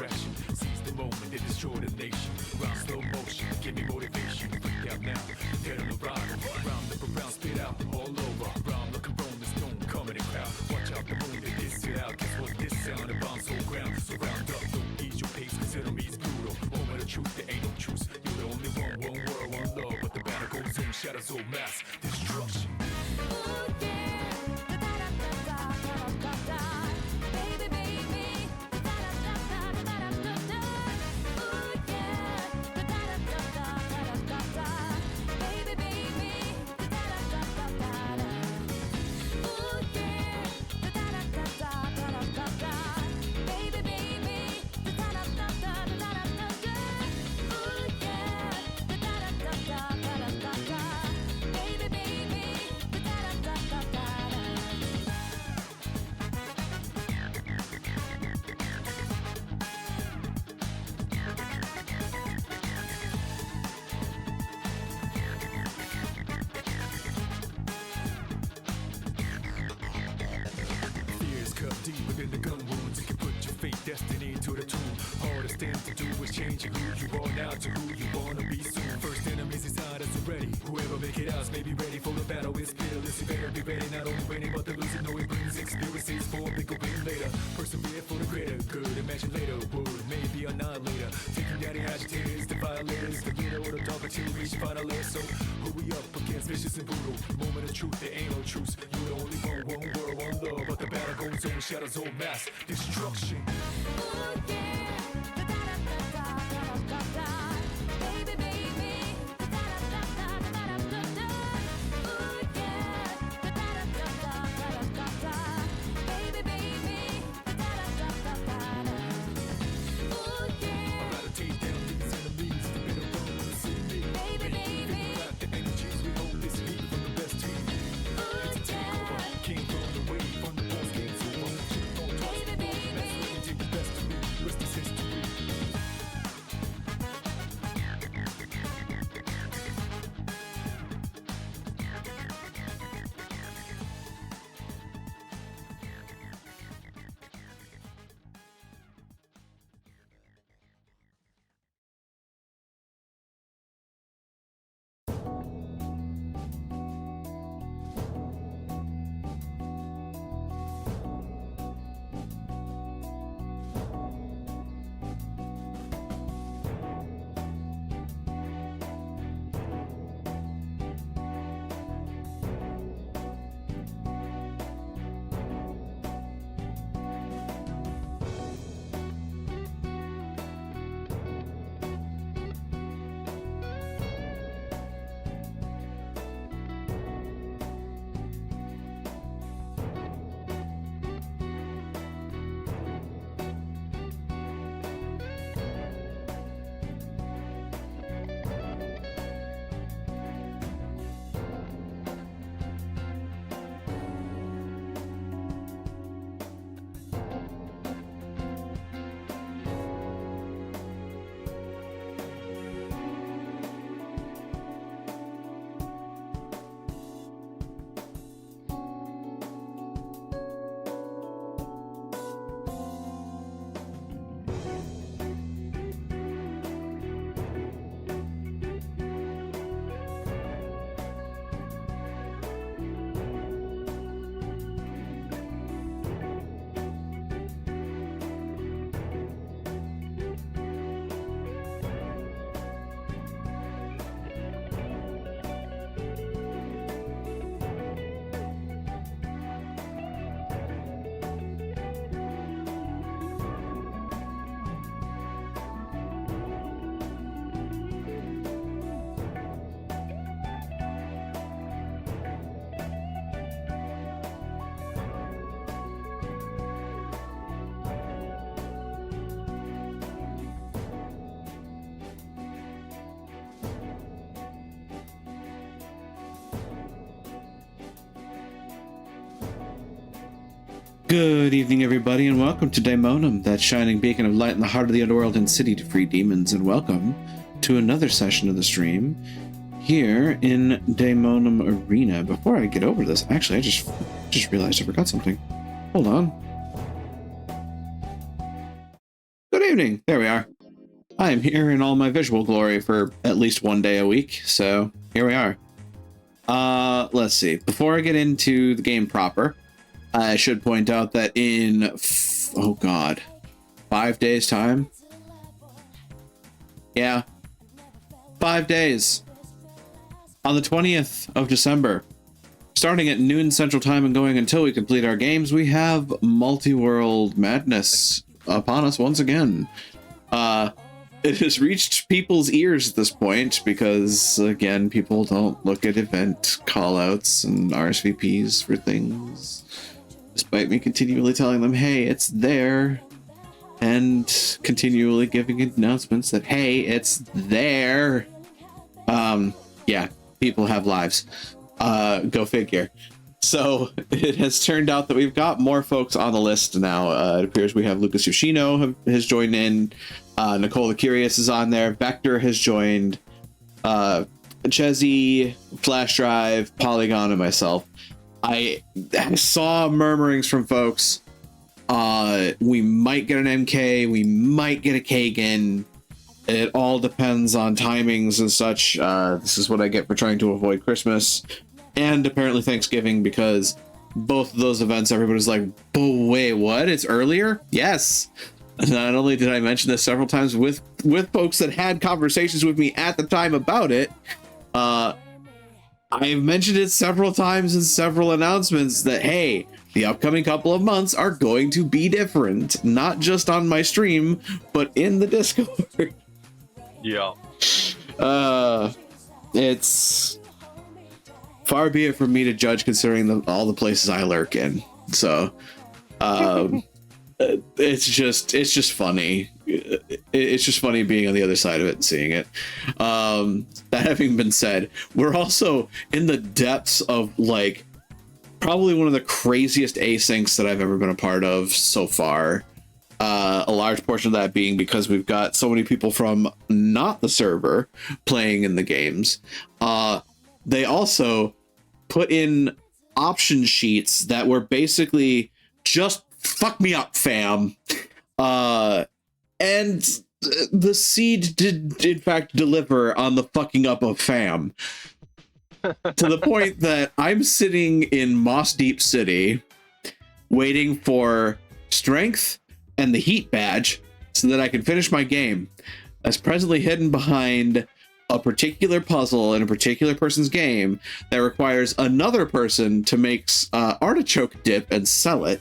direction. Seize the moment, they destroy the nation. Round slow motion, give me motivation. Freak out now, dead on arrival. Round up around, spit out all over. Round like a rolling stone, coming in crowd. Watch out the moon, they diss it out. Guess what this sound? It bounce on ground. So round up, don't ease your pace, cause enemies brutal. Moment of truth, there ain't no truce. You're the only one world, one love. But the battle goes on, shadows all mass destruction. Deep within the gun wounds, you can put your fate, destiny into the tomb. Hardest thing to do is changing who you are now to who you wanna be soon. First enemies inside us already. Whoever make it out may be ready for the battle. It's fearless, you better be ready. Not only winning, but the losing. No, it brings experiences for a bigger win later. Persevere for the greater good. Imagine later would maybe annihilator. Taking down the agitators, the violators, the glitter or the dark until we reach final layer. So who we up against, vicious and brutal. Moment of truth, there ain't no truce. You're the only one world, one love. But the battle goes on, shadows all mass destruction. Good evening, everybody, and welcome to Daemonum, that shining beacon of light in the heart of the underworld and city to free demons, and welcome to another session of the stream here in Daemonum Arena. Before I get over this, actually, I just realized I forgot something. Hold on. Good evening. There we are. I am here in all my visual glory for at least one day a week, so here we are. Let's see. Before I get into the game proper, I should point out that in 5 days time. Yeah, 5 days. On the 20th of December, starting at noon Central Time and going until we complete our games, we have Multi-World Madness upon us once again. It has reached people's ears at this point because, again, people don't look at event callouts and RSVPs for things, despite me continually telling them, hey, it's there, and continually giving announcements that, hey, it's there. Yeah, people have lives. Go figure. So it has turned out that we've got more folks on the list now. It appears we have Lucas Yoshino has joined in. Nicole the Curious is on there. Vector has joined. Chezzy, Flash Drive, Polygon, and myself. I saw murmurings from folks. We might get an MK. We might get a Kagan. It all depends on timings and such. This is what I get for trying to avoid Christmas and apparently Thanksgiving, because both of those events, everybody's like, but wait, what? It's earlier? Yes. Not only did I mention this several times with folks that had conversations with me at the time about it, I've mentioned it several times in several announcements that, hey, the upcoming couple of months are going to be different, not just on my stream, but in the Discord. Yeah. It's far be it from me to judge, considering all the places I lurk in. So, it's just funny. It's just funny being on the other side of it and seeing it. That having been said, we're also in the depths of like probably one of the craziest asyncs that I've ever been a part of so far. A large portion of that being because we've got so many people from not the server playing in the games. They also put in option sheets that were basically just fuck me up, fam. And the seed did in fact deliver on the fucking up of fam. To the point that I'm sitting in Moss Deep City waiting for strength and the heat badge so that I can finish my game, as presently hidden behind a particular puzzle in a particular person's game that requires another person to make artichoke dip and sell it.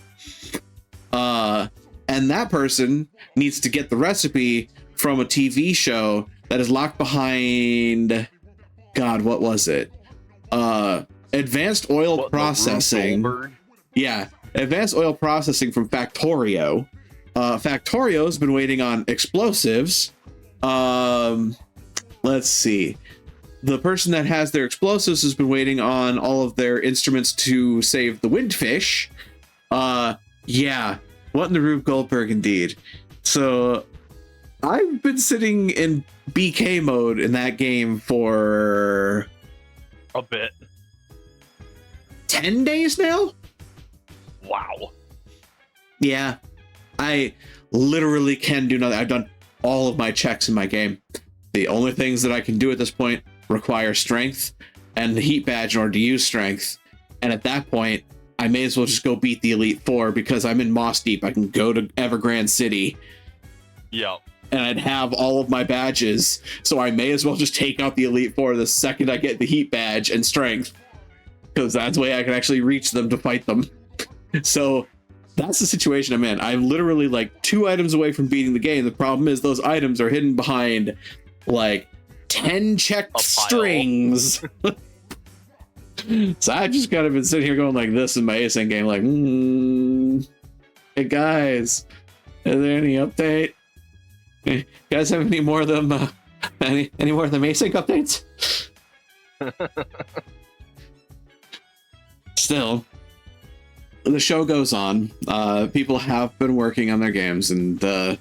And that person needs to get the recipe from a TV show that is locked behind, God, what was it? Advanced oil processing. Yeah, advanced oil processing from Factorio. Factorio's been waiting on explosives. Let's see. The person that has their explosives has been waiting on all of their instruments to save the windfish. Yeah, what in the Rube Goldberg indeed. So I've been sitting in BK mode in that game for a bit. 10 days now? Wow. Yeah. I literally can do nothing. I've done all of my checks in my game. The only things that I can do at this point require strength and the heat badge in order to use strength. And at that point, I may as well just go beat the Elite Four because I'm in Moss Deep. I can go to Evergrande City. Yeah. And I'd have all of my badges. So I may as well just take out the Elite Four the second I get the heat badge and strength. Because that's the way I can actually reach them to fight them. So that's the situation I'm in. I'm literally like 2 items away from beating the game. The problem is those items are hidden behind like 10 checked strings. So I just kind of been sitting here going like this in my async game, like, hey guys, is there any update? You guys have any more of them? Any more of them async updates? Still, the show goes on. People have been working on their games, and I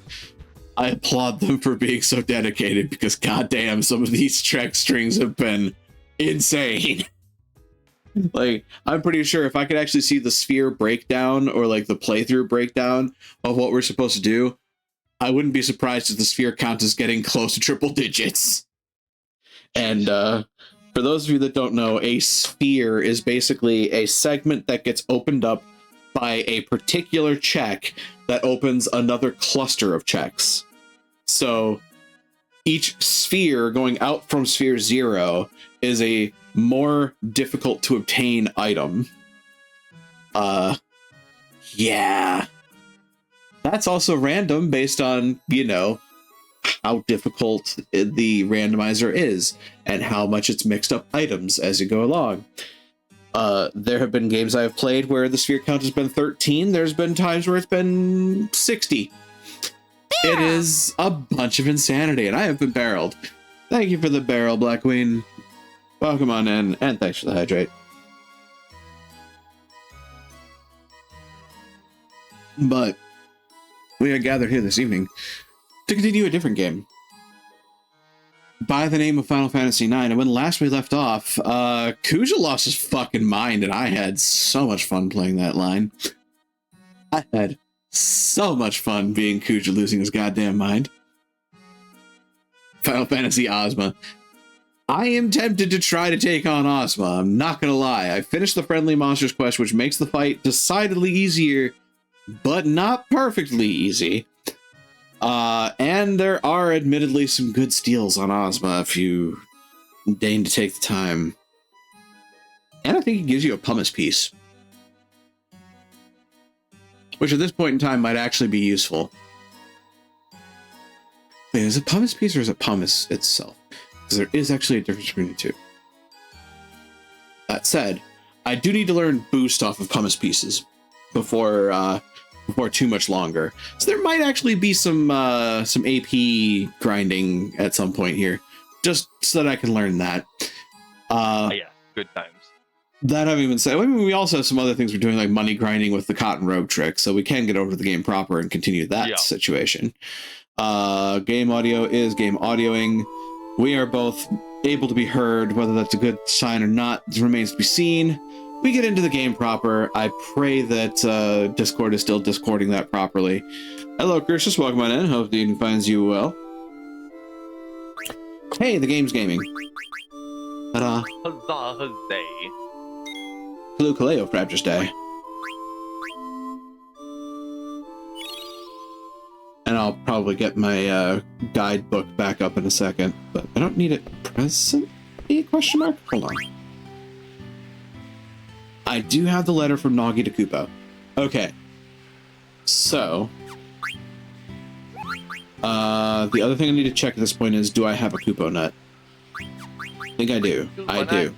applaud them for being so dedicated, because goddamn, some of these track strings have been insane. Like, I'm pretty sure if I could actually see the sphere breakdown or like the playthrough breakdown of what we're supposed to do, I wouldn't be surprised if the sphere count is getting close to triple digits. And for those of you that don't know, a sphere is basically a segment that gets opened up by a particular check that opens another cluster of checks. So each sphere going out from sphere 0 is a more difficult to obtain item. Yeah. That's also random based on, you know, how difficult the randomizer is and how much it's mixed up items as you go along. There have been games I've played where the sphere count has been 13. There's been times where it's been 60. Yeah. It is a bunch of insanity, and I have been barreled. Thank you for the barrel, Black Queen. Welcome on in, and thanks for the hydrate. But we are gathered here this evening to continue a different game by the name of Final Fantasy IX. And when last we left off, Kuja lost his fucking mind, and I had so much fun playing that line. I had so much fun being Kuja losing his goddamn mind. Final Fantasy Ozma. I am tempted to try to take on Ozma, I'm not gonna lie. I finished the Friendly Monsters quest, which makes the fight decidedly easier, but not perfectly easy. And there are admittedly some good steals on Ozma if you deign to take the time. And I think it gives you a pumice piece, which at this point in time might actually be useful. Wait, is it pumice piece or is it pumice itself? Because there is actually a difference between the two. That said, I do need to learn boost off of pumice pieces before too much longer. So there might actually be some AP grinding at some point here, just so that I can learn that. Yeah, good times. That having been said, I mean, we also have some other things we're doing, like money grinding with the cotton robe trick, so we can get over to the game proper and continue that situation. Game audio is game audioing. We are both able to be heard. Whether that's a good sign or not remains to be seen. We get into the game proper. I pray that Discord is still discording that properly. Hello, Cursus. Welcome on in. Hope the evening finds you well. Hey, the game's gaming. Ta-da. Huzzah, huzzay. Hello, Kaleo, Frabjous Day. And I'll probably get my guidebook back up in a second, but I don't need it present? Question mark? Hold on. I do have the letter from Nagi to Koopa. Okay. So, the other thing I need to check at this point is, do I have a Koopa nut? I think I do. I do.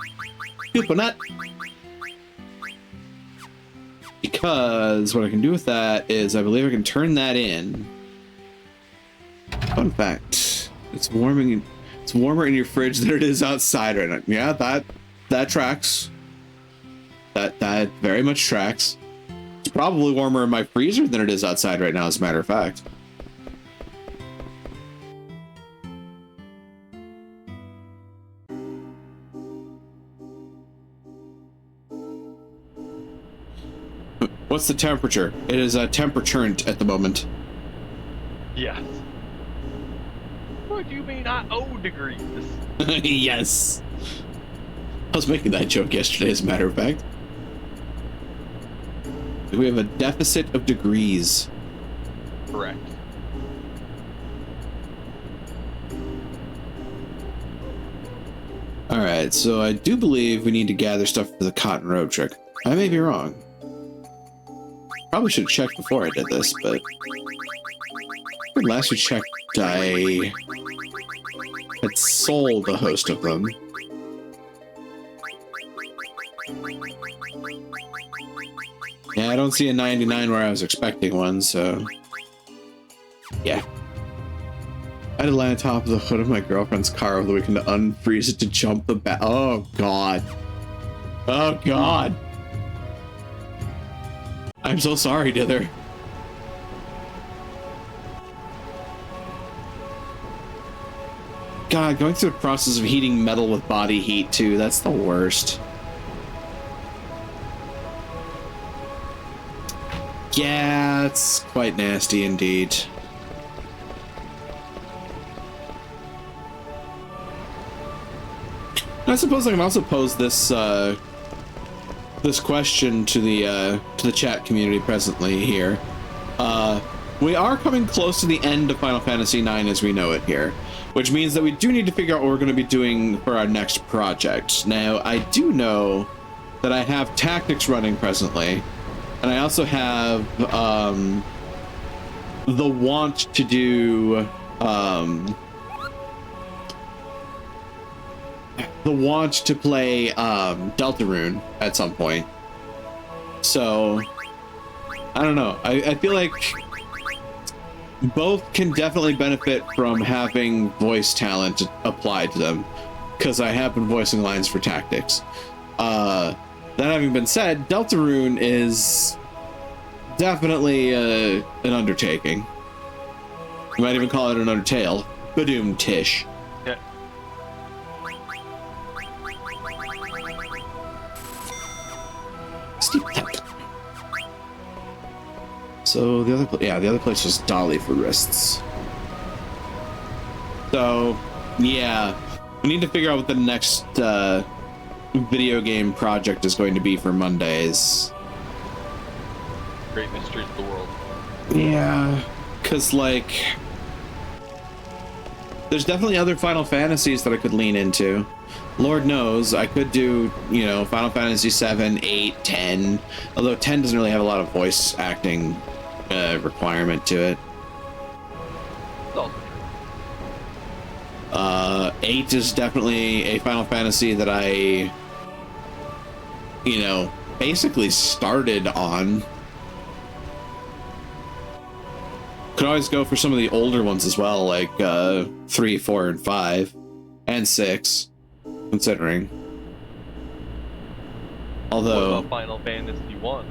Koopa nut! Because what I can do with that is, I believe I can turn that in. Fun fact, it's warmer in your fridge than it is outside right now. Yeah, that tracks. That very much tracks. It's probably warmer in my freezer than it is outside right now, as a matter of fact. What's the temperature? It is temperatured at the moment. Yes. What do you mean 0 degrees? Yes. I was making that joke yesterday, as a matter of fact. We have a deficit of degrees. Correct. Alright, so I do believe we need to gather stuff for the cotton robe trick. I may be wrong. Probably should have checked before I did this, but last we checked, I had sold a host of them. Yeah, I don't see a 99 where I was expecting one, so yeah. I had to lie on top of the hood of my girlfriend's car over the weekend to unfreeze it to jump the back. Oh god. Oh god. I'm so sorry, Dither. God, going through the process of heating metal with body heat too, that's the worst. Yeah, it's quite nasty indeed. I suppose I can also pose this this question to the chat community presently here. We are coming close to the end of Final Fantasy IX as we know it here, which means that we do need to figure out what we're going to be doing for our next project. Now, I do know that I have Tactics running presently, and I also have the want to do play Deltarune at some point. So I don't know. I feel like both can definitely benefit from having voice talent applied to them, because I have been voicing lines for Tactics. That having been said, Deltarune is definitely an undertaking. You might even call it an Undertale. Badoom tish. Yeah. So the other place was Dolly for wrists. So yeah, we need to figure out what the next video game project is going to be for Mondays. Great mysteries of the world. Yeah, because like there's definitely other Final Fantasies that I could lean into. Lord knows, I could do, you know, Final Fantasy 7, 8, 10. Although 10 doesn't really have a lot of voice acting requirement to it. It's also true. 8 is definitely a Final Fantasy that I, you know, basically started on. Could always go for some of the older ones as well, like 3, 4, and 5, and 6, considering. Although, what about Final Fantasy 1?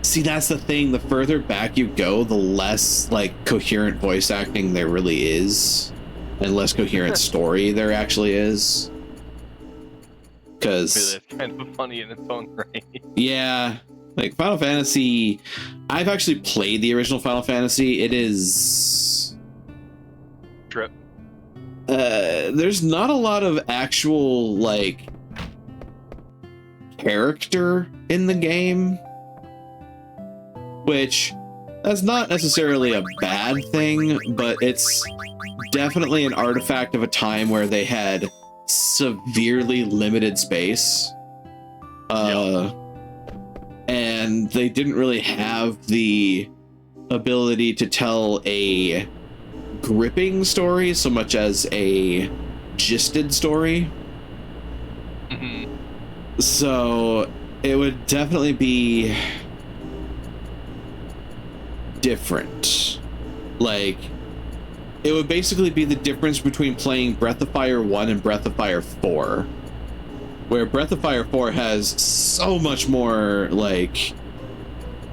see, that's the thing. The further back you go, the less like coherent voice acting there really is, and less coherent story there actually is. Because Really, it's kind of funny in its own right. yeah, like Final Fantasy, I've actually played the original Final Fantasy. It is Trip. there's not a lot of actual like character in the game, which that's not necessarily a bad thing, but it's definitely an artifact of a time where they had severely limited space. And they didn't really have the ability to tell a gripping story so much as a gisted story. Mm-hmm. So it would definitely be different. Like, it would basically be the difference between playing Breath of Fire 1 and Breath of Fire 4. Where Breath of Fire 4 has so much more, like,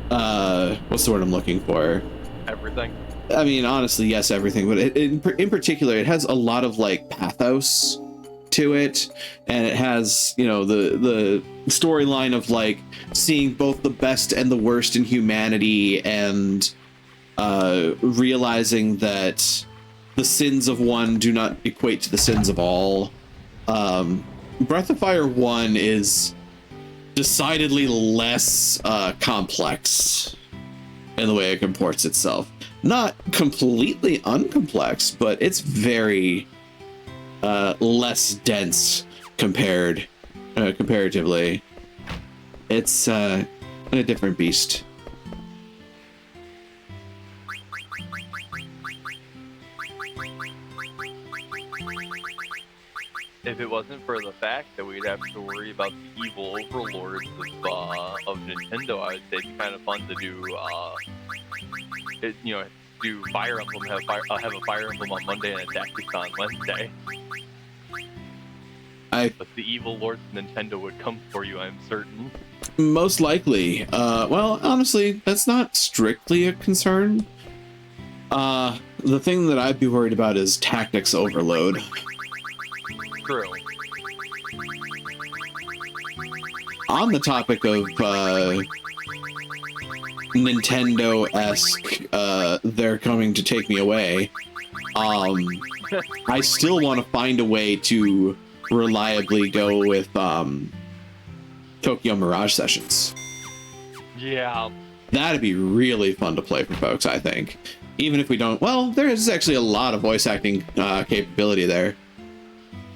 what's the word I'm looking for? Everything. I mean, honestly, yes, everything, but in particular, it has a lot of, like, pathos to it, and it has, you know, the storyline of, like, seeing both the best and the worst in humanity, and realizing that the sins of one do not equate to the sins of all. Breath of Fire 1 is decidedly less complex in the way it comports itself. Not completely uncomplex, but it's very less dense comparatively. It's a different beast. If it wasn't for the fact that we'd have to worry about the evil overlords of Nintendo, I would say it'd be kind of fun to do, do Fire Emblem, have a Fire Emblem on Monday and a Tactics on Wednesday. But the evil lords of Nintendo would come for you, I'm certain. Most likely. Well, honestly, that's not strictly a concern. The thing that I'd be worried about is tactics overload. True. On the topic of Nintendo-esque, they're coming to take me away, I still want to find a way to reliably go with Tokyo Mirage Sessions. Yeah. That'd be really fun to play for folks, I think. Even if we don't... Well, there is actually a lot of voice acting capability there.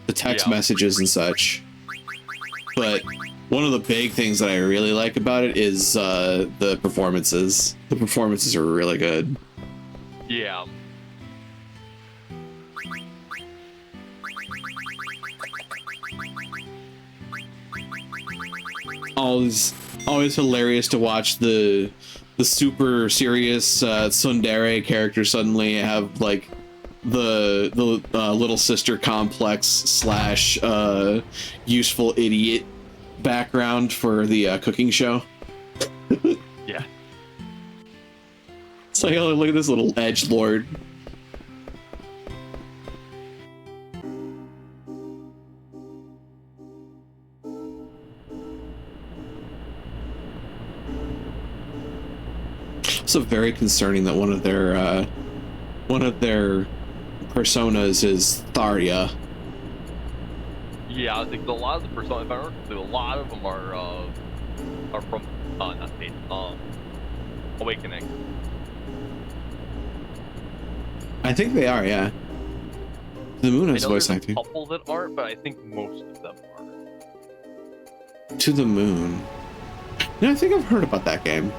The text messages and such. But one of the big things that I really like about it is the performances. The performances are really good. Yeah. Always hilarious to watch the super serious tsundere character suddenly have like the little sister complex slash useful idiot background for the cooking show. Yeah. It's like, oh, look at this little edgelord. Also very concerning that one of their personas is Tharya. Yeah, I think a lot of the personas, if I remember correctly, a lot of them are from not Fate, Awakening. I think they are, yeah. The Moon has voice acting. A couple that aren't, but I think most of them are. To the Moon. Yeah, I think I've heard about that game.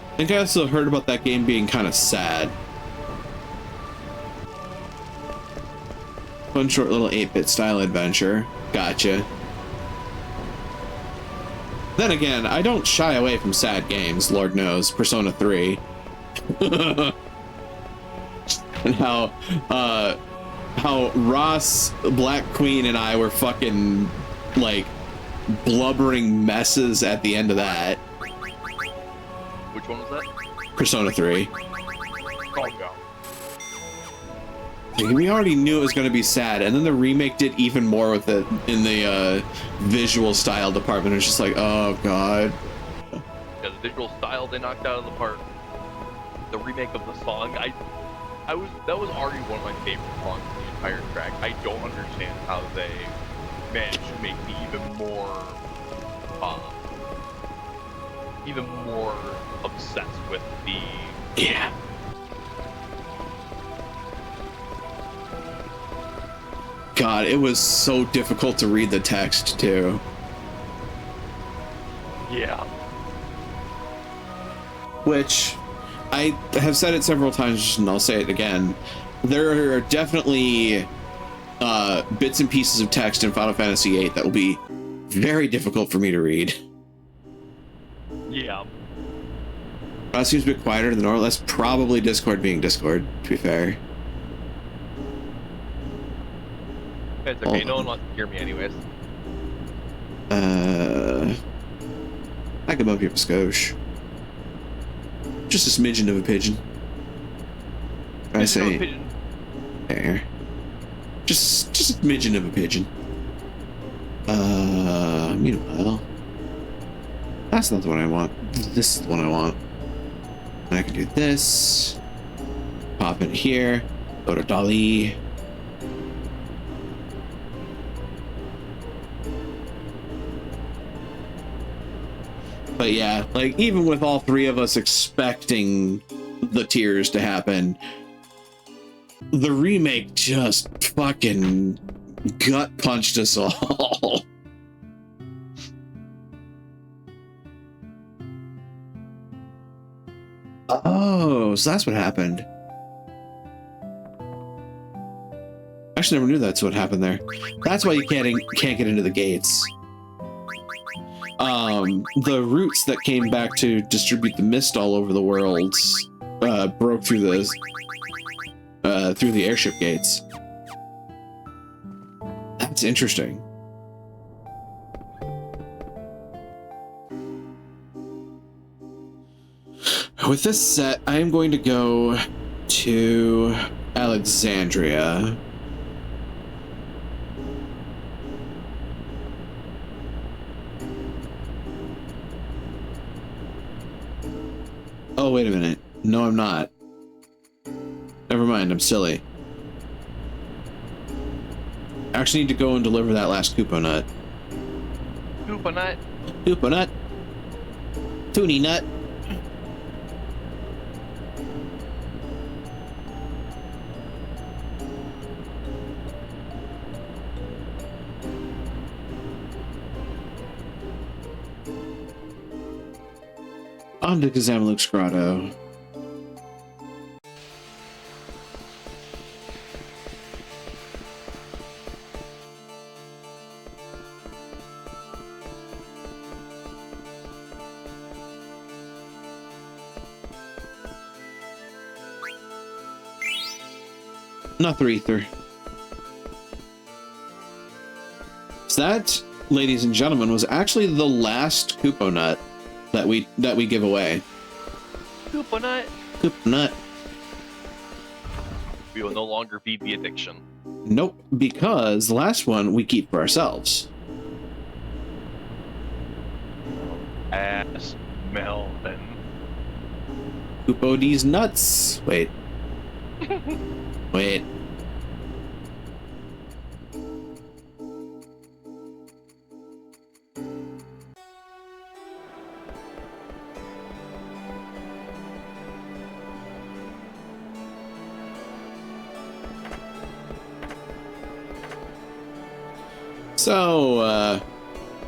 I think I also heard about that game being kind of sad. Fun short little 8-bit style adventure. Gotcha. Then again, I don't shy away from sad games, Lord knows. Persona 3. And how Ross, Black Queen, and I were fucking, like, blubbering messes at the end of that. Which one was that? Persona 3. Oh, no. We already knew it was going to be sad, and then the remake did even more with it in the visual style department. It's just like, oh god. Yeah, the visual style they knocked out of the park. The remake of the song, that was already one of my favorite songs in the entire track. I don't understand how they managed to make me even more obsessed with the... Yeah. God, it was so difficult to read the text, too. Yeah. Which, I have said it several times, and I'll say it again. There are definitely bits and pieces of text in Final Fantasy VIII that will be very difficult for me to read. Yeah. That seems a bit quieter than normal. That's probably Discord being Discord, to be fair. It's okay, no one wants to hear me anyways. I can bump you up a skosh. Just a smidgen of a pigeon. I say Pigeon. there. Just a smidgen of a pigeon. Meanwhile, that's not the one I want. This is the one I want. And I can do this. Pop in here. Go to Dali. But yeah, like, even with all three of us expecting the tears to happen, the remake just fucking gut punched us all. Oh, so that's what happened. I actually never knew that's what happened there. That's why you can't get into the gates. The routes that came back to distribute the mist all over the world broke through the airship gates. That's interesting. With this set, I am going to go to Alexandria. Oh, wait a minute. No, I'm not. Never mind, I'm silly. I actually need to go and deliver that last Koopa nut. Koopa nut. Koopa nut. Toonie nut. On to Kazamluk's grotto. Another ether. So that, ladies and gentlemen, was actually the last Koopa nut that we give away. Koopa nut. Koopa nut. We will no longer feed the addiction. Nope, because the last one we keep for ourselves. Ass Melvin. Koopo these nuts. Wait. Wait. So,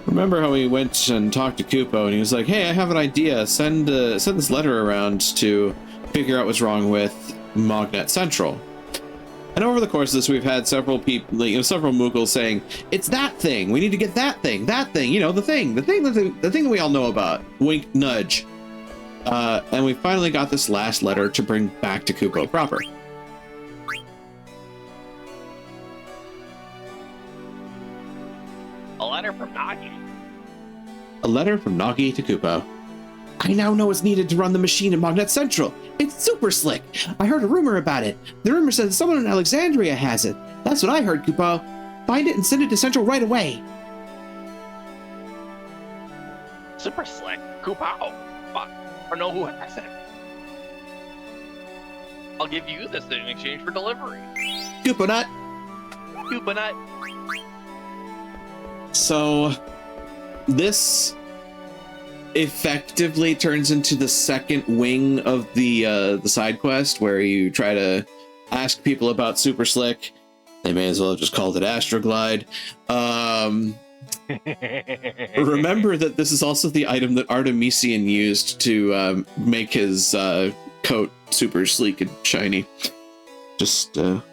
remember how we went and talked to Kupo and he was like, hey, I have an idea. Send this letter around to figure out what's wrong with Mognet Central. And over the course of this, we've had several people, several Moogles saying, it's that thing. We need to get that thing, the thing that we all know about. Wink, nudge. And we finally got this last letter to bring back to Kupo proper. A letter from Nagi. A letter from Nagi to Kupo. I now know what's needed to run the machine in Mognet Central. It's super slick. I heard a rumor about it. The rumor says someone in Alexandria has it. That's what I heard, Kupo. Find it and send it to Central right away. Super slick. Koopa. Or know who has it. I'll give you this in exchange for delivery. Koopa nut. Koopa nut. So, this effectively turns into the second wing of the side quest, where you try to ask people about Super Slick. They may as well have just called it Astroglide. Remember that this is also the item that Artemisian used to make his coat super sleek and shiny. Just, don't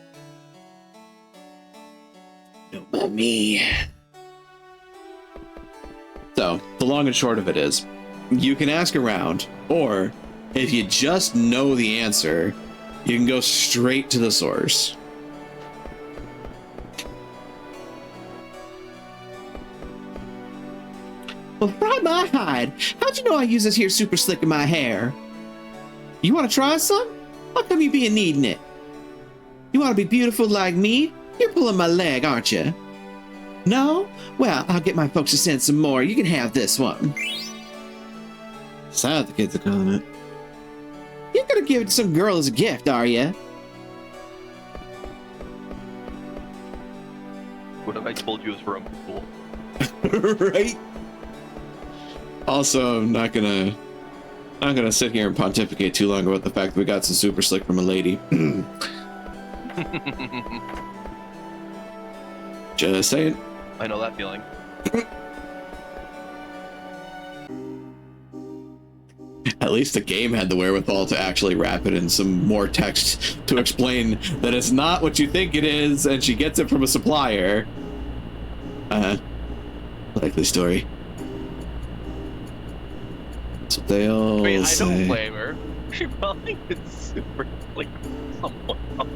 mind me. So, the long and short of it is, you can ask around, or if you just know the answer, you can go straight to the source. Well, fry my hide. How'd you know I use this here super slick in my hair? You want to try some? How come you being needing it? You want to be beautiful like me? You're pulling my leg, aren't you? No? Well, I'll get my folks to send some more. You can have this one. Sad the kids are calling it. You're gonna give it to some girl as a gift, are you? What have I told you is for a fool? Right? Also, I'm not gonna sit here and pontificate too long about the fact that we got some super slick from a lady. Just saying. I know that feeling. At least the game had the wherewithal to actually wrap it in some more text to explain that it's not what you think it is, and she gets it from a supplier. Likely story. That's what they all say. I don't blame her. She probably did super like someone else.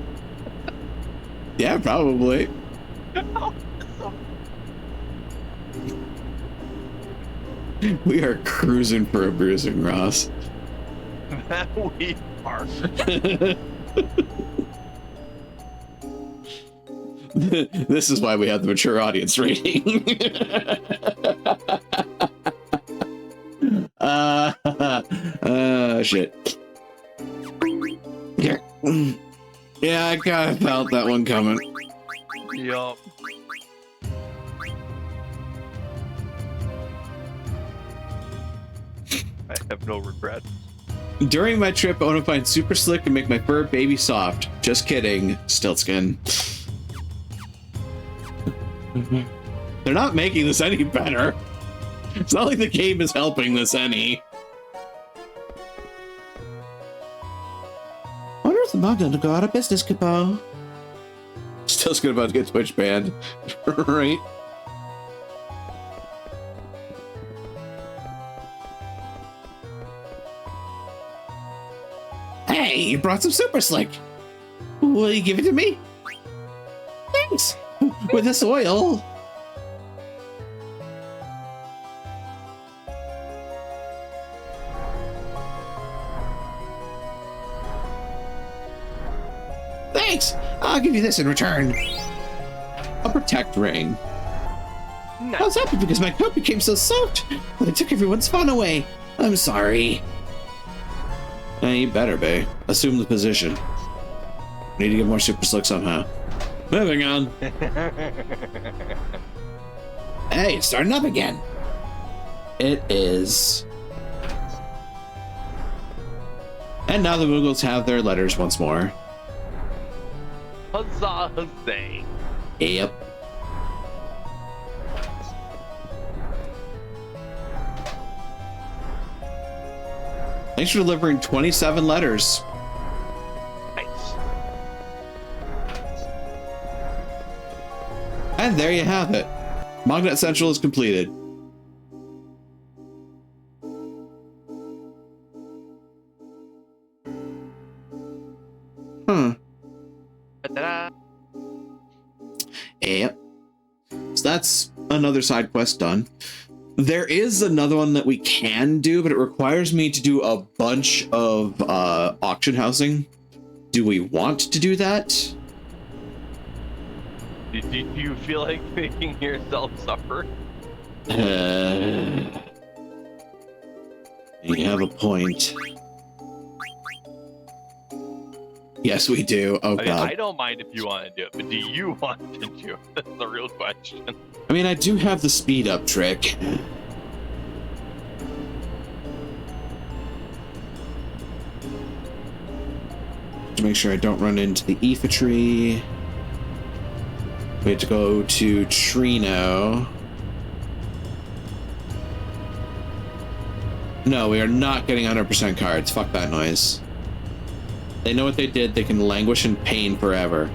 Yeah, probably. We are cruising for a bruising, Ross. That we are. This is why we have the mature audience rating. Shit. Yeah, I kind of felt that one coming. Yup. I have no regrets. During my trip, I want to find super slick and make my fur baby soft. Just kidding, Stiltskin. They're not making this any better. It's not like the game is helping this any. Wonder if the mug done to go out of business, Capo. Stiltskin about to get Twitch banned, right? Hey, you brought some super slick. Will you give it to me? Thanks. With this oil. Thanks. I'll give you this in return. A protect ring. Nice. I was happy because my coat became so soaked, but it took everyone's fun away. I'm sorry. You better be. Assume the position. Need to get more super slick somehow. Moving on. Hey, it's starting up again. It is. And now the Moogles have their letters once more. Huzzah, huzzay. Yep. Thanks for delivering 27 letters. Nice. And there you have it. Mognet Central is completed. Ta-da. Yep. So that's another side quest done. There is another one that we can do, but it requires me to do a bunch of auction housing. Do we want to do that? Do you feel like making yourself suffer? You have a point. Yes, we do. Oh, I mean, God. I don't mind if you want to do it, but do you want to do it? That's the real question. I mean, I do have the speed up trick. To make sure I don't run into the Aoife tree. We have to go to Trino. No, we are not getting 100% cards. Fuck that noise. They know what they did. They can languish in pain forever.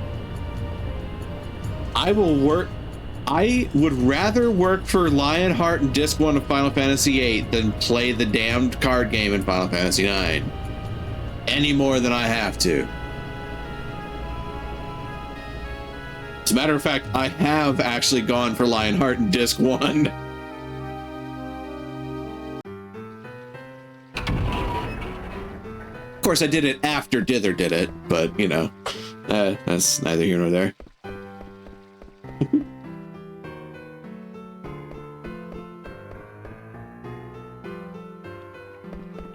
I would rather work for Lionheart and Disc 1 of Final Fantasy VIII than play the damned card game in Final Fantasy IX. Any more than I have to. As a matter of fact, I have actually gone for Lionheart and Disc 1. Of course, I did it after Dither did it, but, you know, that's neither here nor there.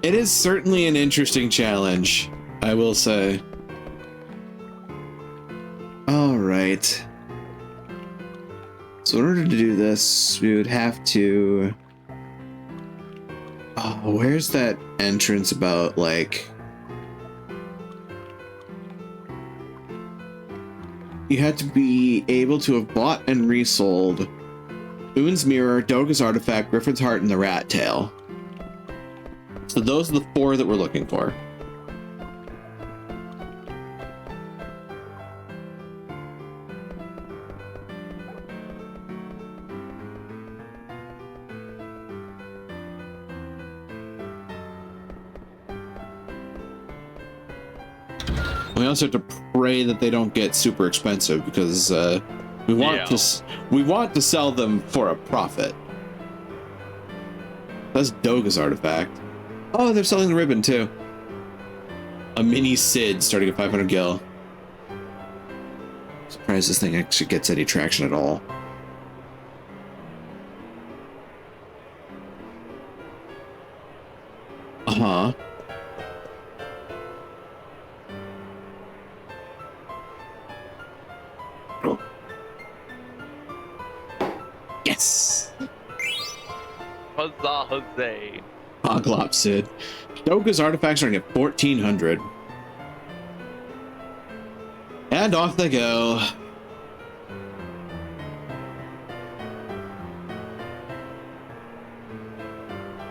It is certainly an interesting challenge, I will say. All right. So in order to do this, we would have to... Oh, where's that entrance about, like... You had to be able to have bought and resold Oon's Mirror, Doga's Artifact, Griffin's Heart, and the Rat Tail. So those are the 4 that we're looking for. We also have to pray that they don't get super expensive because we want to sell them for a profit. That's Doga's Artifact. Oh, they're selling the ribbon too. A mini Sid starting at 500 gil. Surprised this thing actually gets any traction at all. Jose. Oglop Sid. Doka's artifacts are gonna get 1,400. And off they go.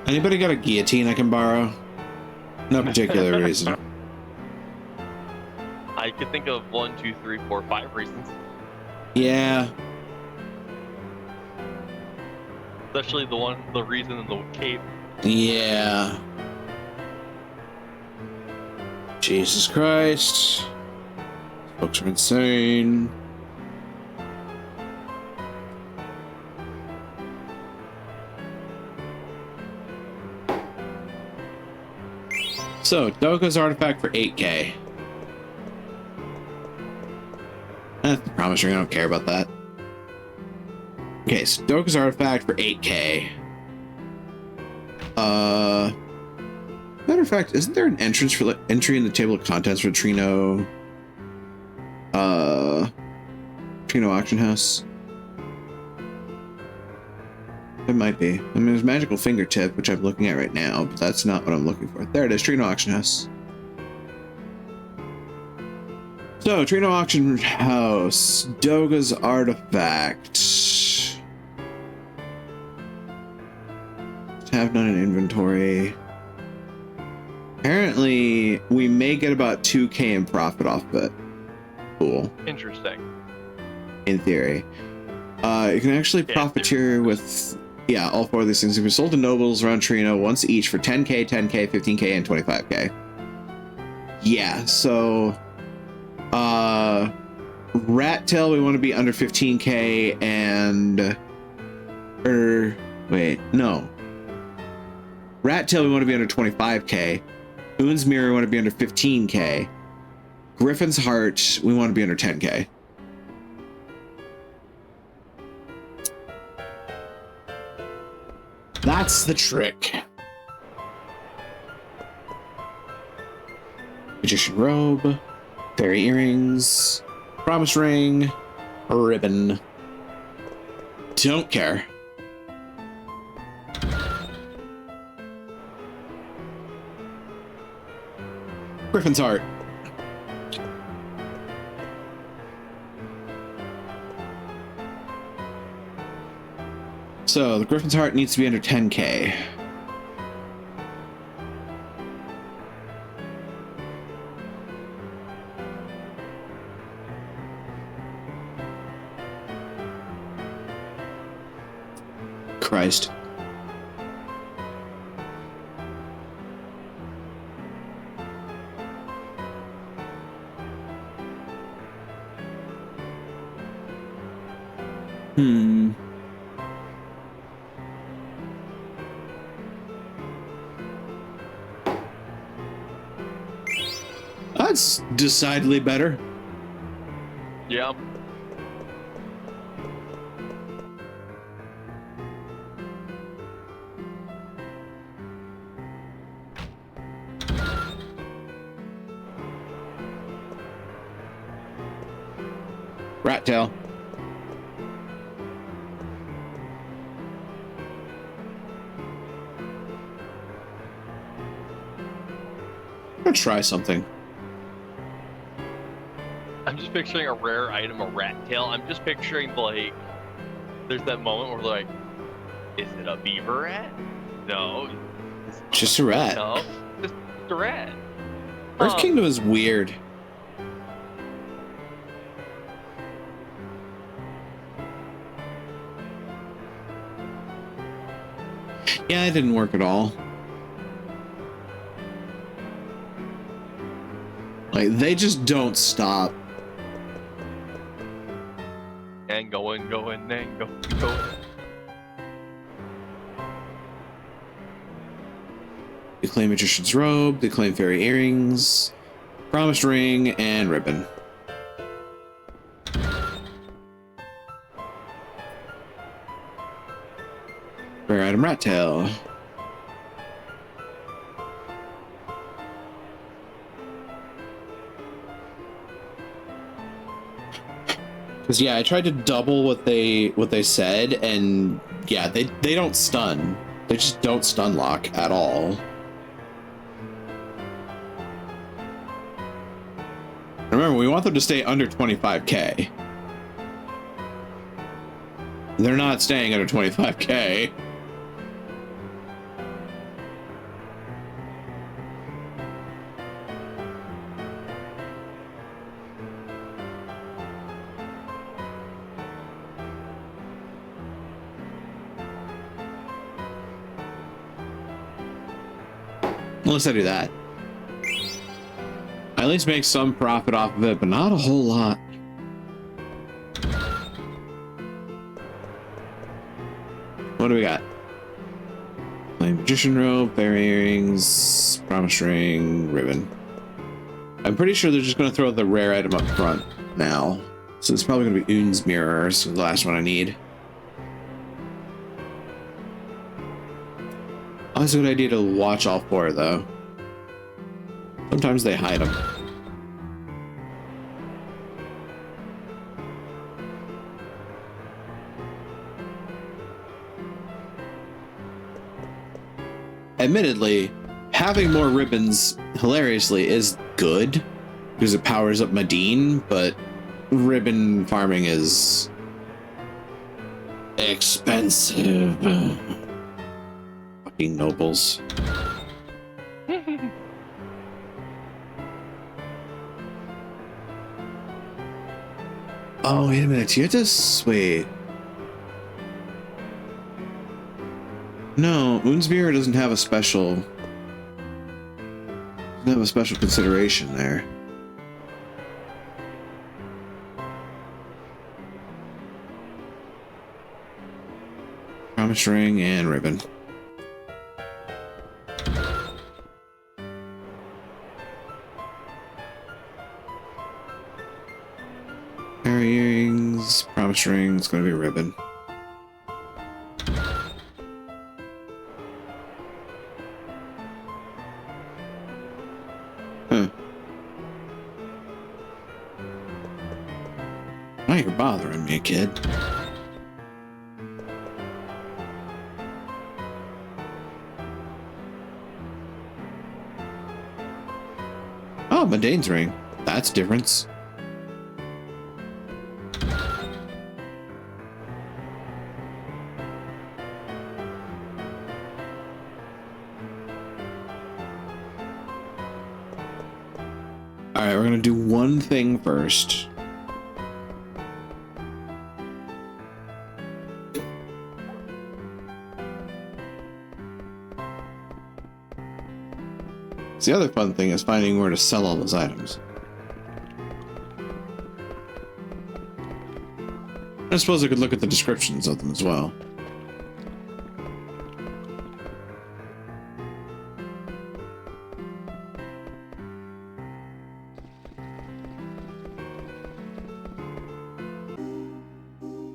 Anybody got a guillotine I can borrow? No particular reason. I could think of 1, 2, 3, 4, 5 reasons. Yeah. Especially the reason in the cape. Yeah. Jesus Christ. Folks are insane. So, Doka's artifact for 8k. The promise ring, I don't care about that. Okay, so Doka's artifact for 8k. Matter of fact, isn't there an entrance for entry in the table of contents for Trino? Trino Auction House? It might be. I mean, there's Magical Fingertip, which I'm looking at right now, but that's not what I'm looking for. There it is, Trino Auction House. So, Trino Auction House, Doga's artifact. Have none in inventory. Apparently, we may get about 2k in profit off of it. Cool. Interesting. In theory. You can actually profiteer with, yeah, all 4 of these things. If you sold to nobles around Trino once each for 10k, 10k, 15k, and 25k. Yeah, so Rat Tail, we want to be under 15k, and wait, no. Rat Tail, we want to be under 25k. Boon's Mirror, we want to be under 15k. Griffin's Heart, we want to be under 10k. That's the trick. Magician Robe, Fairy Earrings, Promise Ring, Ribbon. Don't care. Griffin's Heart. So, the Griffin's Heart needs to be under 10k. Christ. That's decidedly better. Yeah. Rat Tail. I'm gonna try something. I'm just picturing a rare item, a rat tail. I'm just picturing, like, there's that moment where, like, is it a beaver rat? No. Just a rat. No, just a rat. Earth Kingdom is weird. Yeah, it didn't work at all. Like, they just don't stop. And going, and going. They claim Magician's Robe, they claim Fairy Earrings, Promised Ring, and Ribbon. Rare item Rat Tail. Because yeah, I tried to double what they said, and yeah, they don't stun. They just don't stun lock at all. Remember, we want them to stay under 25k. They're not staying under 25k. Unless I do that. I at least make some profit off of it, but not a whole lot. What do we got? Flame Magician Rope, Fairy Earrings, Promise Ring, Ribbon. I'm pretty sure they're just going to throw the rare item up front now. So it's probably going to be Un's Mirror, so the last one I need. Always a good idea to watch all four, though. Sometimes they hide them. Admittedly, having more ribbons, hilariously, is good because it powers up Medine, but ribbon farming is expensive. Fucking nobles. Oh, wait a minute. You have to wait. No, Unsmir doesn't have a special. Doesn't have a special consideration there. Promise ring and ribbon. Fairy earrings, promise ring. It's going to be ribbon. Now you're bothering me, kid. Oh, Mandane's ring. That's difference. Alright, we're gonna do one thing first. The other fun thing is finding where to sell all those items. I suppose I could look at the descriptions of them as well.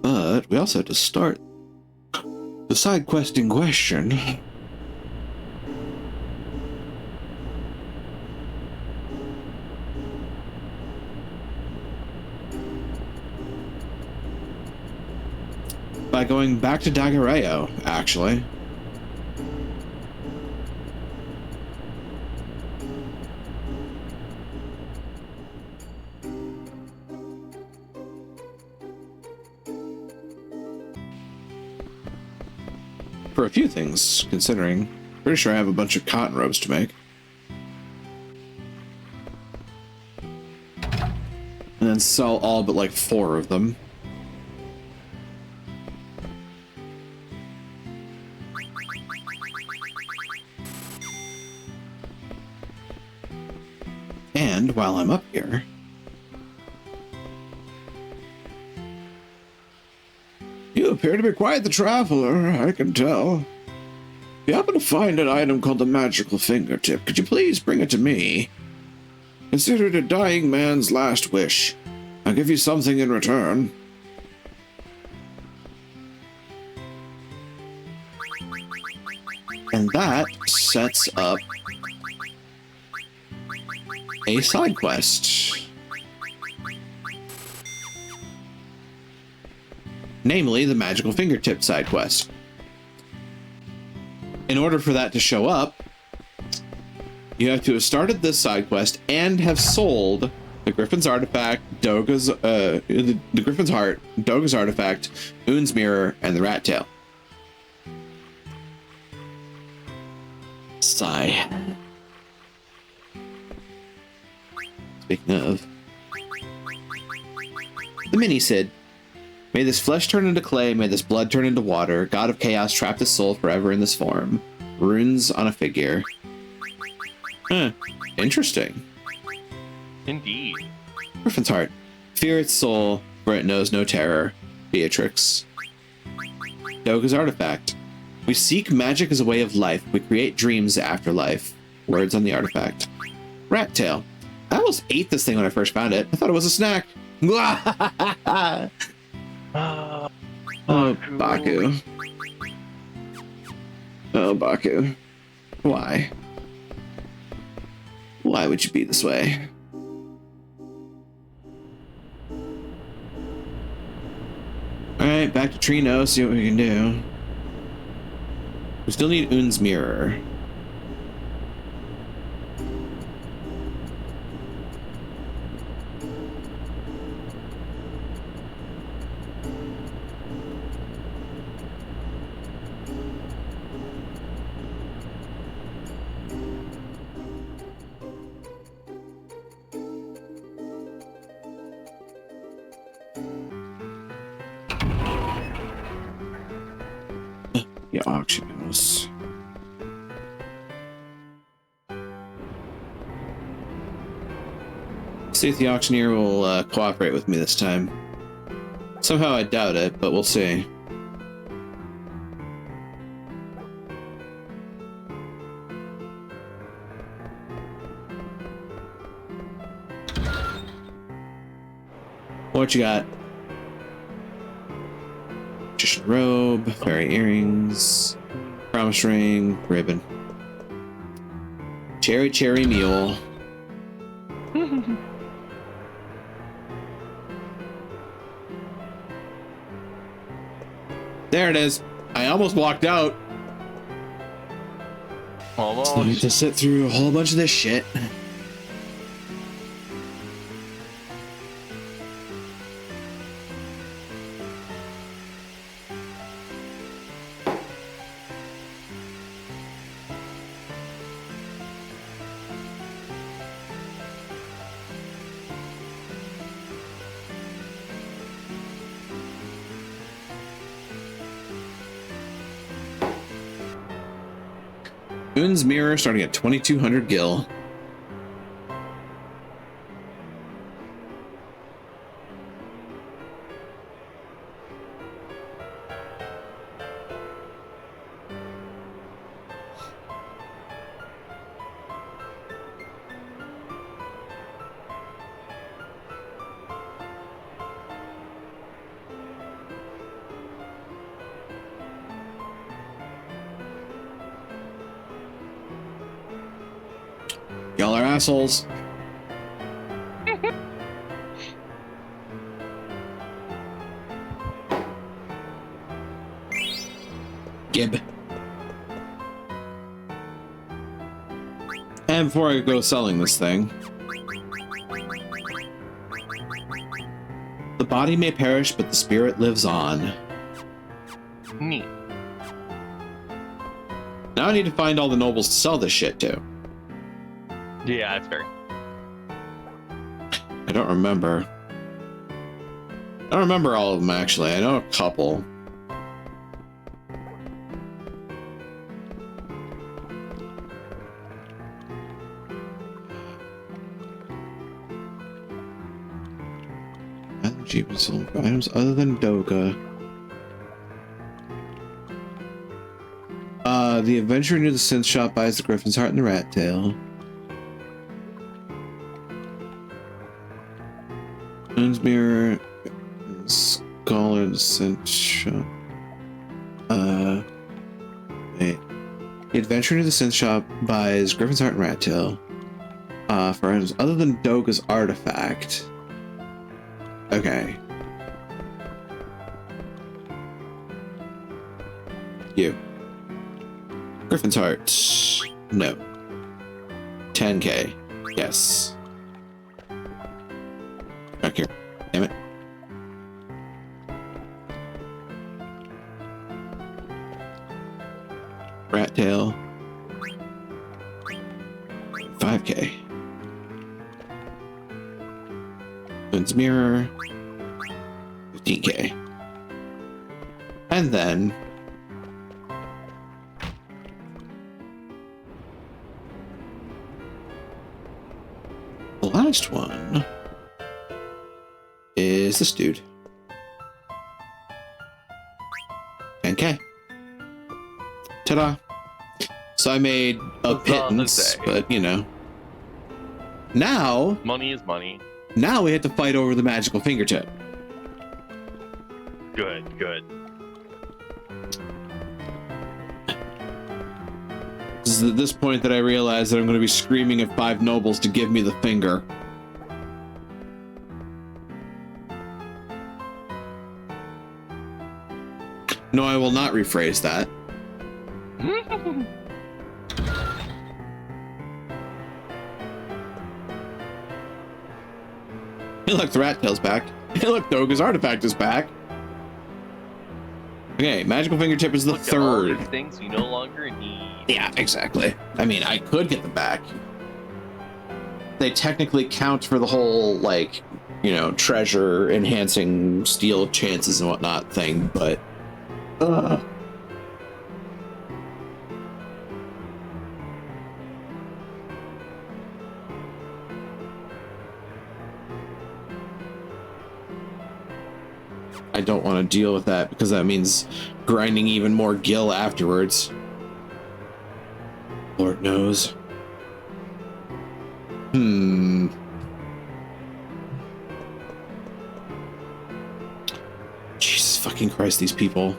But we also have to start the side quest in question. By going back to Dagareo, actually. For a few things, considering. Pretty sure I have a bunch of cotton ropes to make. And then sell all but like 4 of them. And while I'm up here, you appear to be quite the traveler, I can tell. If you happen to find an item called the Magical Fingertip, could you please bring it to me? Consider it a dying man's last wish. I'll give you something in return. And that sets up a side quest. Namely, the Magical Fingertip side quest. in order for that to show up, you have to have started this side quest and have sold the Griffin's artifact, Doga's the Griffin's heart, Doga's artifact, Un's mirror, and the rat tail. Sigh. Speaking of, the mini Sid. May this flesh turn into clay, may this blood turn into water. God of Chaos trap this soul forever in this form. Runes on a figure. Huh. Interesting. Indeed. Griffin's heart. Fear its soul, for it knows no terror. Beatrix. Doga's artifact. We seek magic as a way of life. We create dreams after life. Words on the artifact. Rat tail. I almost ate this thing when I first found it. I thought it was a snack. Oh, Baku. Oh, Baku. Why? Why would you be this way? Alright, back to Trino, see what we can do. We still need Un's mirror. The auction house. See if the auctioneer will cooperate with me this time. Somehow I doubt it, but we'll see. What you got? Magician robe, fairy earrings, promise ring, ribbon. Cherry mule. There it is. I almost walked out. Almost. So I need to sit through a whole bunch of this shit. Un's mirror starting at 2200 gil. Y'all are assholes. Gib. And before I go selling this thing, the body may perish, but the spirit lives on. Neat. Now I need to find all the nobles to sell this shit to. Yeah, that's fair. I don't remember. I don't remember all of them, actually. I know a couple. Cheapest sold items other than Doga. The adventurer near the synth shop buys the Griffin's heart and the rat tail. Un's mirror, scholar, the synth shop. Wait. The adventurer near the synth shop buys Griffin's heart and rat tail. For items other than Doga's artifact. Okay. You. Griffin's Heart. No. 10k. Yes. Back here. Damn it. Rat Tail. 5k. Moon's Mirror. 15k. And then the last one is this dude. 10k. Ta-da. So I made a pittance, but you know. Now money is money. Now we have to fight over the magical fingertip. Good, good. This is at this point that I realize that I'm going to be screaming at 5 nobles to give me the finger. No, I will not rephrase that. Hey, look, the rat tail's back. Hey, look, Doga's artifact is back. Okay, magical fingertip is the Look at all third. these things we no longer need. Yeah, exactly. I mean, I could get them back. They technically count for the whole, like, you know, treasure enhancing steal chances and whatnot thing, but I don't want to deal with that because that means grinding even more gil afterwards. Lord knows. Jesus fucking Christ, these people.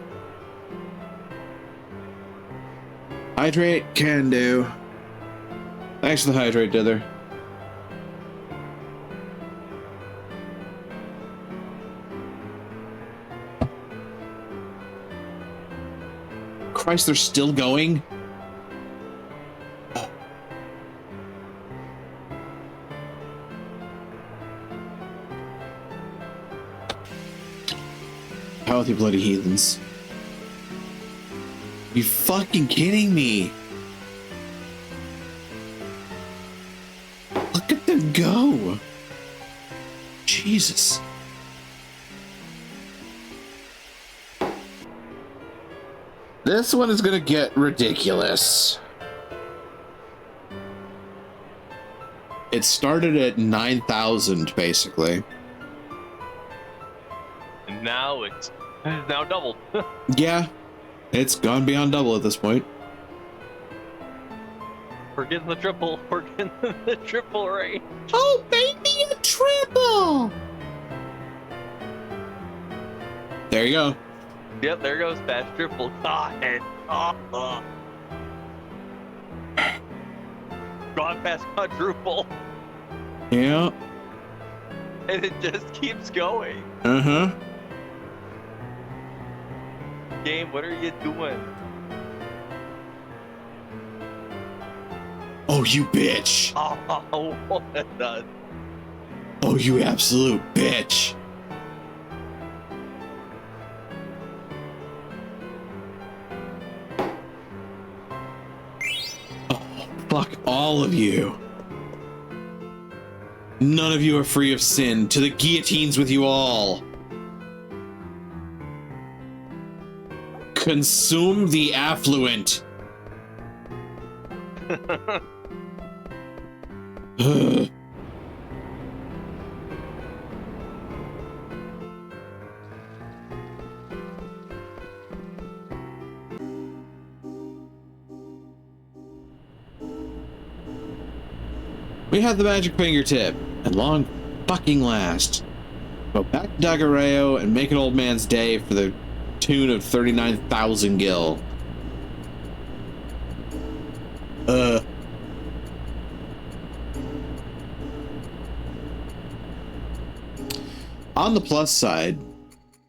Hydrate can do. Thanks for the hydrate, Dither. Christ, they're still going? How with you bloody heathens? You fucking kidding me? Look at them go! Jesus. This one is gonna get ridiculous. It started at 9,000 basically. And now it's now doubled. Yeah, it's gone beyond double at this point. We're getting the triple. We're getting the triple range. Oh, baby, a triple! There you go. Yep, there goes fast triple. God. Gone past quadruple. Yeah. And it just keeps going. Uh-huh. Game, what are you doing? Oh, you bitch. Oh, what that does. Oh, you absolute bitch. Oh, fuck all of you. None of you are free of sin. To the guillotines with you all. Consume the affluent. Ugh. We have the magic fingertip, and long fucking last. Go back to Dagareo and make an old man's day for the tune of 39,000 gil. On the plus side,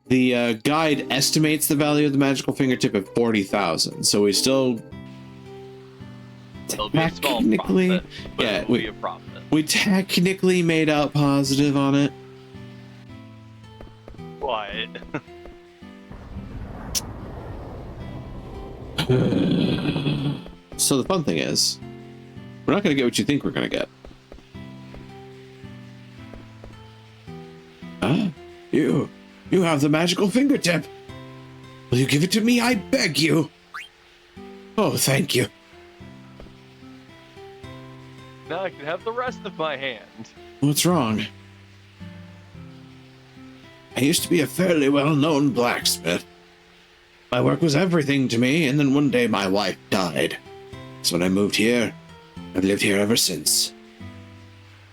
the guide estimates the value of the magical fingertip at 40,000, so we still There'll be a small technically, profit, but yeah, it will be a profit. we technically made out positive on it. What? So the fun thing is, we're not going to get what you think we're going to get. Ah, you have the magical fingertip. Will you give it to me? I beg you. Oh, thank you. Now I can have the rest of my hand. What's wrong? I used to be a fairly well-known blacksmith. My work was everything to me, and then one day my wife died. So when I moved here, I've lived here ever since.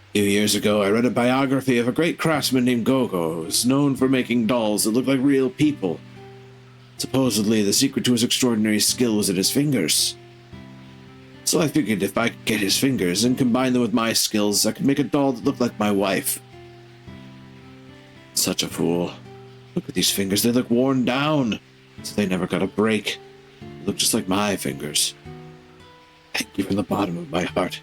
A few years ago, I read a biography of a great craftsman named Gogo, who was known for making dolls that looked like real people. Supposedly, the secret to his extraordinary skill was in his fingers. So I figured if I could get his fingers and combine them with my skills, I could make a doll that looked like my wife. Such a fool. Look at these fingers, they look worn down. So they never got a break. They look just like my fingers. Thank you from the bottom of my heart.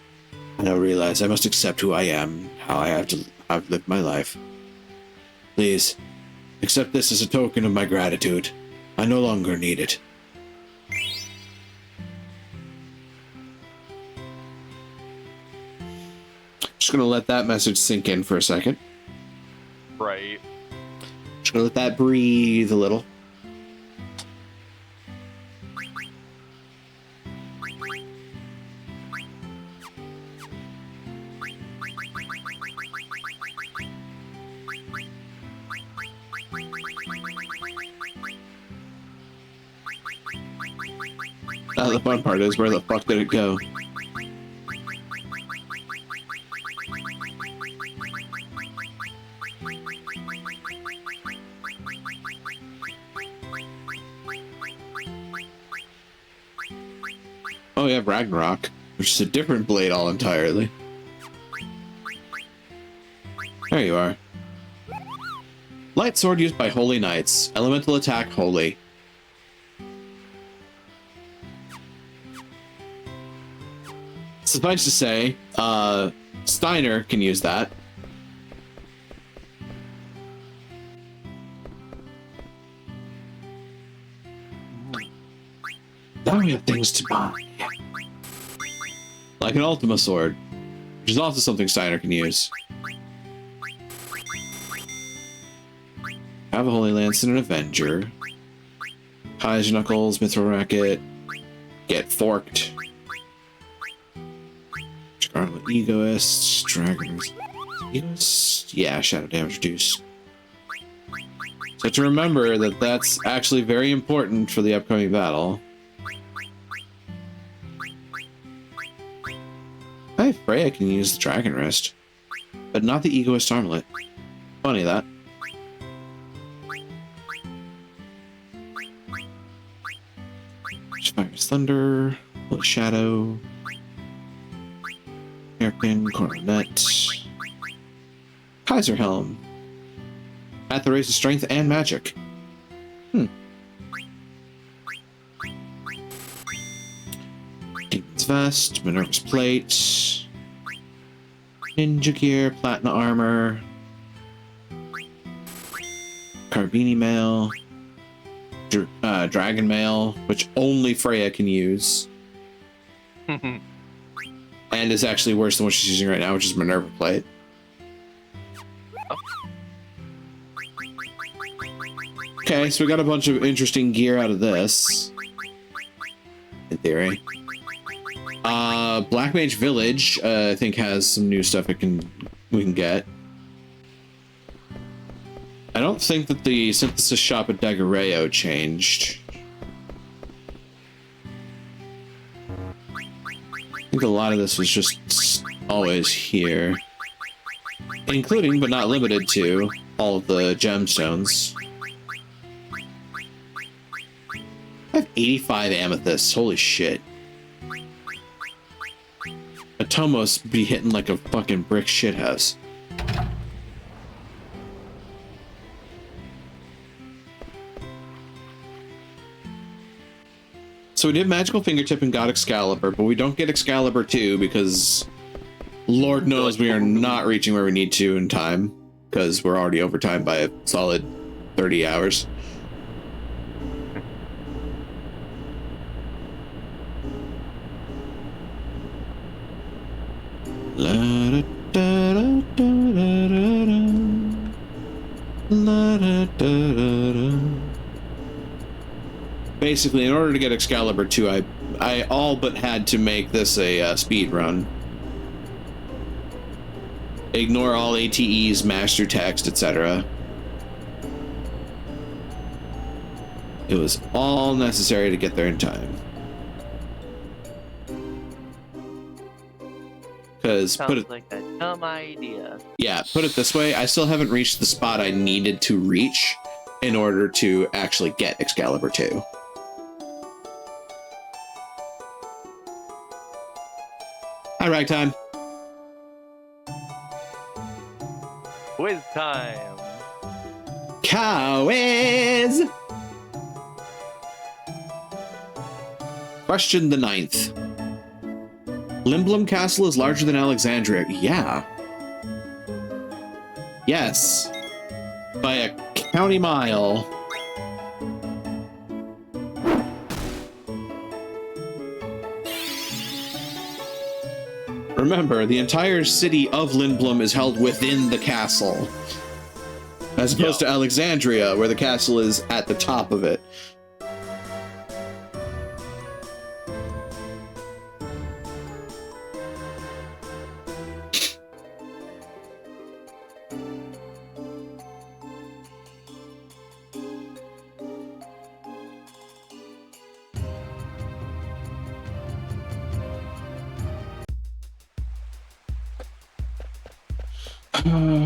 I now realize I must accept who I am, how I've lived my life. Please, accept this as a token of my gratitude. I no longer need it. Just gonna let that message sink in for a second. Right. Just gonna let that breathe a little. Now the fun part is, where the fuck did it go? Oh, we have Ragnarok, which is a different blade all entirely. There you are. Light sword used by holy knights. Elemental attack holy. Suffice to say, Steiner can use that. Now we have things to buy. Like an Ultima sword, which is also something Steiner can use. Have a Holy Lance and an Avenger. Kaiser Knuckles, Mithril Racket. Get forked. Scarlet Egoist. Dragons. Egoist? Yeah, Shadow Damage Reduced. So to remember that that's actually very important for the upcoming battle. I think Freya can use the Dragon Wrist, but not the Egoist Armlet. Funny that. Fire's Thunder, Little Shadow, Hairpin, Coronet, Kaiser Helm. At the race of strength and magic. Demon's Vest, Minerva's Plate, Ninja Gear, Platinum Armor, Carbini Mail, Dragon Mail, which only Freya can use. And is actually worse than what she's using right now, which is Minerva Plate. Okay, so we got a bunch of interesting gear out of this. In theory. Black Mage Village, I think has some new stuff we can get. I don't think that the synthesis shop at Daguerreo changed. I think a lot of this was just always here. Including, but not limited to, all of the gemstones. I have 85 amethysts, holy shit. A Tomos be hitting like a fucking brick shithouse. So So we did Magical Fingertip and got Excalibur, but we don't get Excalibur 2 because Lord knows we are not reaching where we need to in time, because we're already over time by a solid 30 hours. La da da da da da da. La da da da da. Basically, in order to get Excalibur 2, I all but had to make this a speed run. Ignore all ATEs, master text, etc. It was all necessary to get there in time. Because put it like a dumb idea. Yeah, put it this way, I still haven't reached the spot I needed to reach in order to actually get Excalibur 2. Hi, Ragtime. Quiz time. Cowiz! Question the 9th. Limblum Castle is larger than Alexandria. Yeah. Yes. By a county mile. Remember, the entire city of Lindblum is held within the castle, as opposed to Alexandria, where the castle is at the top of it.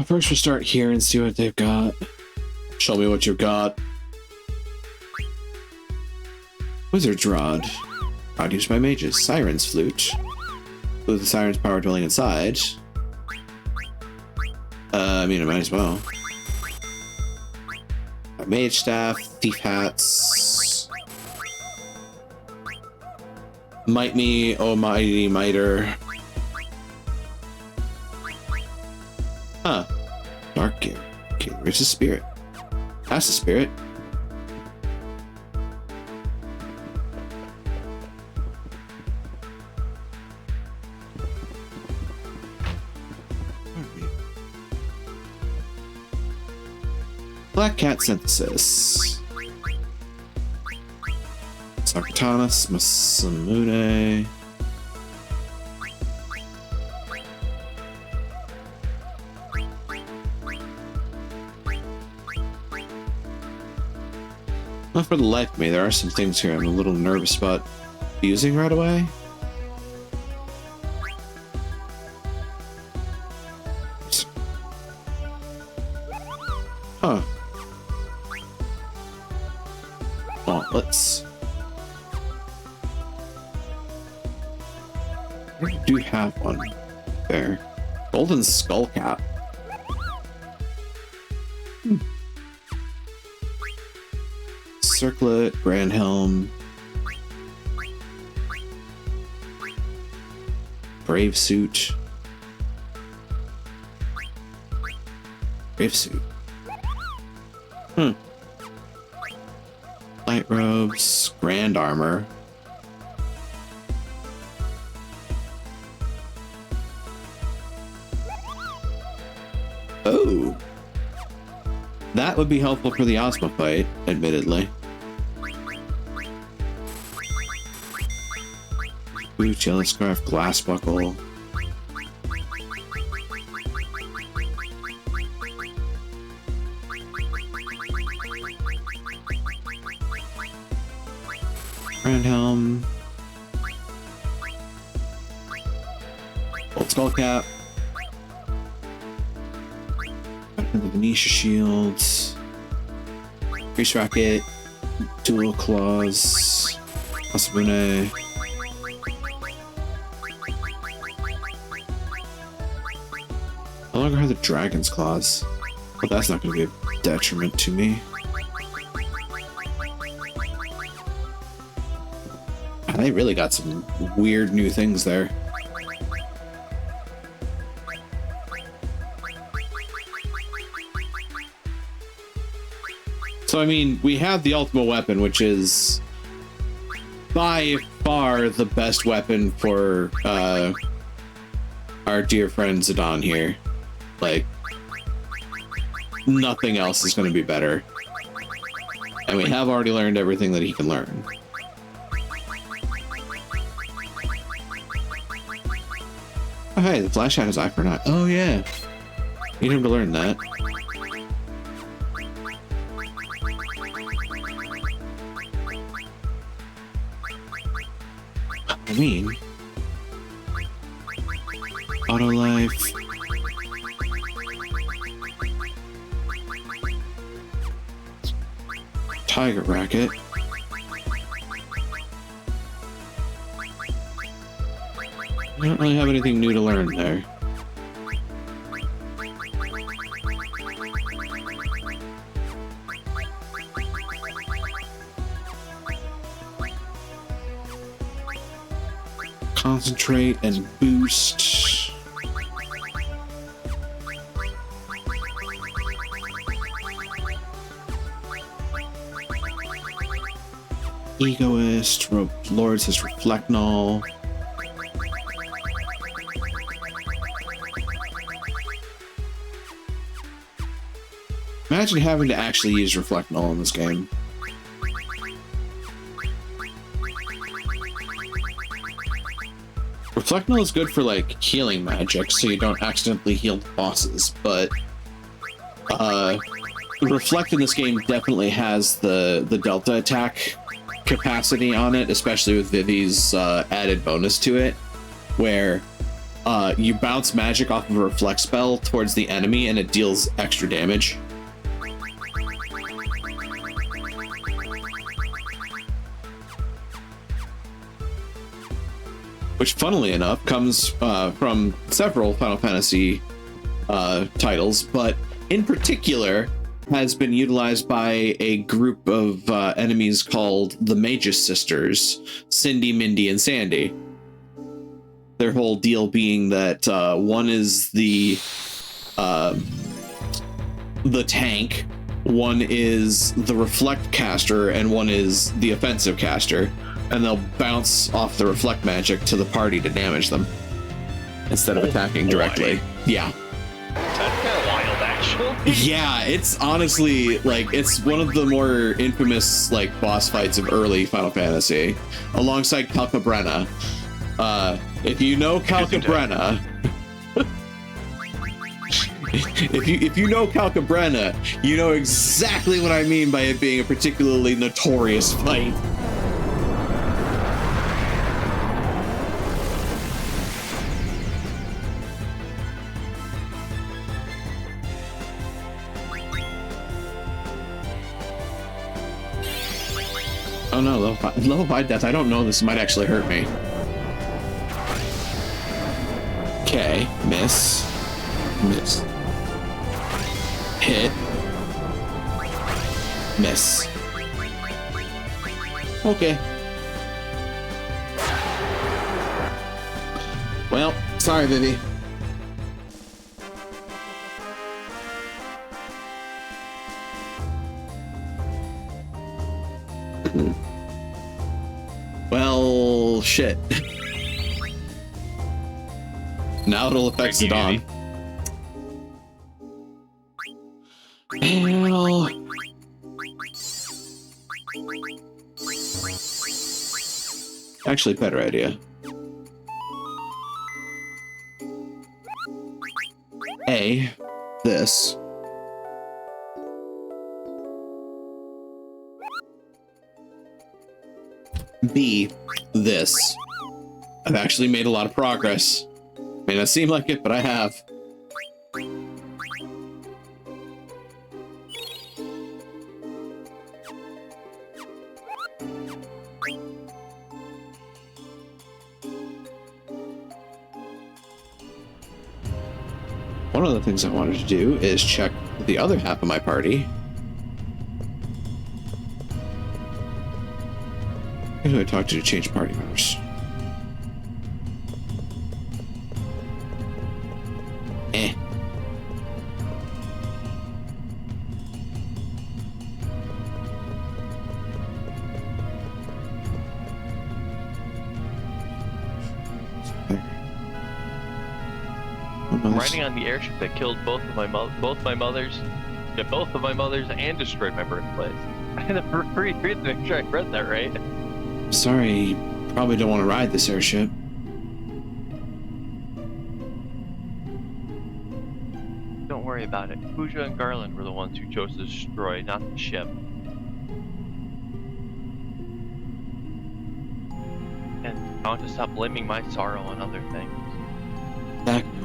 First we'll start here and see what they've got. Show me what you've got. Wizard's Rod. Rod used by mages. Siren's Flute. With the siren's power dwelling inside. I mean, I might as well. A mage staff. Thief hats. Might me, oh mighty miter. Huh. Dark gear. Okay, where's the spirit? That's the spirit. Black Cat Synthesis. Sakatanas, Masamune. Not for the life of me, there are some things here I'm a little nervous about using right away. Huh. Gauntlets. I do have one there. Golden Skull Cap. Circlet, Grand Helm, Brave Suit, Brave Suit. Light Robes, Grand Armor. Oh, that would be helpful for the Ozma fight, admittedly. Boots, Yellow Scarf, Glass Buckle. Grand Helm. Gold Skull Cap. The Venetia Shields. Grease Racket. Dual Claws. Masamune. I no longer have the Dragon's Claws, but that's not going to be a detriment to me. They really got some weird new things there. So, I mean, we have the ultimate weapon, which is by far the best weapon for our dear friend Zidane here. Like, nothing else is going to be better. And we have already learned everything that he can learn. Oh, hey, the Flash had his eye for an eye. Oh, yeah. Need him to learn that. I mean, auto life. Tiger racket. I don't really have anything new to learn there. Concentrate and boost. Egoist. Lord says reflect null. Imagine having to actually use reflect null in this game. Reflect null is good for like healing magic, so you don't accidentally heal the bosses, but reflect in this game definitely has the delta attack capacity on it, especially with Vivi's added bonus to it, where you bounce magic off of a reflect spell towards the enemy and it deals extra damage. Which, funnily enough, comes from several Final Fantasy titles, but in particular has been utilized by a group of enemies called the Magus Sisters, Cindy, Mindy, and Sandy. Their whole deal being that one is the tank, one is the reflect caster, and one is the offensive caster. And they'll bounce off the reflect magic to the party to damage them instead of attacking directly. Yeah. That's kind of wild, actually. Yeah, it's honestly like it's one of the more infamous like boss fights of early Final Fantasy, alongside Calcabrena. If you know Calcabrena, if you know Calcabrena, you know exactly what I mean by it being a particularly notorious fight. Oh no, level 5 death. I don't know. This might actually hurt me. Okay, miss. Miss. Hit. Miss. Okay. Well, sorry, Vivi. Well, shit. Now it'll affect Zidane. Well... Actually, better idea. A, this. B, this. I've actually made a lot of progress. May not seem like it, but I have. One of the things I wanted to do is check the other half of my party. Who do I talk to change party members? Eh. I'm riding on the airship that killed both of my mothers, and destroyed my birthplace. I had to read to make sure I read that right. Sorry, you probably don't want to ride this airship. Don't worry about it. Kuja and Garland were the ones who chose to destroy, not the ship. And I want to stop blaming my sorrow on other things. Exactly.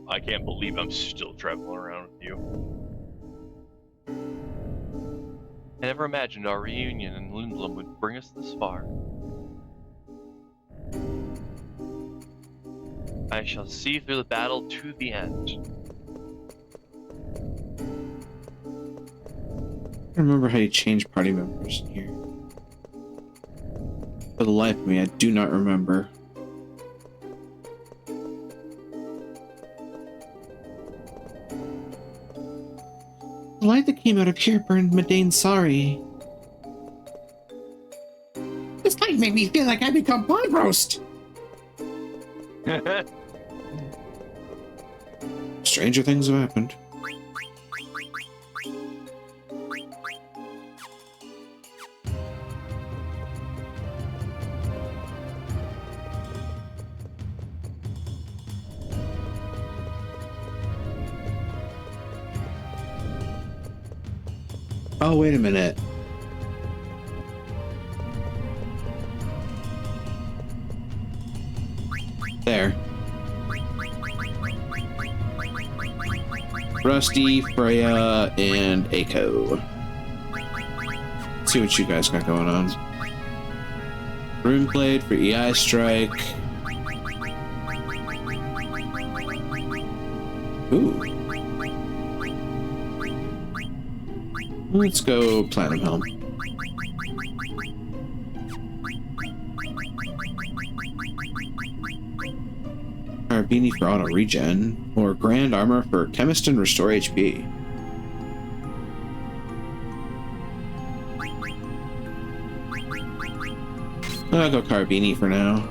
I can't believe I'm still traveling around with you. I never imagined our reunion in Lindblom would bring us this far. I shall see through the battle to the end. I don't remember how you change party members in here. For the life of me, I do not remember. The light that came out of here burned Medane sorry. This light made me feel like I become pond roast. Stranger things have happened. Oh, wait a minute. There. Rusty, Freya, and Aiko. Let's see what you guys got going on. Rune Blade for EI Strike. Ooh. Let's go Platinum Helm. Carabini for auto regen, or Grand Armor for Chemist and Restore HP. I'll go Carabini for now.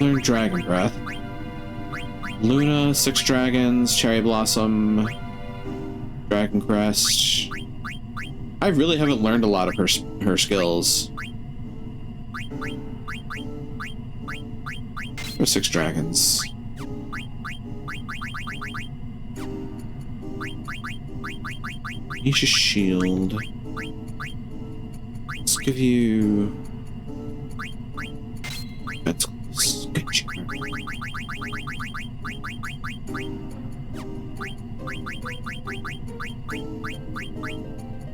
Learn Dragon Breath. Luna, 6 Dragons, Cherry Blossom, Dragon Crest. I really haven't learned a lot of her skills. Or 6 Dragons. Nisha Shield. Let's give you... Let's get you.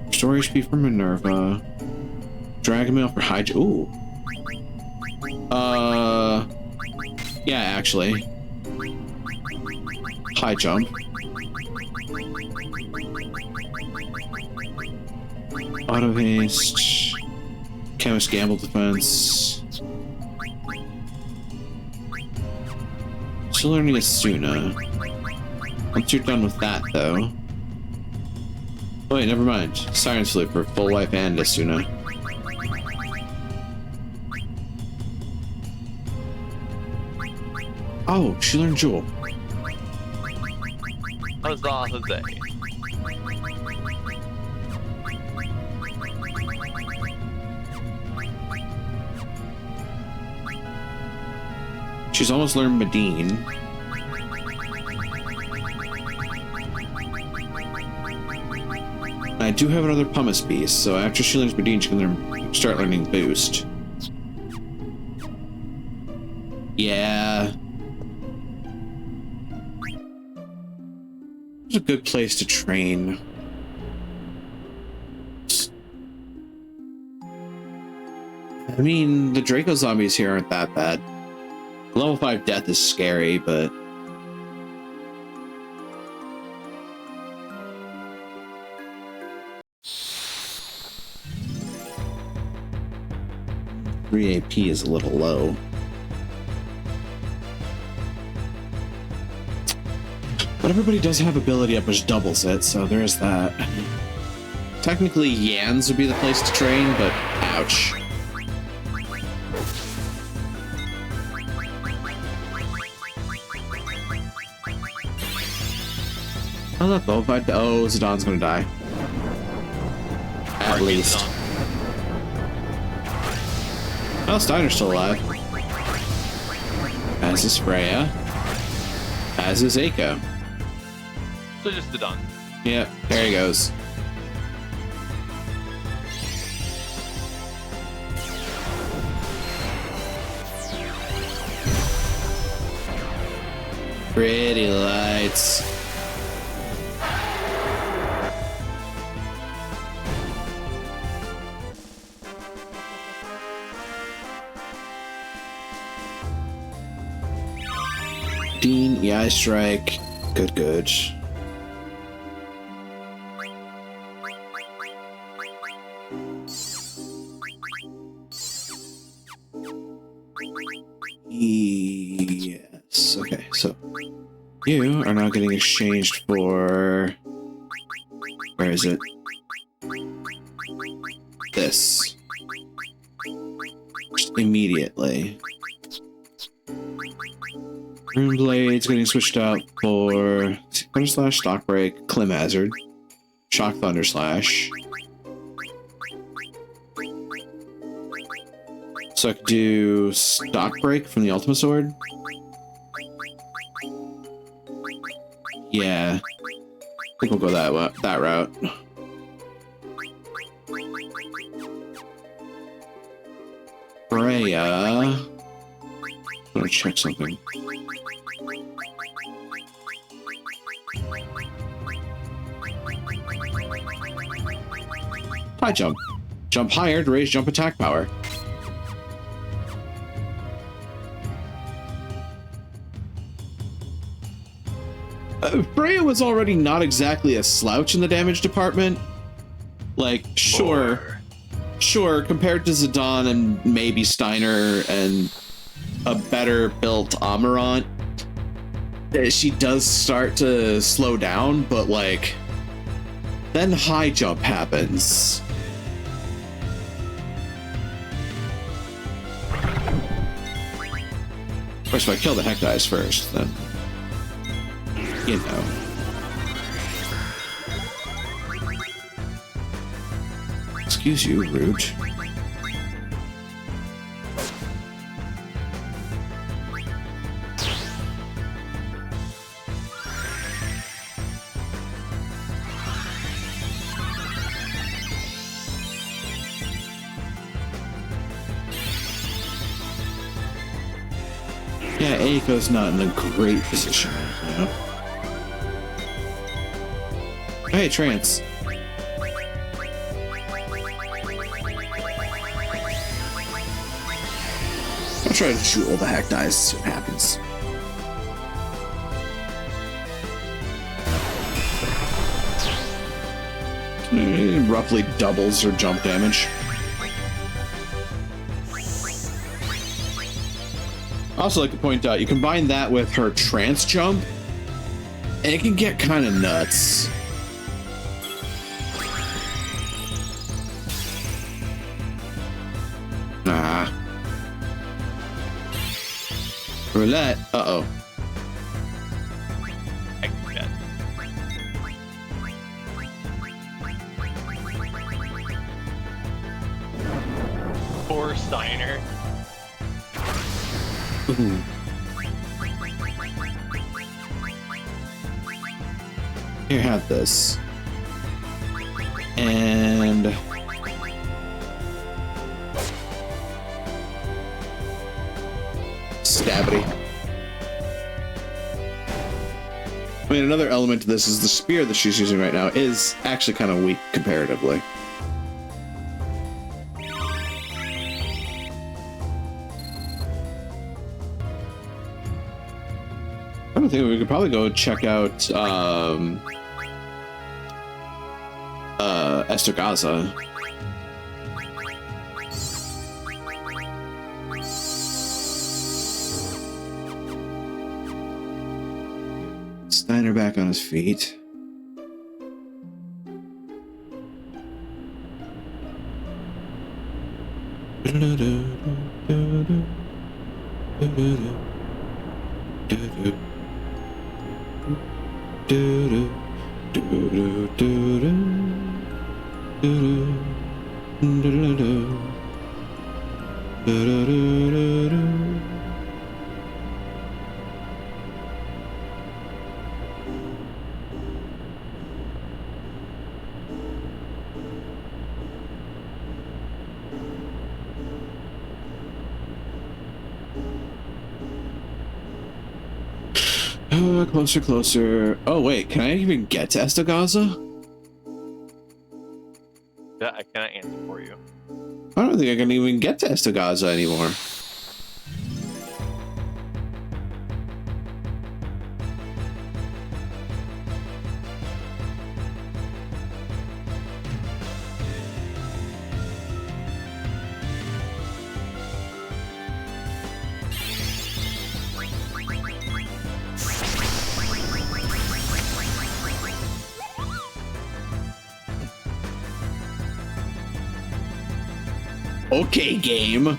Restore HP for Minerva. Dragon Mail for High... Ooh. Yeah, actually. High Jump. Auto Haste. Chemist Gamble Defense. Still learning Asuna. Once you're done with that, though... Oh, wait, never mind. Siren Salute for Full Life and Asuna. Oh, she learned Jewel. Huzzah, Jose. She's almost learned Medine. I do have another Pumice Beast, so after she learns Medine, she can start learning Boost. Yeah. It's a good place to train. I mean, the Draco zombies here aren't that bad. Level 5 death is scary, but... Three AP is a little low. But everybody does have ability up which doubles it, so there's that. Technically, Yans would be the place to train, but ouch. Oh look, oh, Zidon's gonna die. At least. Oh, Steiner's still alive. As is Freya. As is Aiko. So just the done. Yep, there he goes. Pretty lights. Dean, yeah, I strike. Good, good. Yes. Okay, so you are now getting exchanged for... Where is it? This. Just immediately. Rune Blade's getting switched out for Thunder Slash, Stock Break, Clim Hazard, Shock Thunder Slash. So I could do Stock Break from the Ultima Sword. Yeah, I think we'll go that route. Freya, I'm gonna check something. High jump. Jump higher to raise jump attack power. Freya was already not exactly a slouch in the damage department. Like, sure, compared to Zidane and maybe Steiner and a better built Amarant, she does start to slow down, but like, then high jump happens. Of course, if I kill the Heck Dice first, then, you know. Excuse you, rude. Yeah, Aiko's not in a great position, you know? Hey, Trance. I'll try to jewel the Heck Dice, see what happens. It roughly doubles her jump damage. I also like to point out, you combine that with her trance jump, and it can get kind of nuts. Ah. Roulette. Uh-oh. Poor Steiner. Ooh. Here, have this. And... Stabity. I mean, another element to this is the spear that she's using right now is actually kind of weak comparatively. I think we could probably go check out Estagaza. Steiner back on his feet. Closer, closer. Oh, wait, can I even get to Estagaza? Yeah, I cannot answer for you. I don't think I can even get to Estagaza anymore. Okay, game. Oh,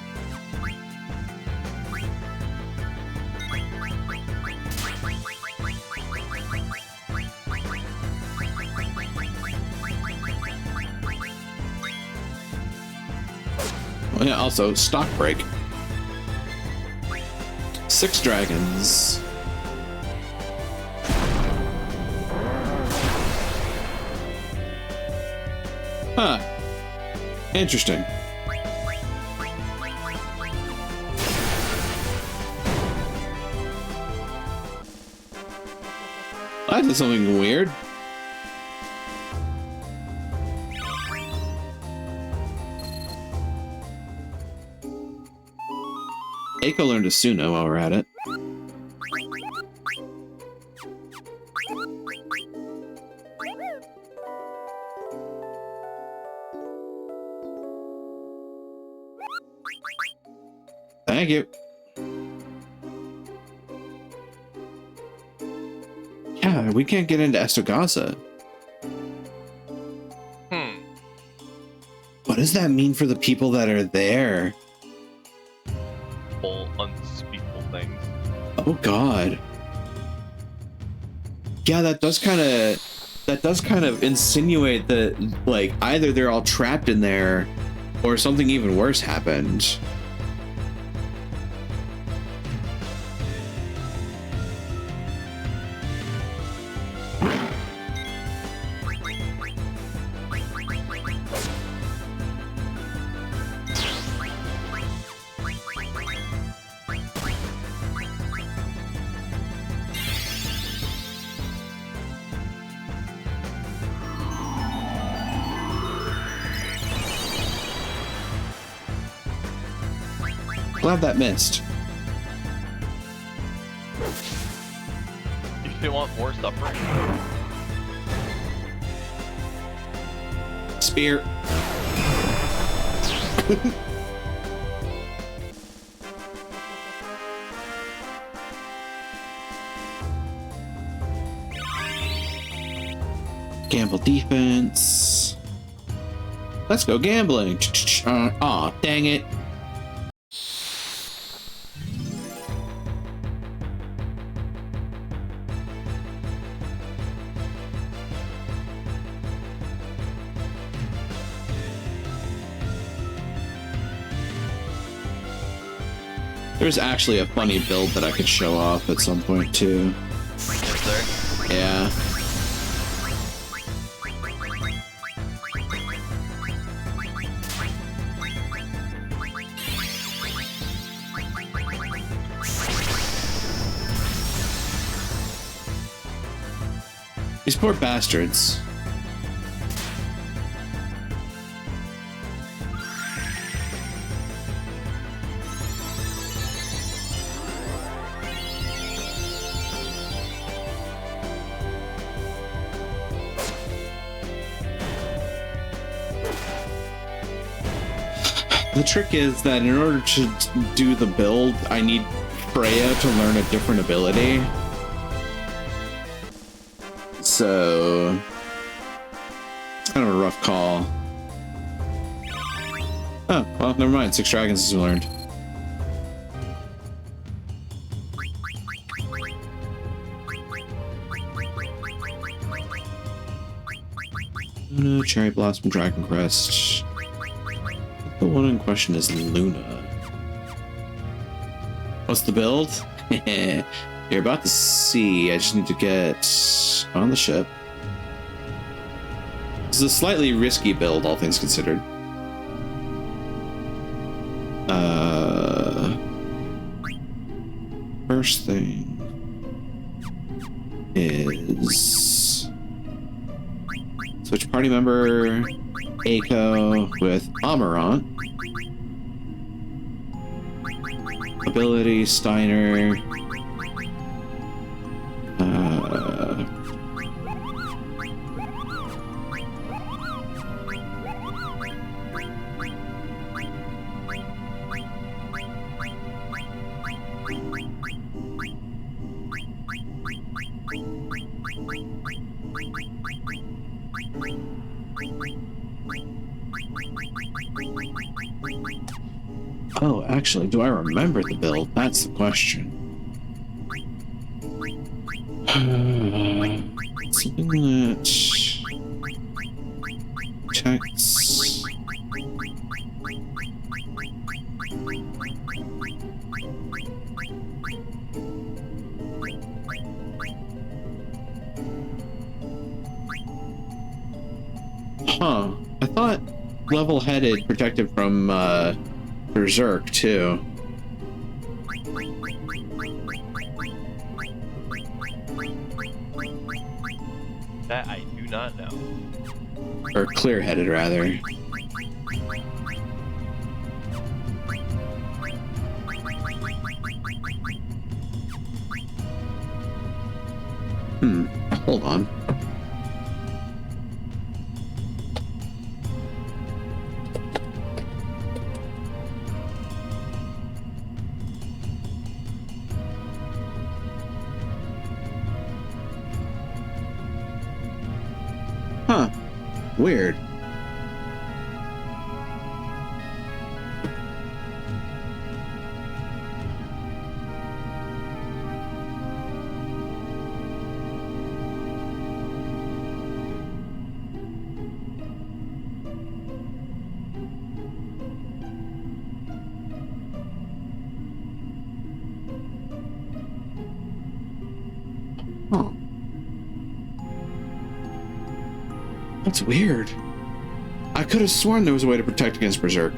yeah, also, stock break. 6 dragons. Huh. Interesting. I did something weird. Eiko learned Asuna while we're at it. Thank you. Yeah, we can't get into Estagaza. What does that mean for the people that are there? Full unspeakable things. Oh God. Yeah, that does kind of insinuate that, like, either they're all trapped in there or something even worse happened. Glad that missed. You still want more suffering? Spear. Gamble defense. Let's go gambling. Aw, dang it. There's actually a funny build that I could show off at some point too. Is there? Yeah. These poor bastards. The trick is that in order to do the build, I need Freya to learn a different ability. So it's kind of a rough call. Oh, well, never mind. 6 dragons has learned. Luna, Cherry Blossom, Dragon Crest. The one in question is Luna. What's the build? You're about to see. I just need to get on the ship. This is a slightly risky build, all things considered. First thing is switch party member Aiko with Amarant. Ability Steiner. Oh, actually, do I remember the build? That's the question. Something that checks. Huh. I thought level-headed protected from Berserk too. That I do not know. Or clear-headed, rather. Hold on. Huh. Weird. Huh. That's weird. I could have sworn there was a way to protect against Berserk.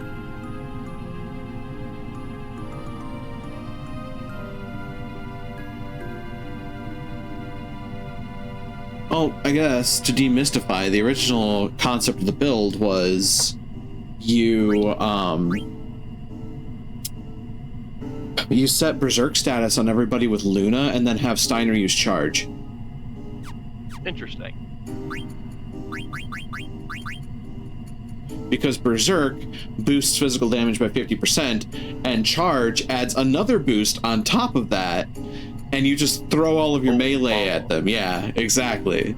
Oh, I guess to demystify, the original concept of the build was you set Berserk status on everybody with Luna and then have Steiner use charge. Interesting. Because Berserk boosts physical damage by 50%, and Charge adds another boost on top of that, and you just throw all of your melee at them. Yeah, exactly.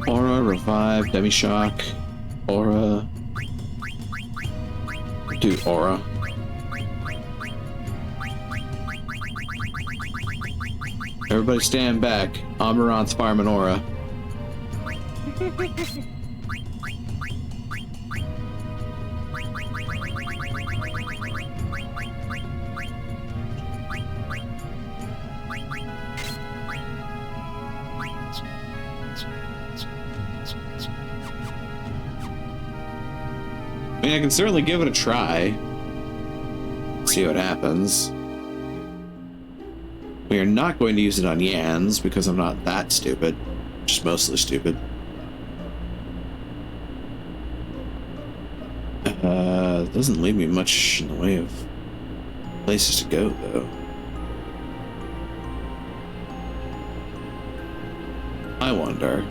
Aura, Revive, Demi-Shock, Aura. Do Aura. Everybody stand back. Amarant's farming Aura. I mean, I can certainly give it a try. See what happens. We are not going to use it on Yans because I'm not that stupid. Just mostly stupid. Doesn't leave me much in the way of places to go, though. I wonder.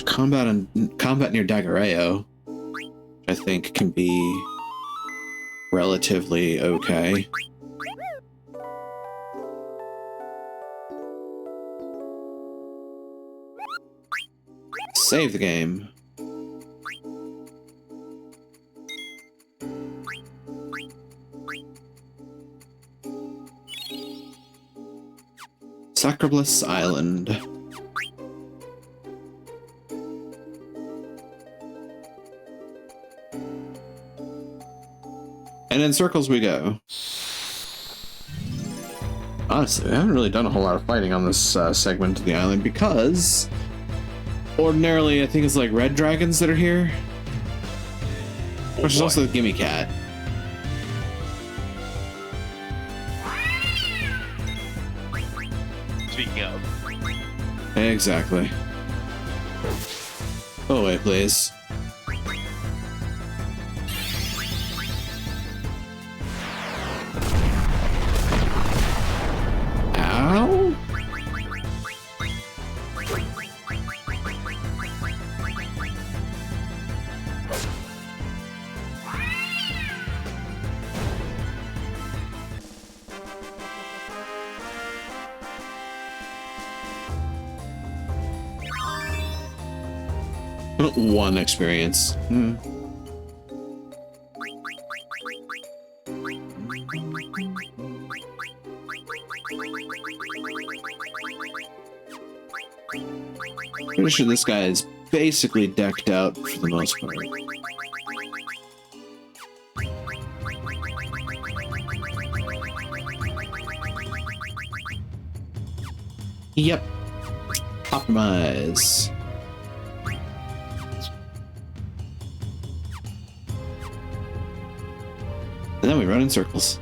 Combat near Daguerreo, I think, can be relatively okay. Save the game. Sacrabliss Island. And in circles we go. Honestly, I haven't really done a whole lot of fighting on this segment of the island because ordinarily I think it's like red dragons that are here. Which is also the Gimme Cat. Speaking of. Exactly. Go away, please. Ow? One experience. Pretty sure this guy is basically decked out for the most part. Yep. Optimize. And then we run in circles.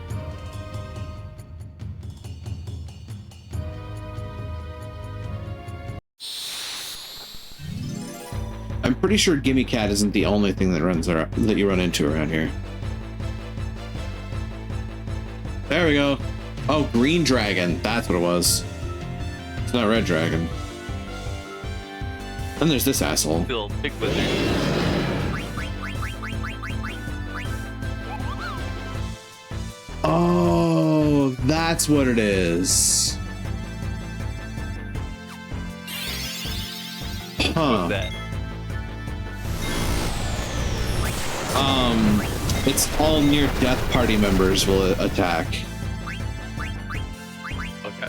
I'm pretty sure Gimme Cat isn't the only thing that you run into around here. There we go. Oh, green dragon. That's what it was. It's not red dragon. Then there's this asshole. Bill, big wizard. Oh, that's what it is. Huh. What's that? It's all near death party members will attack. Okay.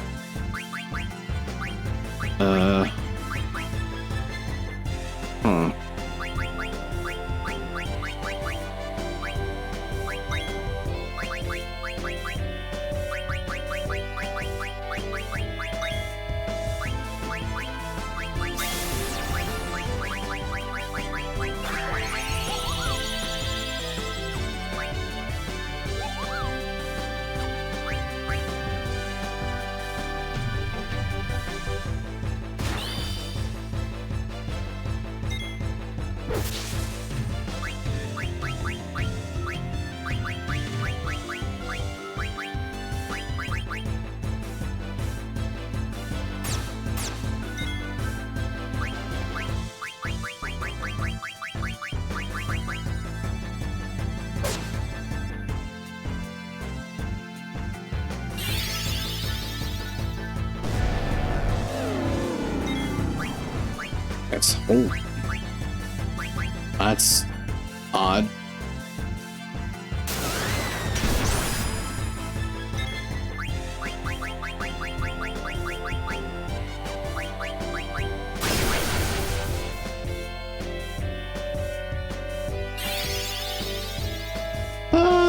Huh. That's odd.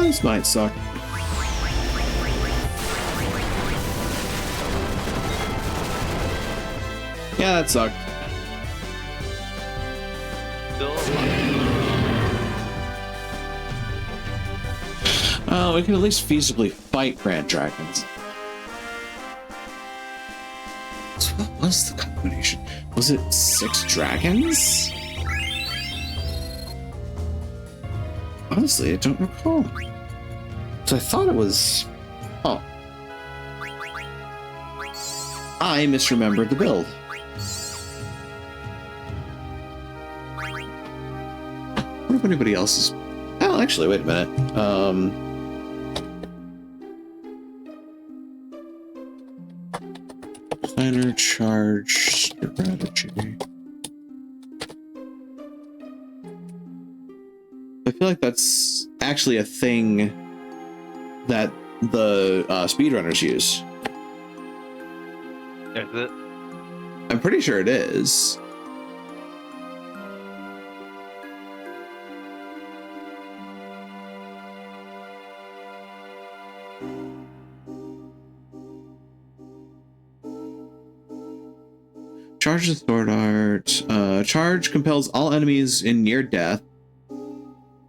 This might suck. Yeah, that sucked. Still, Oh, we can at least feasibly fight Grand Dragons. So what was the combination? Was it 6 dragons? Honestly, I don't recall. So I thought it was... Oh. I misremembered the build. I wonder if anybody else is... Oh, actually, wait a minute. Designer charge strategy. I feel like that's actually a thing that the speedrunners use. is it? I'm pretty sure it is. Charge the sword art. Charge compels all enemies in near death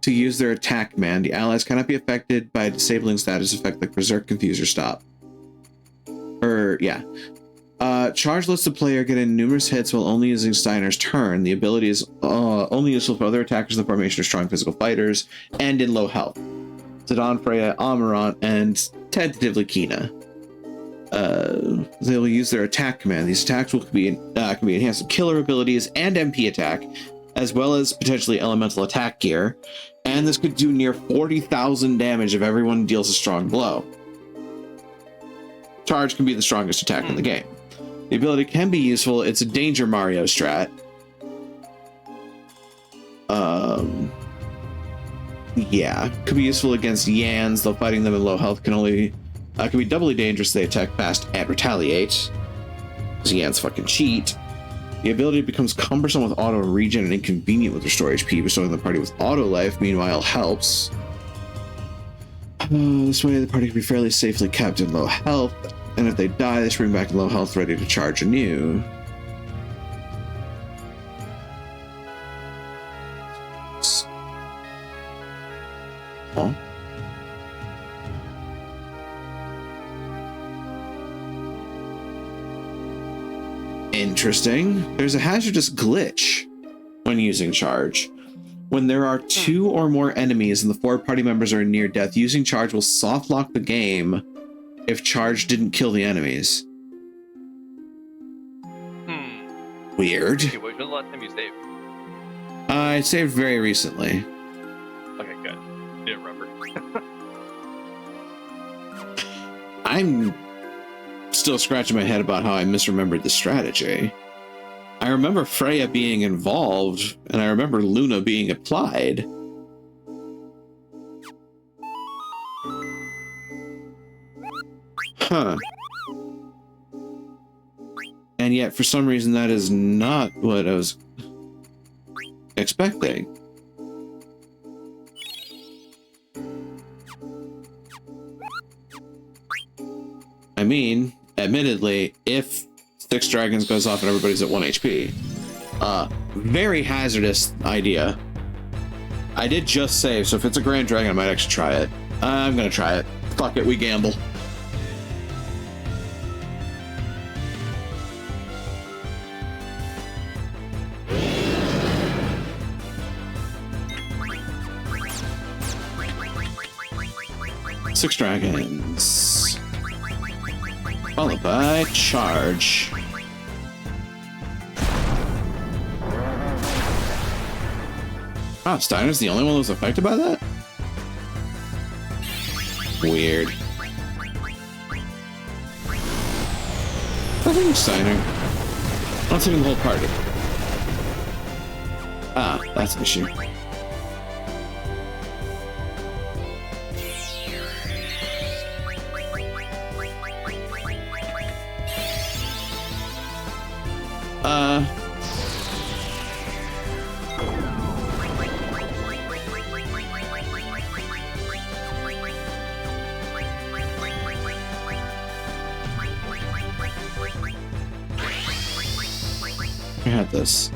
to use their attack command. The allies cannot be affected by a disabling status effect like Berserk, Confuse, or Stop. Charge lets the player get in numerous hits while only using Steiner's turn. The ability is only useful for other attackers in the formation of strong physical fighters and in low health. Zidane, Freya, Amarant, and tentatively Kina. They will use their attack command. These attacks can be enhanced with killer abilities and MP attack, as well as potentially elemental attack gear. And this could do near 40,000 damage if everyone deals a strong blow. Charge can be the strongest attack in the game. The ability can be useful. It's a danger Mario strat. Yeah, could be useful against Yans, though fighting them in low health can be doubly dangerous if they attack fast and retaliate, because Yans fucking cheat. The ability becomes cumbersome with auto regen and inconvenient with restore HP. Bestowing the party with auto life, meanwhile, helps. This way, the party can be fairly safely kept in low health, and if they die, they spring back in low health, ready to charge anew. Oh. Interesting. There's a hazardous glitch when using charge. When there are 2 or more enemies and the 4 party members are near death, using charge will soft lock the game if charge didn't kill the enemies. Weird. Okay, wait, when's the last time you saved? I saved very recently. Okay, good. Didn't remember. I'm still scratching my head about how I misremembered the strategy. I remember Freya being involved, and I remember Luna being applied. Huh. And yet, for some reason, that is not what I was expecting. I mean, admittedly, if 6 dragons goes off and everybody's at 1 HP, very hazardous idea. I did just save, so if it's a grand dragon, I might actually try it. I'm gonna try it. Fuck it, we gamble. Six dragons. Followed by charge. Ah, Steiner's the only one that was affected by that? Weird. I think it's Steiner. Not even the whole party. Ah, that's an issue. I had this.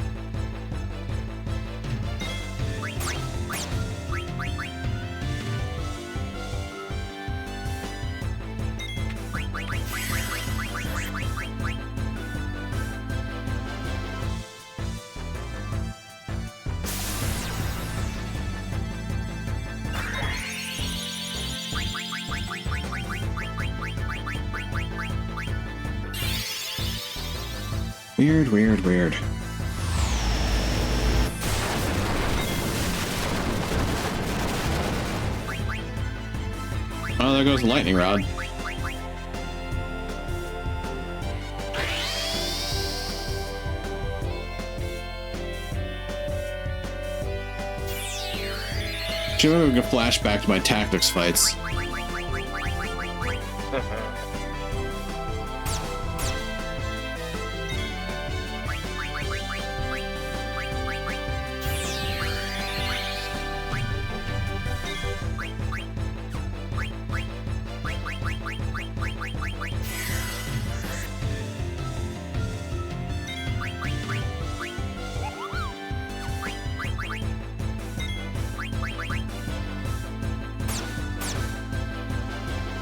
Weird, weird, weird. Oh, there goes the lightning rod. Should have a flashback to my tactics fights.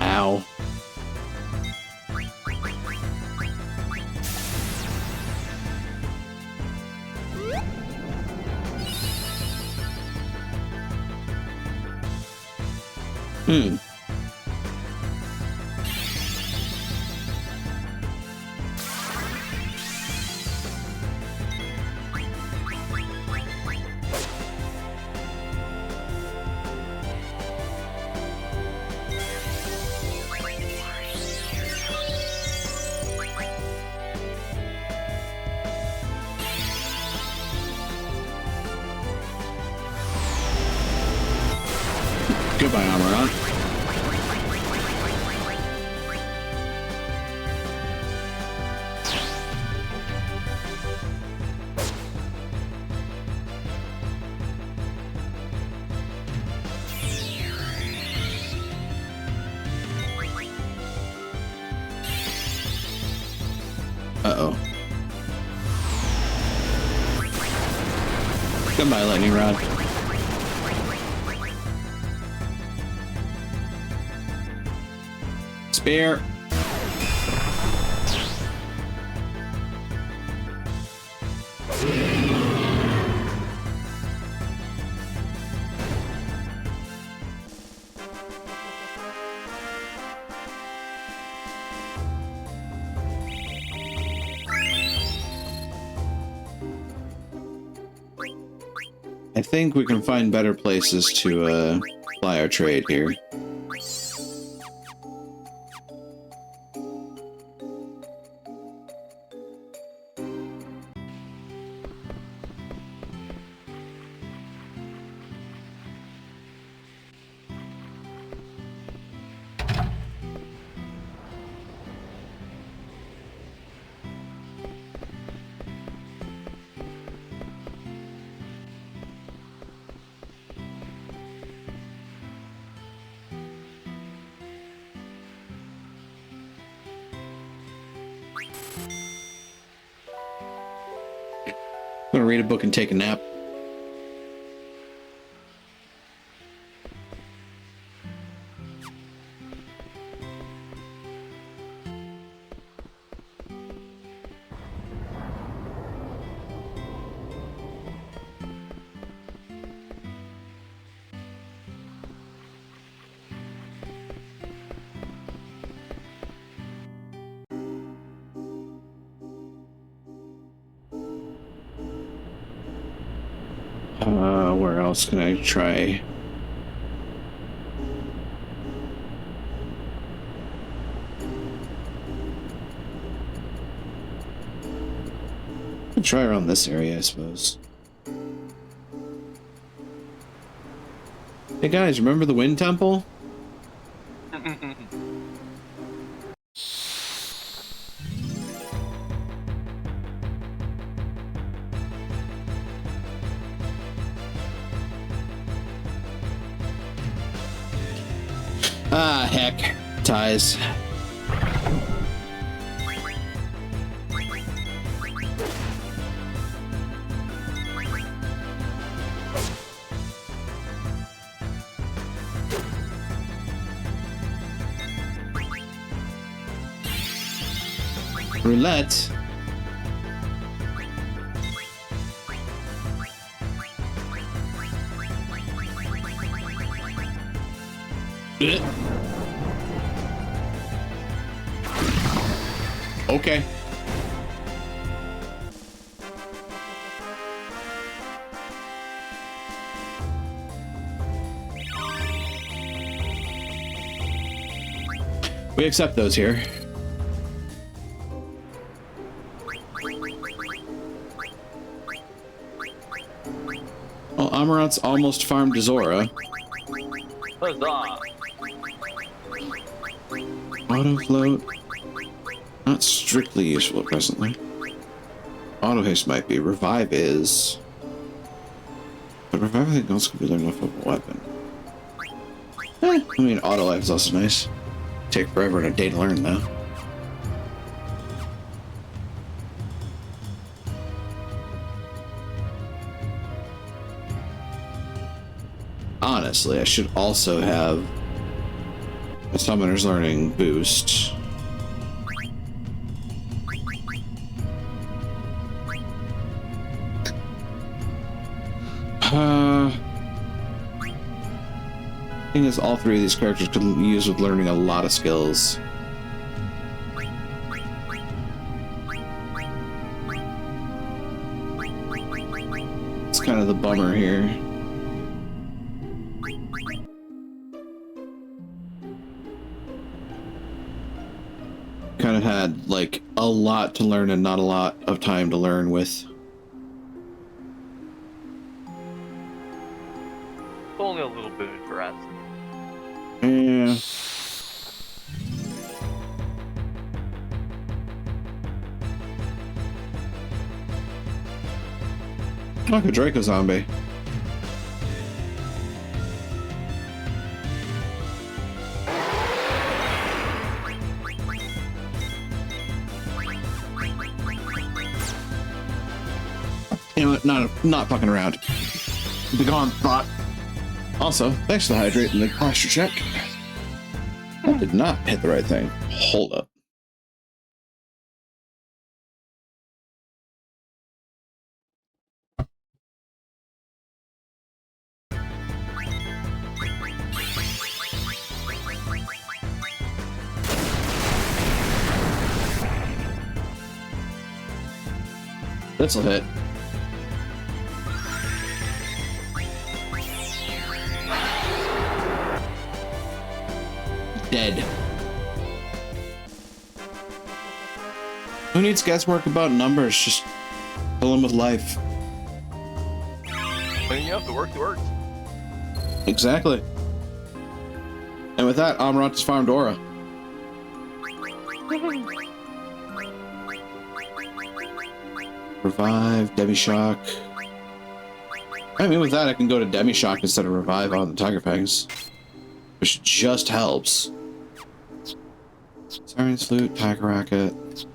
Ow. Goodbye, Amaran. Uh-oh. Goodbye, lightning rod. Spear. I think we can find better places to fly our trade here. I'm gonna read a book and take a nap. Where else can I try? I'll try around this area, I suppose. Hey guys, remember the Wind Temple? Ah, heck. Ties. Roulette. Okay. We accept those here. Well, Amarant's almost farmed Zora. Huzzah! Auto float. Not strictly useful presently. Auto haste might be. Revive is. But revive I think also can be learned off of a weapon. I mean, auto life is also nice. Take forever and a day to learn though. Honestly, I should also have a summoner's learning boost. Thing is, all three of these characters could use with learning a lot of skills. It's kind of the bummer here. Kind of had like a lot to learn and not a lot of time to learn with. Only a little bit of rest. Yeah. Like a Draco zombie. You know what? Not fucking around. Be gone, thought. Also, thanks for the hydrate and the posture check. I did not hit the right thing. Hold up. This'll hit. Dead. Who needs guesswork about numbers? Just fill them with life. When you have to work, it works. Exactly. And with that, Amarant has farmed Aura. Revive, Demi-Shock. I mean, with that, I can go to Demi-Shock instead of Revive on the Tiger Fangs. Which just helps. Siren's Flute, Tiger Racket.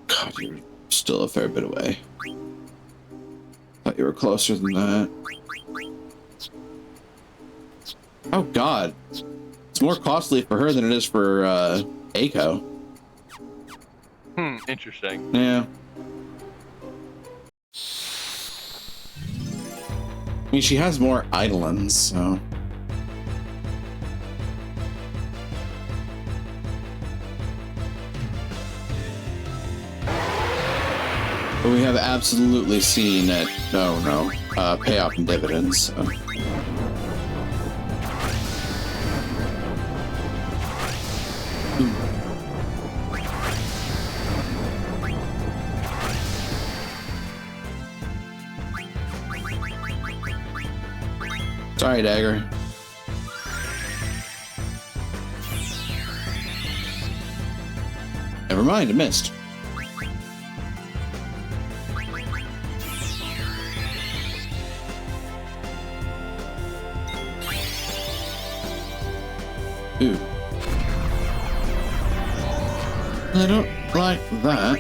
God, you're still a fair bit away. Thought you were closer than that. Oh God. It's more costly for her than it is for, Aiko. Interesting. Yeah. I mean, she has more Eidolons, so... But we have absolutely seen it, pay off in dividends, so... Sorry, Dagger. Never mind, I missed. Ooh. I don't like that.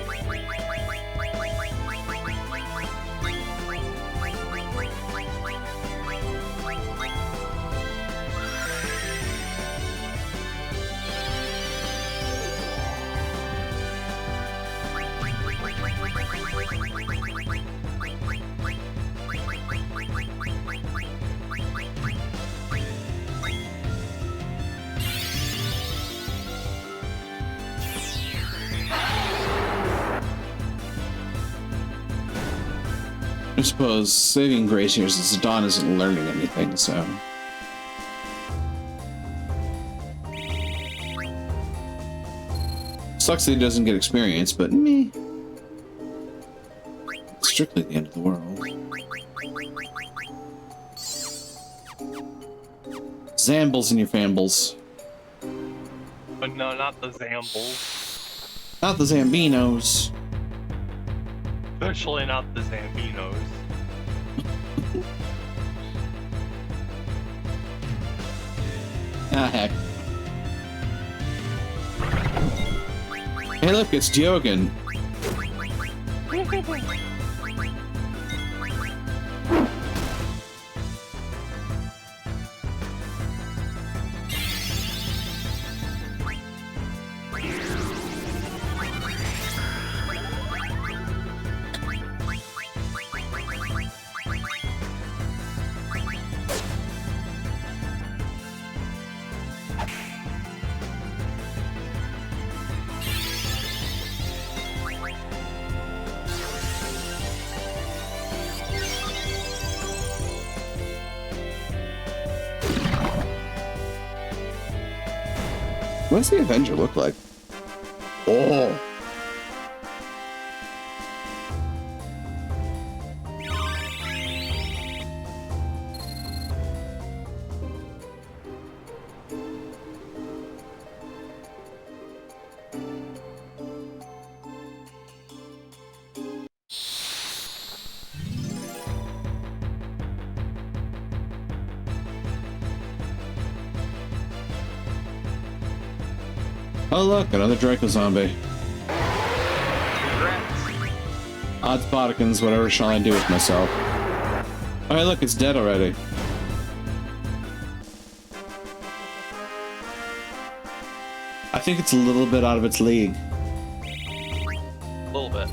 I suppose saving grace here is that Zidane isn't learning anything, so... Sucks that he doesn't get experience, but meh. It's strictly the end of the world. Zambles in your fambles. But no, not the Zambles. Not the Zambinos. Especially not the Zambinos. Ah, heck. Hey, look, it's Diogen. What's the Avenger look like? Oh! Oh look, another Draco zombie. Odds bodikins, whatever shall I do with myself? Oh hey look, it's dead already. I think it's a little bit out of its league. A little bit.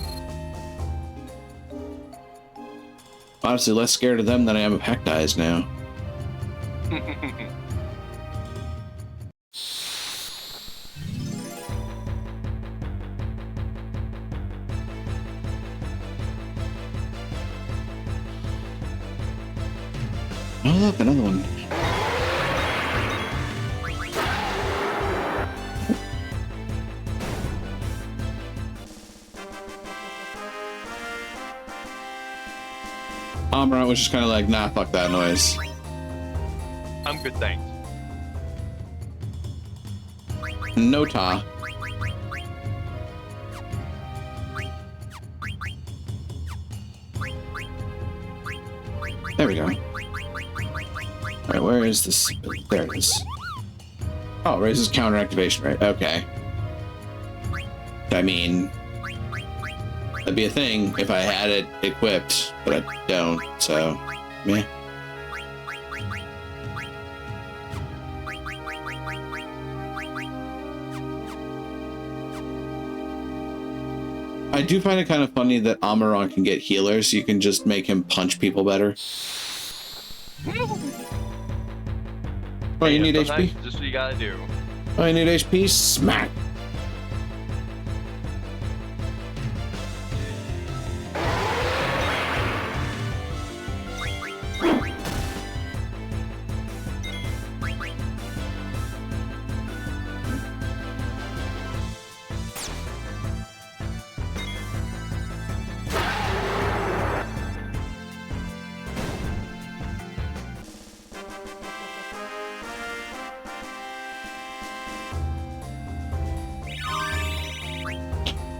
Honestly, less scared of them than I am of Hectize now. Oh look, another one. Amarant was just kind of like, nah, fuck that noise. I'm good, thanks. Nota. There we go. Alright, where is this? There it is. Oh, it raises counter activation rate. Okay. I mean, that'd be a thing if I had it equipped, but I don't, so meh. I do find it kind of funny that Amarant can get healers, so you can just make him punch people better. Oh, you need HP? Just what you gotta do. Oh, you need HP? Smack!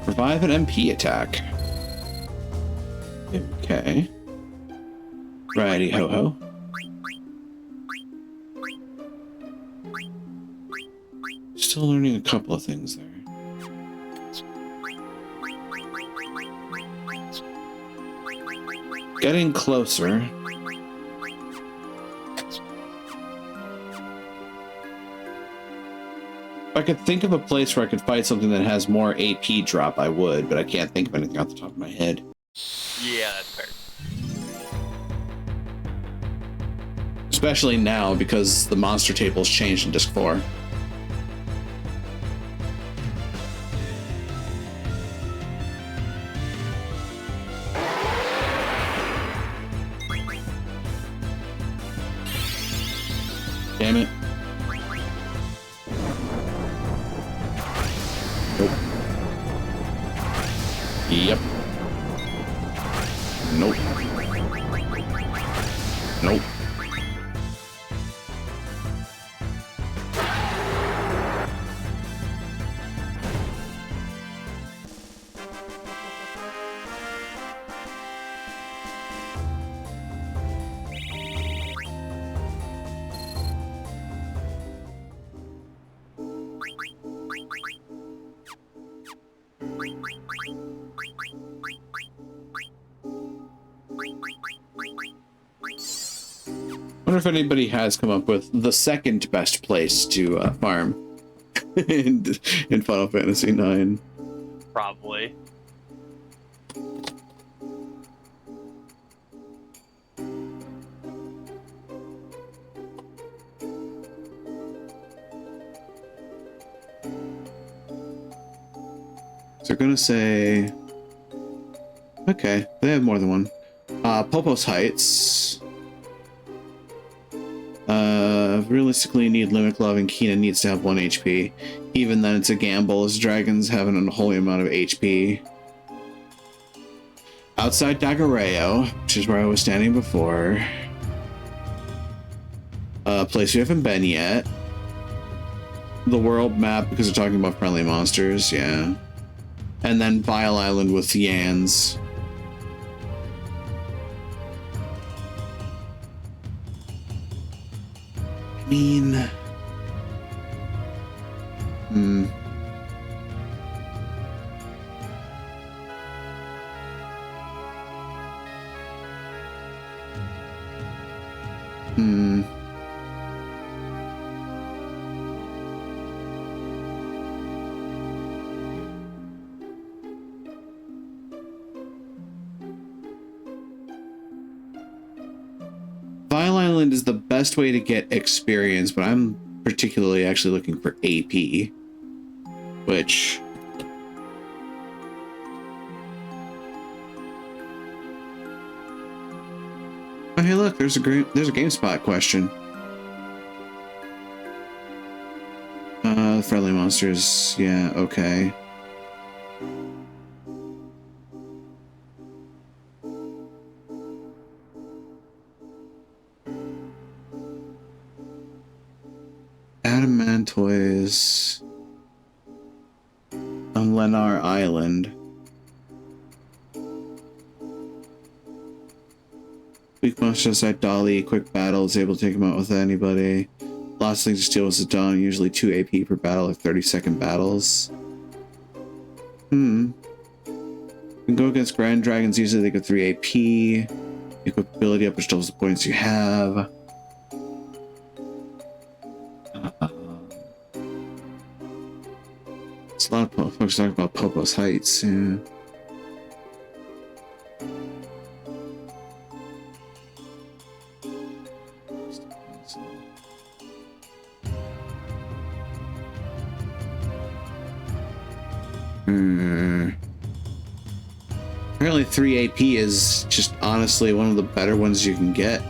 Revive an MP attack. Okay. Righty ho ho. Still learning a couple of things there. Getting closer. If I could think of a place where I could fight something that has more AP drop, I would, but I can't think of anything off the top of my head. Yeah, that's fair. Especially now, because the monster table's changed in Disc 4. Damn it. Nope. Yep. Nope. Nope. I wonder if anybody has come up with the second best place to farm in Final Fantasy IX. Probably. So they're gonna say, okay, they have more than one. Popos Heights. Realistically, you need Limit Glove, and Kina needs to have 1 HP. Even then, it's a gamble, as dragons have an unholy amount of HP. Outside Dagareo, which is where I was standing before. A place we haven't been yet. The world map, because they're talking about friendly monsters, yeah. And then Vile Island with Yans. I mean... Vile Island is the best way to get experience, but I'm particularly actually looking for AP, which... Oh, hey, look, there's a GameSpot question. Friendly monsters, yeah, okay. Adamantoys on Lennar Island. Weak monsters at Dolly, quick battle is able to take him out with anybody. Lots of things to steal with Zidane, usually 2 AP per battle, like 30-second battles. You can go against Grand Dragons, usually they get 3 AP. Equip ability up, which doubles the points you have. It's a lot of folks talking about Popos Heights, yeah. Apparently 3 AP is just honestly one of the better ones you can get.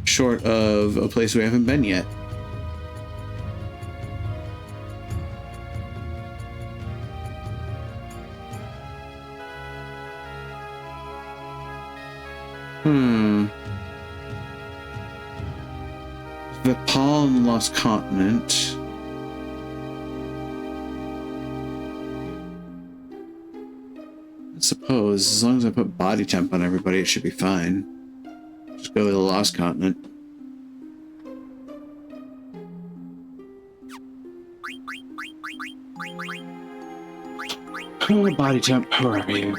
Short of a place we haven't been yet. Vipal and the Lost Continent. I suppose, as long as I put body temp on everybody, it should be fine. Just go to the Lost Continent. Oh, body temp, where are you?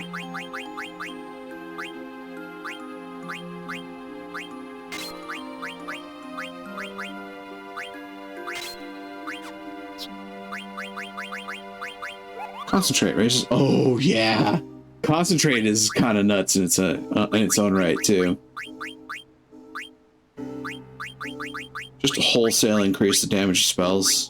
Concentrate raises. Oh yeah, concentrate is kind of nuts in its own right too. Just wholesale increase the damage spells.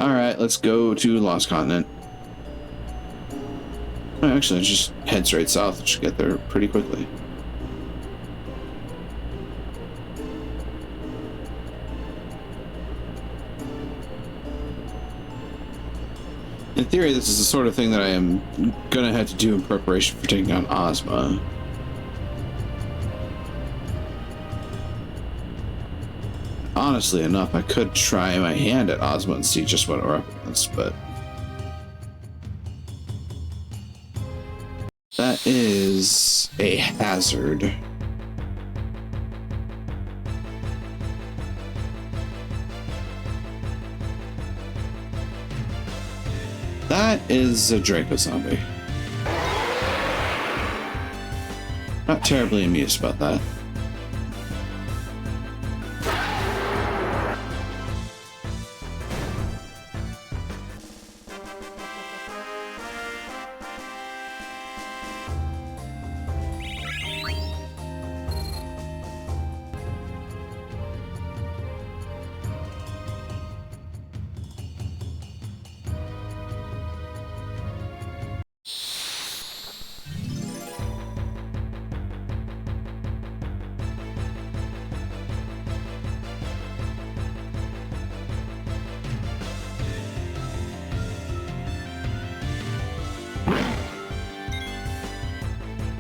Alright, let's go to Lost Continent. Oh, actually, just head straight south. We should get there pretty quickly. In theory, this is the sort of thing that I am gonna have to do in preparation for taking on Ozma. Honestly enough, I could try my hand at Ozma and see just what we're up against, but... that is a hazard. That is a Draco zombie. Not terribly amused about that.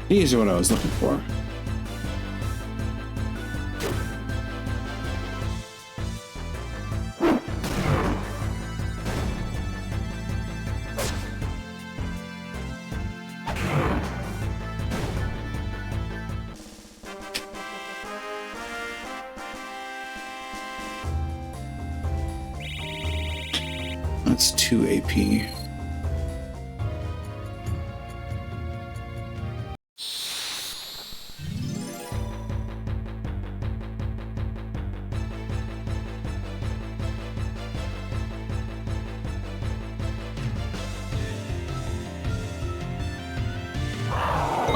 These are what I was looking for. That's 2 AP.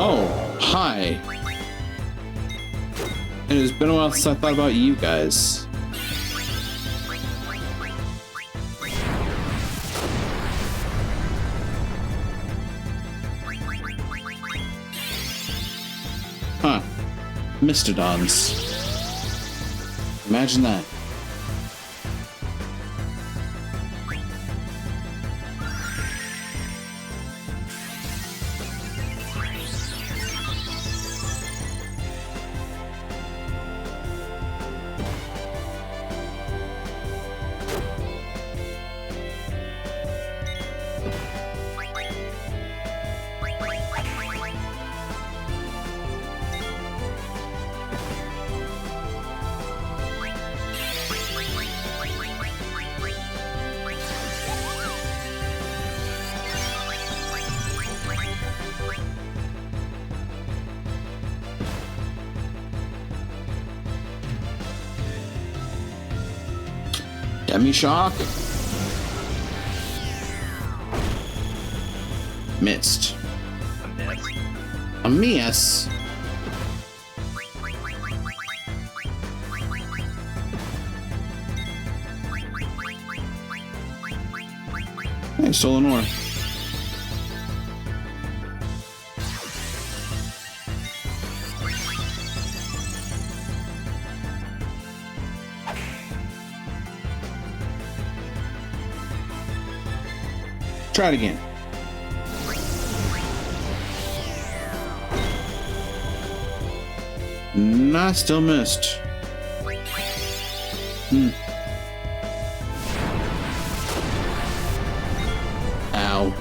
Oh, hi. It has been a while since I thought about you guys. Huh. Mistodons. Imagine that. Demi-shock. Missed. A miss. Hey, stolen ore. Try it again. Nah, still missed. Ow.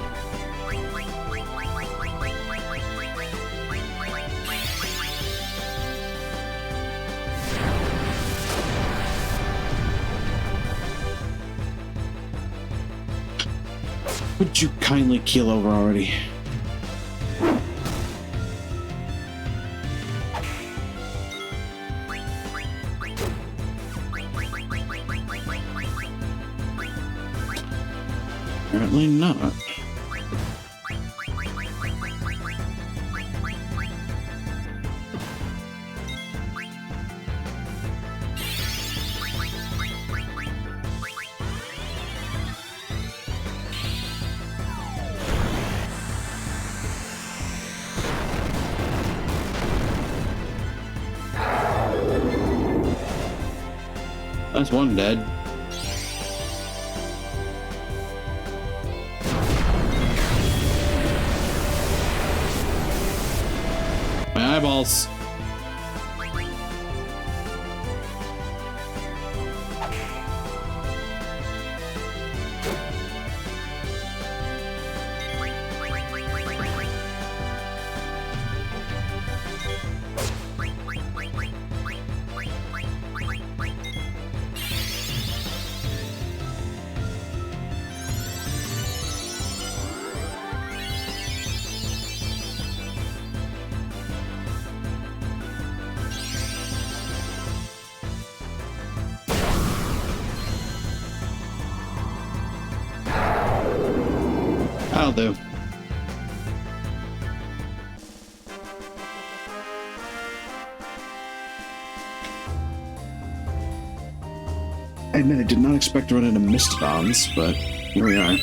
Would you kindly keel over already? Apparently not. That's one dead. My eyeballs. That'll do. I admit I did not expect to run into Mistodons, but here we are.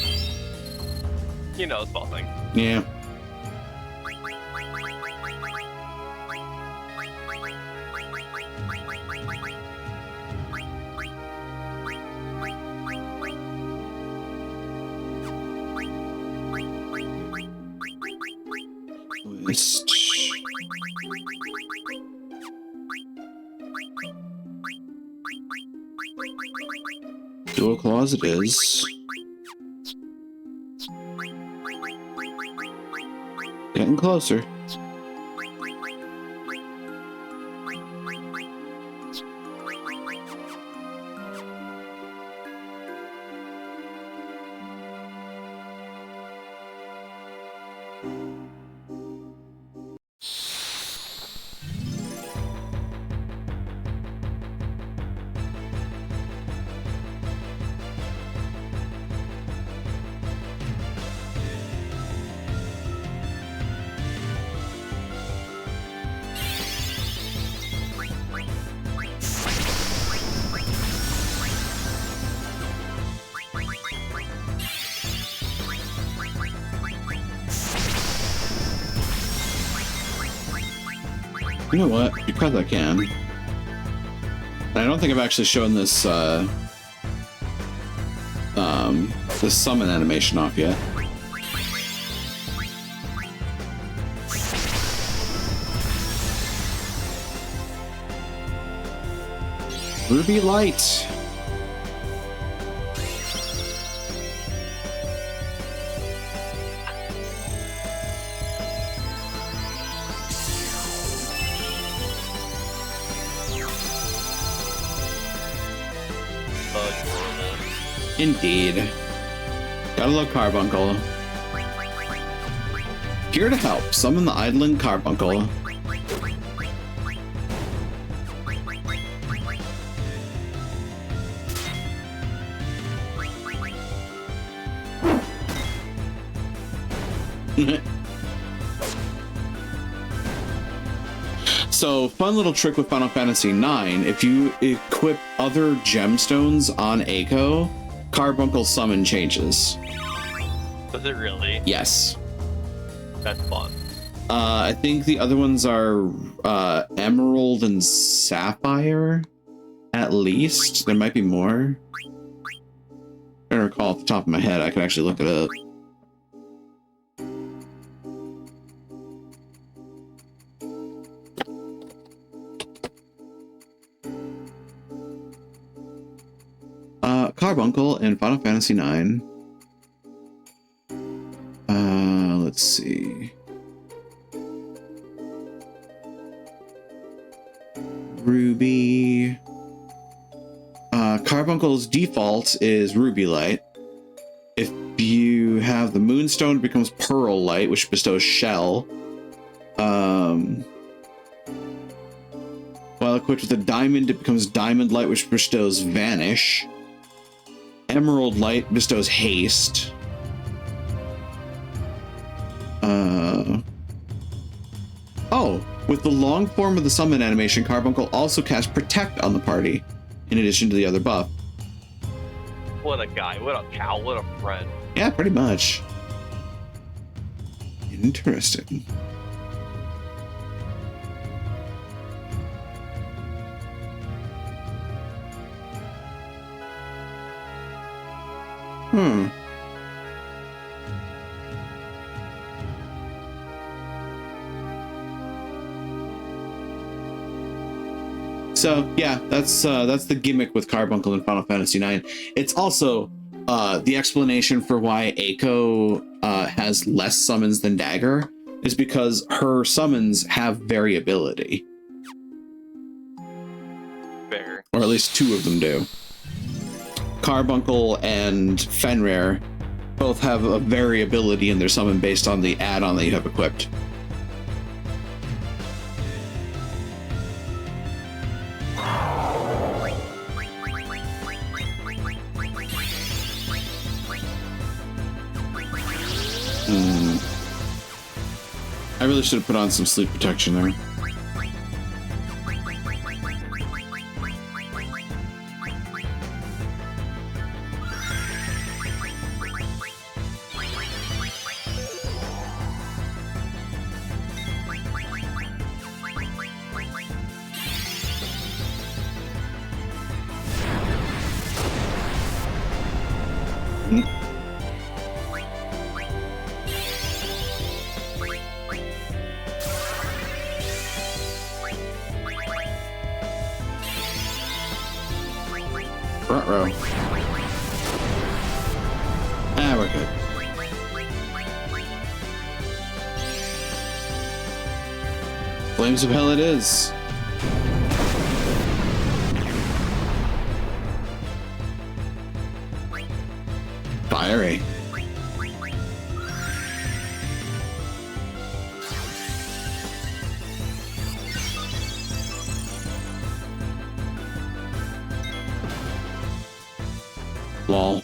You know, small thing. Yeah. Twist. Dual claws it is. Getting closer. You know what? Because I can. And I don't think I've actually shown this this summon animation off yet. Ruby Light. Indeed. Gotta love Carbuncle. Here to help, summon the idling Carbuncle. So, fun little trick with Final Fantasy IX. If you equip other gemstones on Eiko, Carbuncle's summon changes. Does it really? Yes. That's fun. I think the other ones are Emerald and Sapphire, at least. There might be more. I don't recall off the top of my head. I could actually look it up. Carbuncle in Final Fantasy IX. Let's see. Ruby. Carbuncle's default is Ruby Light. If you have the Moonstone, it becomes Pearl Light, which bestows Shell. While equipped with a Diamond, it becomes Diamond Light, which bestows Vanish. Emerald Light bestows Haste. Oh, with the long form of the summon animation, Carbuncle also casts Protect on the party, in addition to the other buff. What a guy, what a pal, what a friend. Yeah, pretty much. Interesting. Hmm. So yeah, that's the gimmick with Carbuncle in Final Fantasy IX. It's also the explanation for why Eiko has less summons than Dagger is because her summons have variability. Fair. Or at least two of them do. Carbuncle and Fenrir both have a variability in their summon based on the add-on that you have equipped. I really should have put on some sleep protection there. Front row. Ah, we're good. Flames of Hell it is. Fiery. Lol.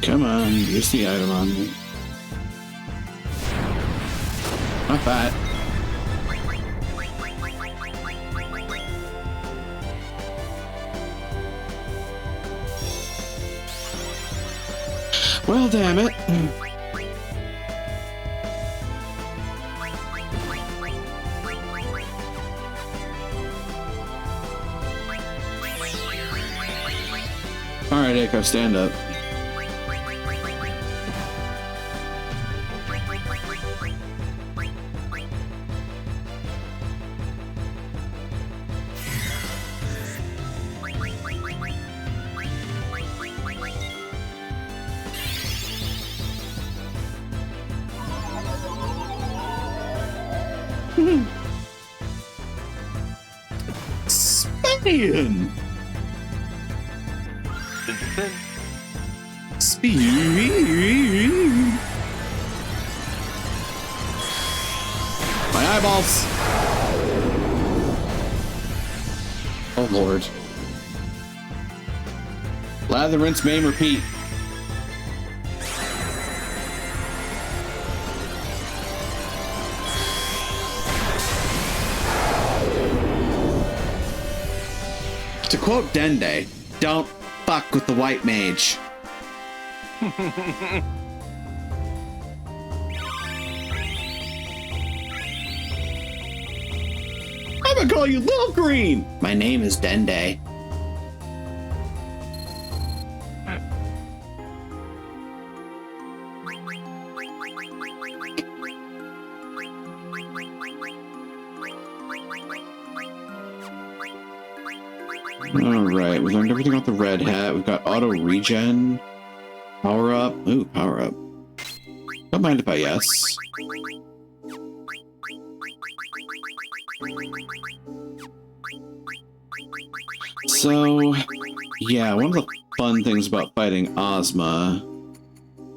Come on, use the item on me. Not bad. Well, damn it. All right, Eiko, stand up. Spain. Speed. My eyeballs. Oh Lord. Lather, rinse, maim, repeat. To quote Dende, don't fuck with the white mage. I'm gonna call you Little Green. My name is Dende. Alright, we learned everything about the red hat. We've got auto regen. Power up. Ooh, power up. Don't mind if I yes. So, yeah, one of the fun things about fighting Ozma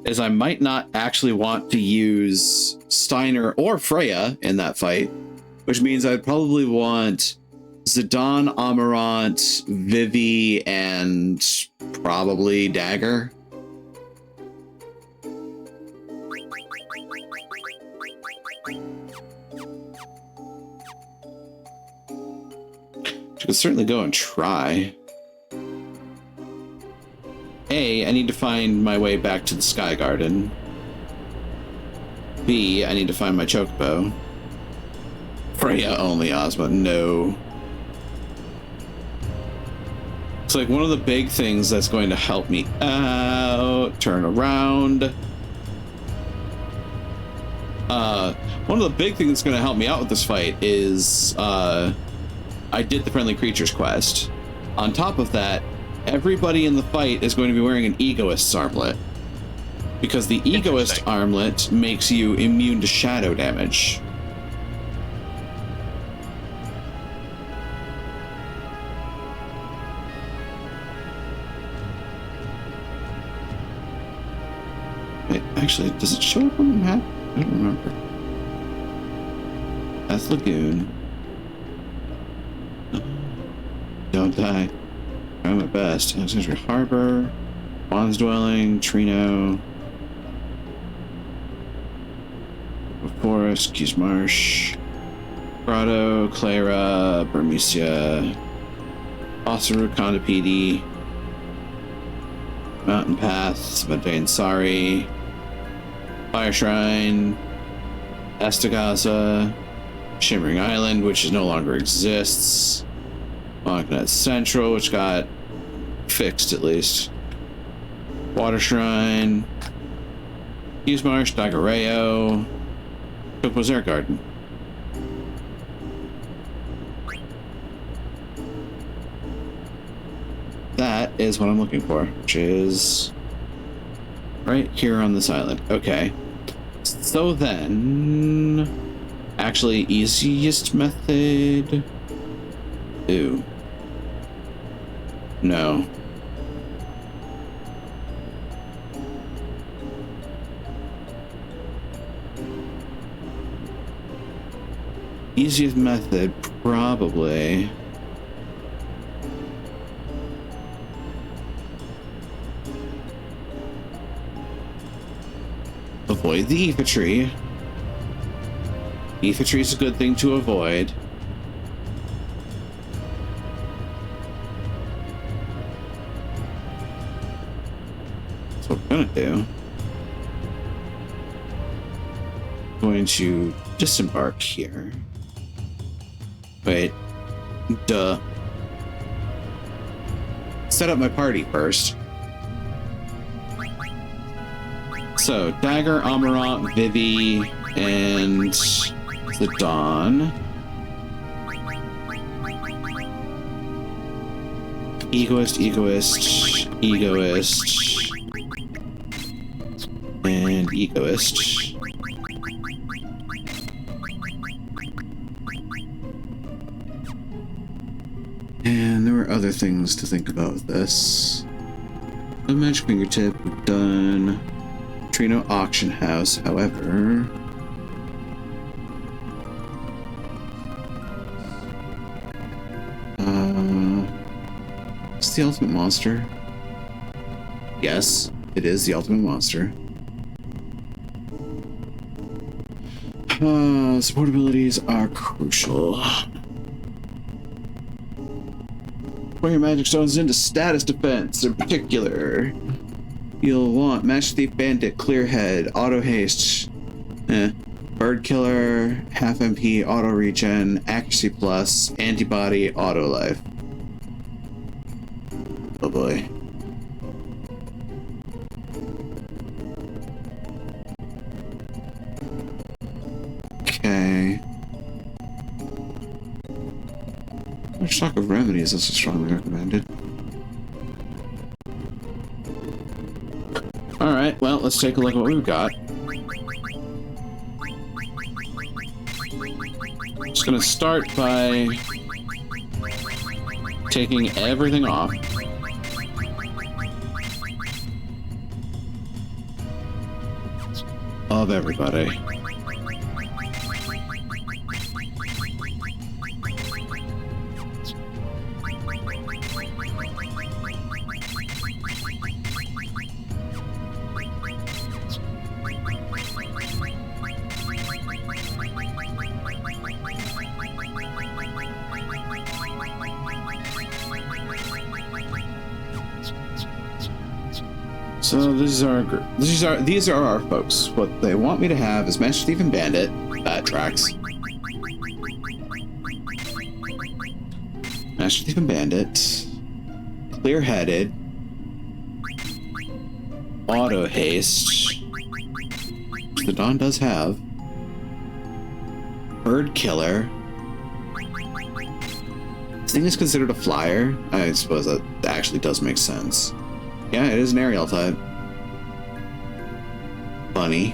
is I might not actually want to use Steiner or Freya in that fight, which means I'd probably want Zidane, Amarant, Vivi, and probably Dagger. You could certainly go and try. A, I need to find my way back to the Sky Garden. B, I need to find my Chocobo. Freya only, Ozma. No. It's like one of the big things that's going to help me out. Turn around. One of the big things that's going to help me out with this fight is I did the Friendly Creatures quest. On top of that, everybody in the fight is going to be wearing an Egoist's armlet. Because the Egoist armlet makes you immune to shadow damage. Wait, actually, does it show up on the map? I don't remember. That's Lagoon. Don't die. Trying my best. Alexandria Harbor, Juan's Dwelling, Trino, Forest, Keys Marsh, Grotto, Clara, Bermesia, Ossaru, Kondapidi, Mountain Paths, Mundane Sari, Fire Shrine, Estagaza, Shimmering Island, which no longer exists, Lochnet Central, which got fixed at least, Water Shrine, Hughes Marsh, Dagareo, Chocobo's Air Garden. That is what I'm looking for, which is right here on this island. Okay. So then, actually, easiest method. Ooh. No. Easiest method, probably. Avoid the Aether Tree. Aether Tree is a good thing to avoid. That's what we're gonna do. I'm going to disembark here. Wait. Duh. Set up my party first. So, Dagger, Amarant, Vivi, and the Dawn. Egoist, Egoist, Egoist, and Egoist. And there were other things to think about with this. The Magic Fingertip, we've done. Trino Auction House, however. It's the Ultimate Monster. Yes, it is the Ultimate Monster. Support abilities are crucial. Pour your magic stones into status defense. In particular, you'll want Match Thief, Bandit, Clear Head, Auto Haste, Bird Killer, half MP, Auto Regen, Accuracy Plus, Antibody, Auto Life. Oh boy. Okay. Stock of remedies is strongly recommended. Alright, well, let's take a look at what we've got. Just gonna start by taking everything off. Of everybody. So these are our folks. What they want me to have is Master Thief and Bandit. That tracks. Master Thief and Bandit. Clear-headed. Auto haste. Which the Dawn does have. Bird killer. This thing is considered a flyer. I suppose that actually does make sense. Yeah, it is an aerial type. Bunny.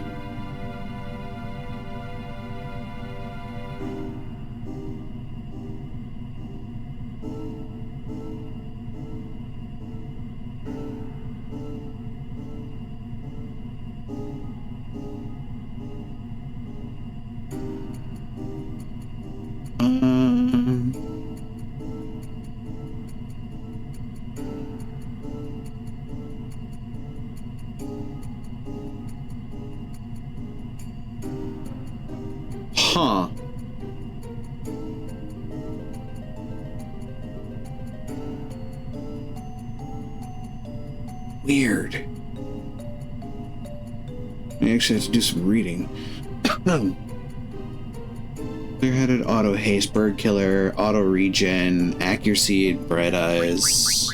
Huh. Weird. I actually have to do some reading. Clear-headed, auto haste, bird killer, auto regen, accuracy, bright eyes,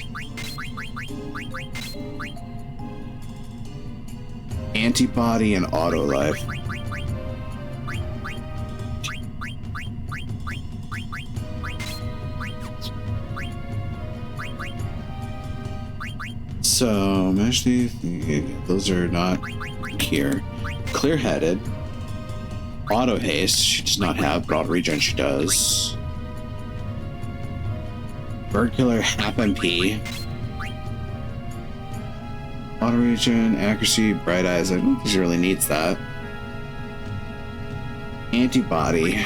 antibody, and auto life. So, Master Thief, those are not here. Clear-headed. Auto haste, she does not have, but auto regen she does. Bird killer, half MP. Auto regen, accuracy, bright eyes. I don't think she really needs that. Antibody.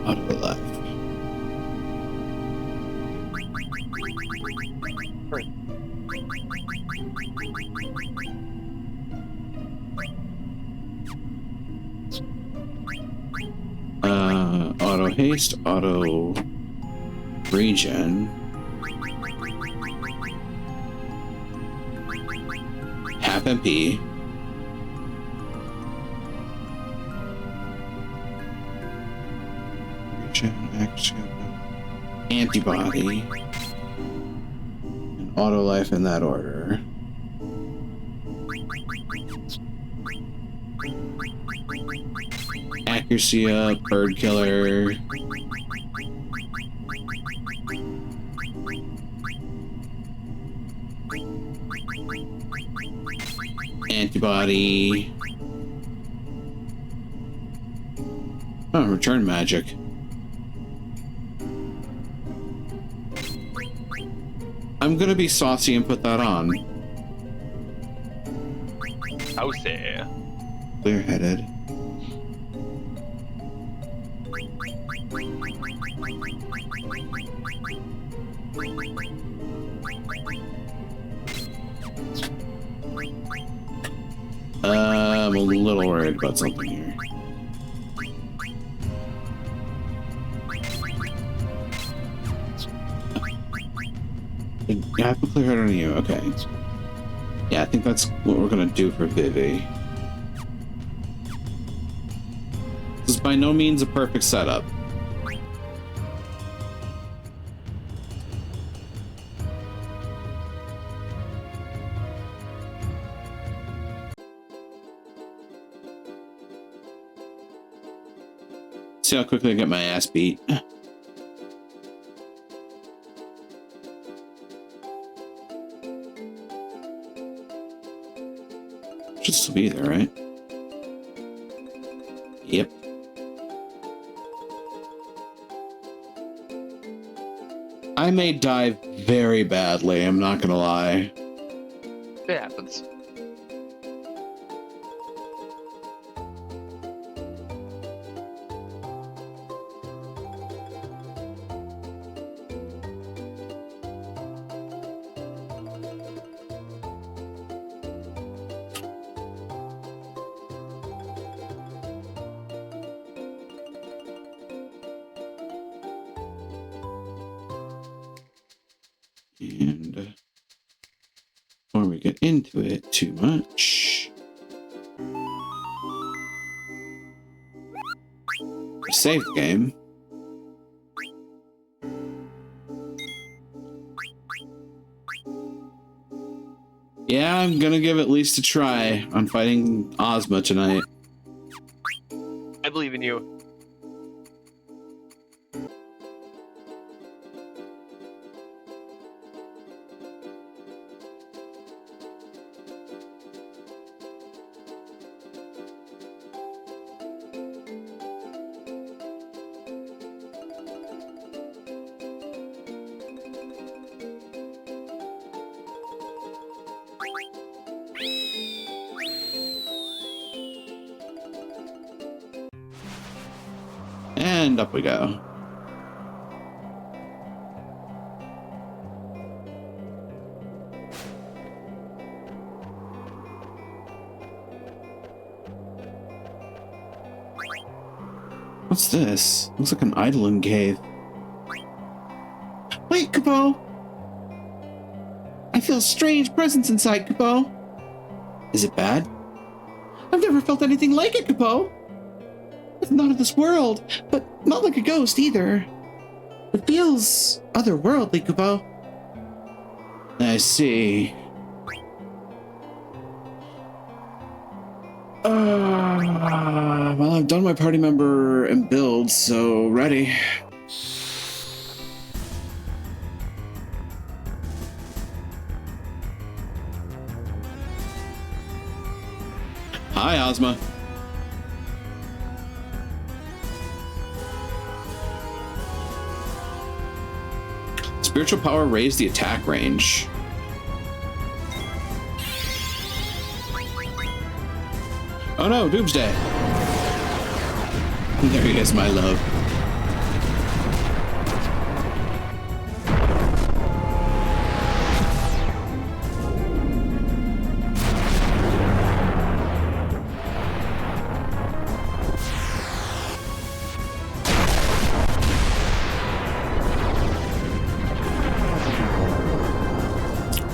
Auto life. Auto haste, auto regen, half MP, regen, antibody, and auto life in that order. Accuracy up, bird killer. Antibody. Oh, return magic. I'm gonna be saucy and put that on. Saucy. Clear-headed. I'm a little worried about something here. I have to clear head on you, okay. Yeah, I think that's what we're gonna do for Vivi. This is by no means a perfect setup. See how quickly I get my ass beat. Should still be there, right? Yep. I may die very badly, I'm not gonna lie. It happens. And into it too much. Save the game. Yeah, I'm gonna give at least a try on fighting Ozma tonight. I believe in you. And up we go. What's this? Looks like an idling cave. Wait, Kupo! I feel a strange presence inside, Kupo. Is it bad? I've never felt anything like it, Kupo. It's not of this world, but not like a ghost either. It feels otherworldly, Kupo. I see. Well, I've done my party member and build, so ready. Hi, Ozma. Spiritual power raised the attack range. Oh no, Doomsday. There he is, my love.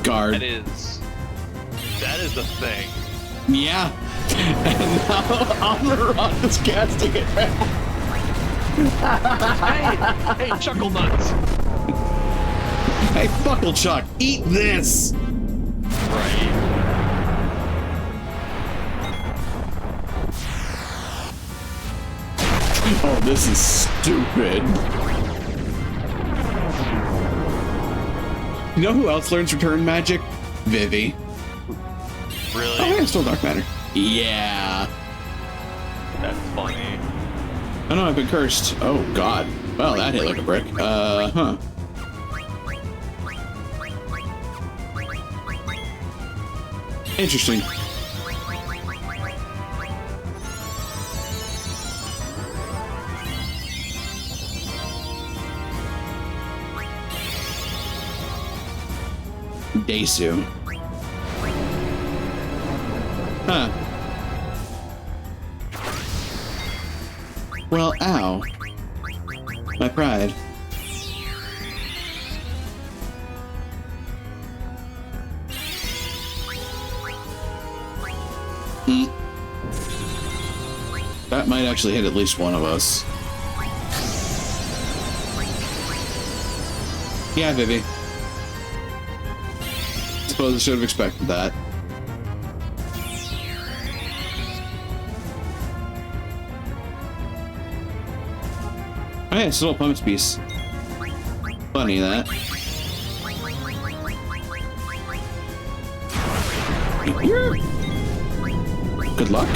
Guard. That is a thing. Yeah. And now on the run is casting it back. Hey, Chuckle Nuts. Hey, Buckle Chuck, eat this. Right. Oh, this is stupid. You know who else learns return magic? Vivi. Really? Oh, yeah, still dark matter. Yeah. That's funny. Oh no, I've been cursed. Oh god. Well, that hit like a brick. Huh. Interesting. Desu. Huh. Well, ow. My pride. That might actually hit at least one of us. Yeah, Vivi. Suppose I should have expected that. Oh yeah, it's a little pumice piece. Funny that. Good luck.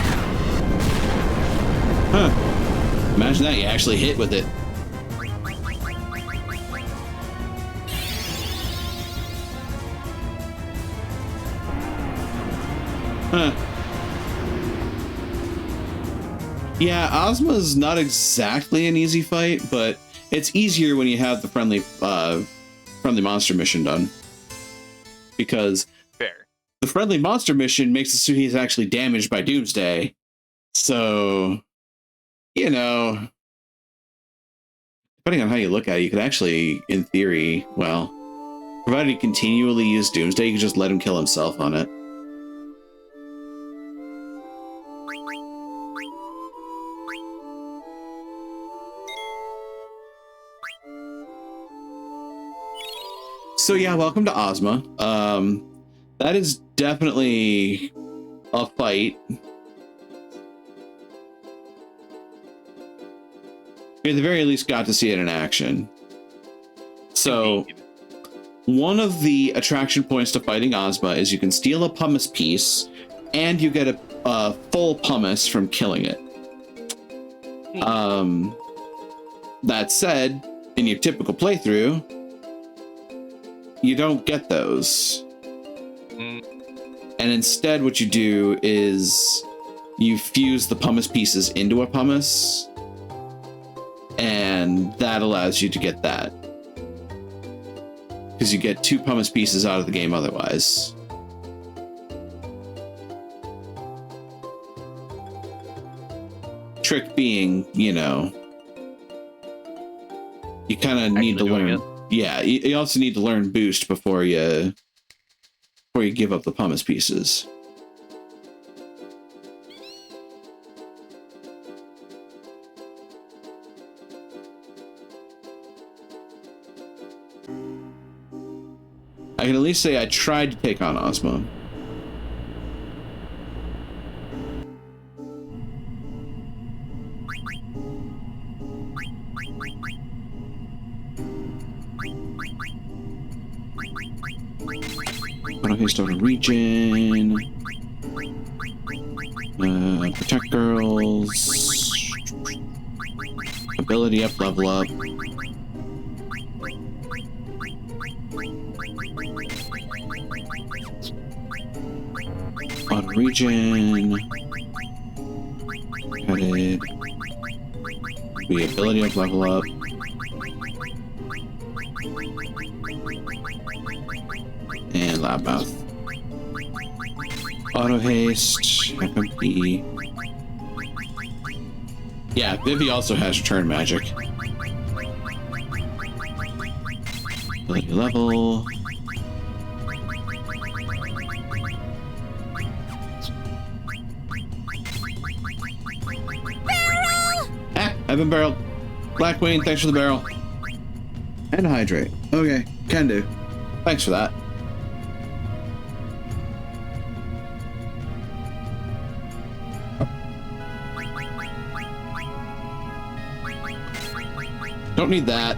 Huh. Imagine that, you actually hit with it. Huh. Yeah, Ozma's not exactly an easy fight, but it's easier when you have the friendly monster mission done. Because fair. The friendly monster mission makes it so he's actually damaged by Doomsday. So, you know, depending on how you look at it, you could actually, in theory, well, provided he continually use Doomsday, you could just let him kill himself on it. So yeah, welcome to Ozma. That is definitely a fight. We at the very least got to see it in action. So one of the attraction points to fighting Ozma is you can steal a pumice piece and you get a full pumice from killing it. That said, in your typical playthrough, you don't get those. And instead what you do is you fuse the pumice pieces into a pumice, and that allows you to get that. Because you get 2 pumice pieces out of the game otherwise. Trick being, you know, you kind of need to learn. Yeah, you also need to learn boost before you give up the pumice pieces. I can at least say I tried to take on Ozma. Auto-haste on a region. Protect girls. Ability up, level up. On region. Headed. The ability up, level up. And Loudmouth. Auto haste. FMP. Yeah, Vivi also has return magic. Ability level. I've been barreled. Blackwing, thanks for the barrel. And hydrate. Okay, can do. Thanks for that. Don't need that.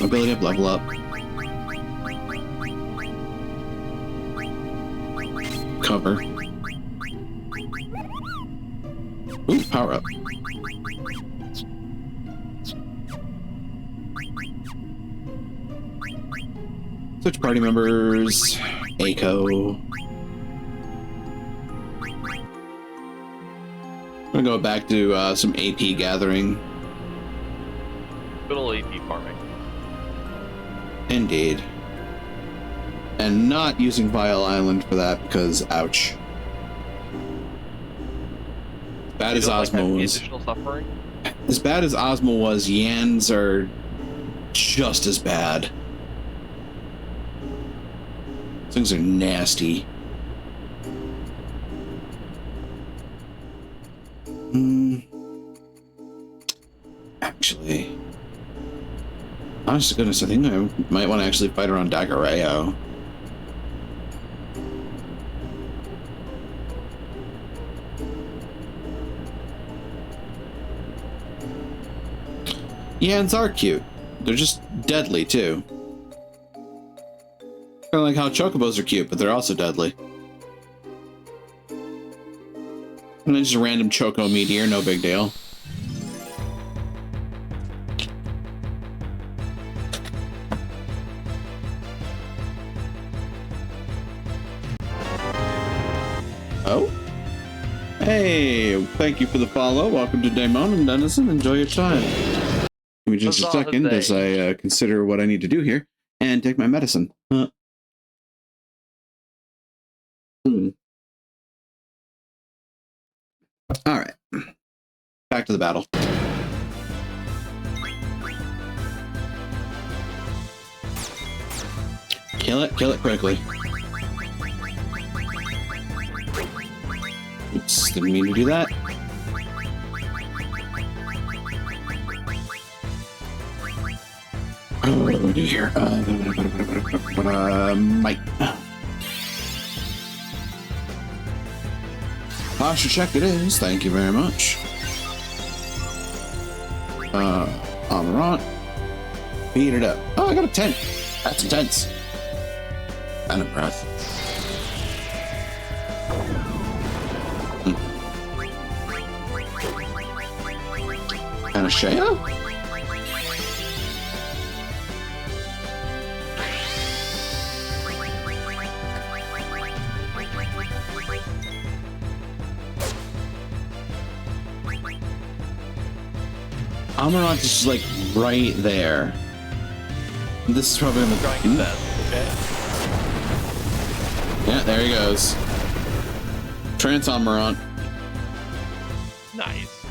Ability up, level up. Cover. Ooh, power up. Switch party members. Echo. I'm gonna go back to some AP gathering. Good old AP farming. Indeed. And not using Vile Island for that because, ouch. Bad as Ozma was. Additional suffering? As bad as Ozma was, Yans are just as bad. Things are nasty. Actually, honest to goodness, I think I might want to actually fight her on Dagareo. Yans are cute. They're just deadly, too. Kind of like how Chocobos are cute, but they're also deadly. And then just a random Choco meteor, no big deal. Oh? Hey, thank you for the follow. Welcome to Daemon, Dennison. Enjoy your time. Give me just a second as I consider what I need to do here and take my medicine. All right. Back to the battle. Kill it quickly. Oops, didn't mean to do that. What do I do here? Might. Posture check it is. Thank you very much. Amarant. Beat it up. Oh, I got a 10. That's intense. And a breath. And a Shea? Amarant is just like right there. This is probably gonna Trying his best, okay? Yeah, there he goes. Trance Amarant. Nice.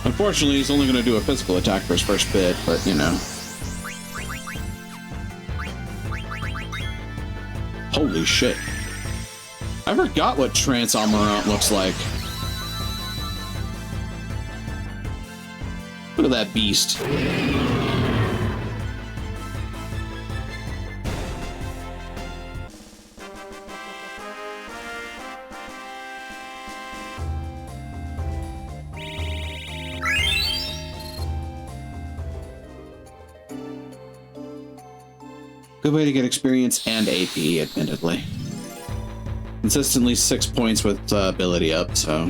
Unfortunately, he's only gonna do a physical attack for his first bit, but you know. Holy shit. I forgot what Trance Amarant looks like. Look at that beast. Good way to get experience and AP, admittedly. Consistently 6 points with ability up, so...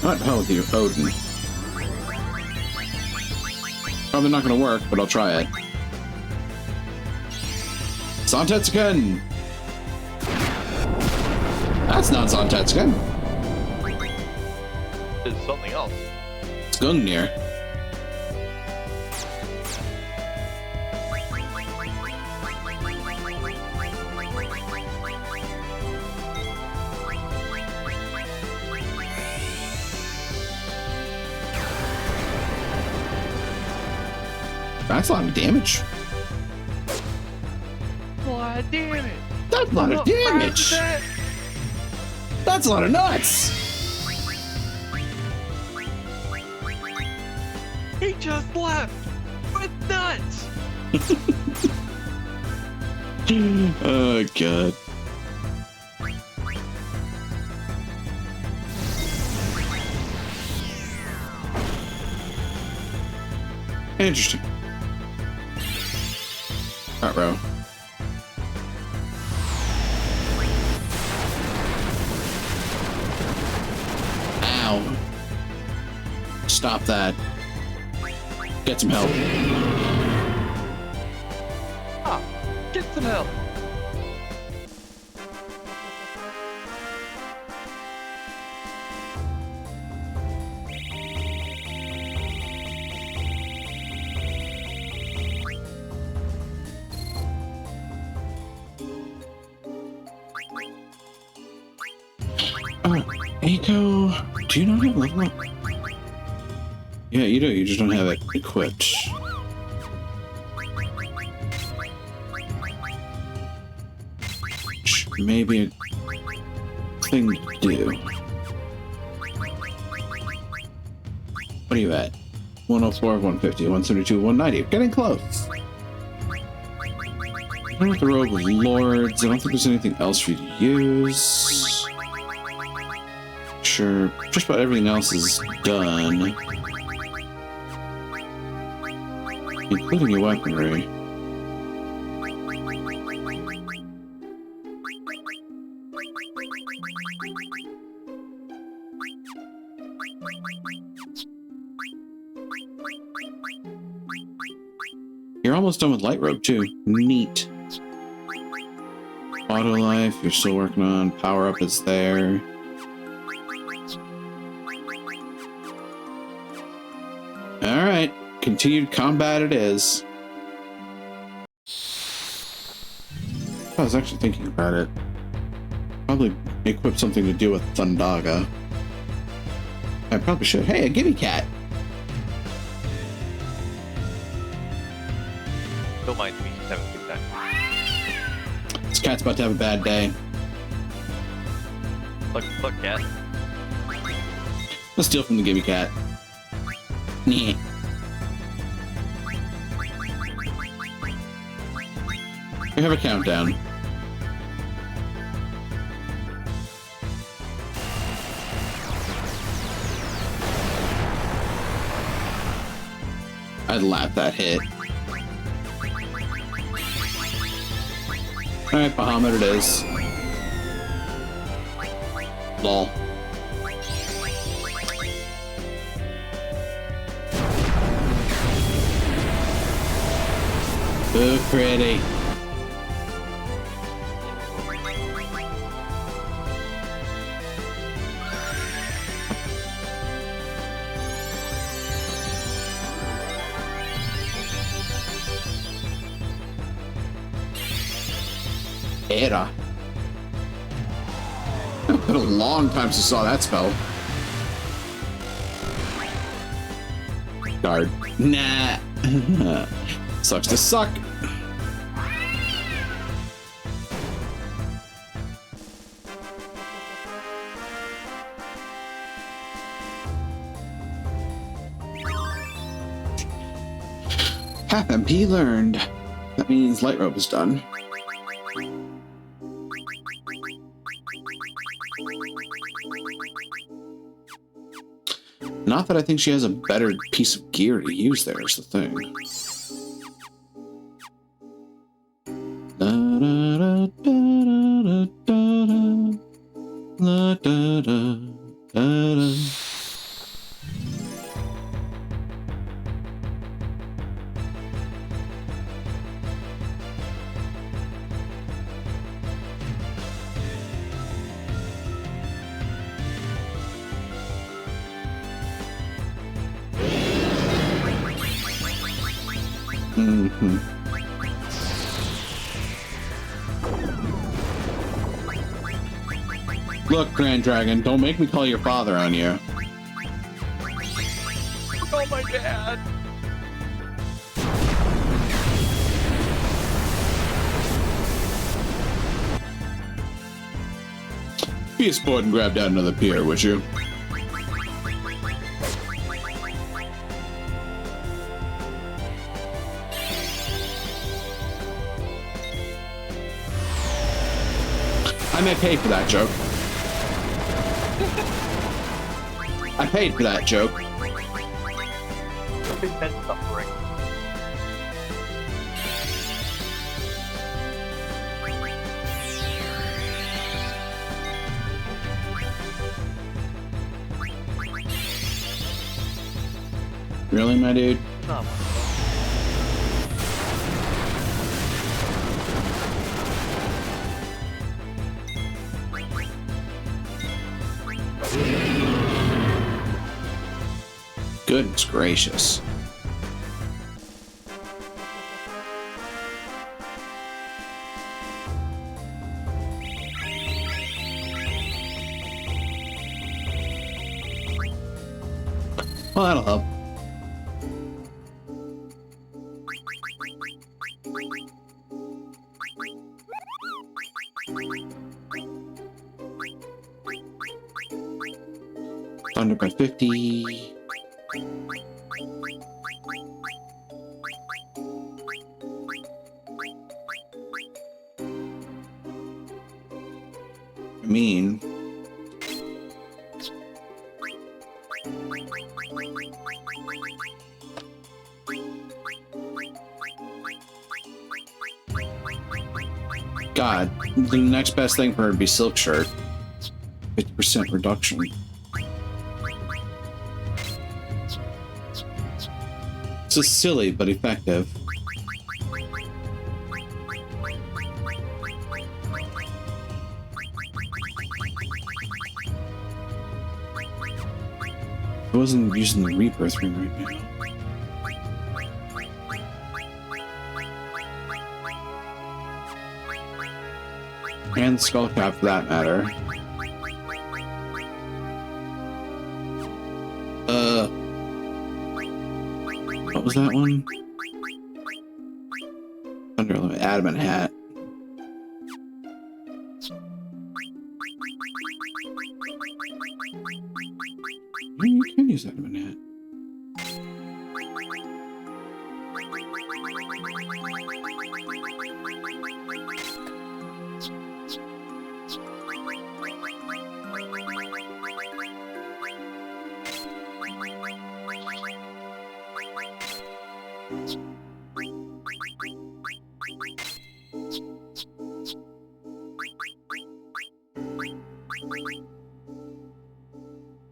What the hell with you, Odin? Probably not gonna work, but I'll try it. Zantetsuken! That's not Zantetsuken. It's something else. It's Gungnir. That's a lot of damage. God damn it! That's a lot of damage. That's a lot of nuts. He just left with nuts. Oh god. Interesting. Row. Ow. Stop that. Get some help. Ah, get some help. Eiko, do you not have level up? Yeah, you do. You just don't have it equipped. Which may be a thing to do. What are you at? 104, 150, 172, 190. Getting close. I don't have the Robe of Lords. I don't think there's anything else for you to use. Sure, just about everything else is done. Including your weaponry. You're almost done with Light Robe, too. Neat. Auto Life, you're still working on. Power Up is there. Alright. continued combat it is. I was actually thinking about it. Probably equip something to do with Thundaga. I probably should. Hey, a gimme cat! Don't mind me, she's having a good time. This cat's about to have a bad day. Fuck cat. Let's steal from the gimme cat. Nyeh. We have a countdown. I'd lap that hit. Alright, Bahamut it is. Lol. Ooh, pretty. Era. It's been a long time since I saw that spell. Guard. Nah. Sucks to suck. Half MP learned. That means light rope is done. Not that I think she has a better piece of gear to use there is the thing. Look, Grand Dragon, don't make me call your father on you. Oh my dad! Be a sport and grab down another pier, would you? I may pay for that joke. I paid for that joke. Intense suffering. Really, my dude? Oh. Goodness gracious. Well, that'll help. Thunder by 50. I mean, God, the next best thing for her would be Silk Shirt. 50% reduction. This is silly, but effective. I wasn't using the rebirth ring right now. And the skull cap for that matter. What was that one? Under adamant hat. You can use adamant hat.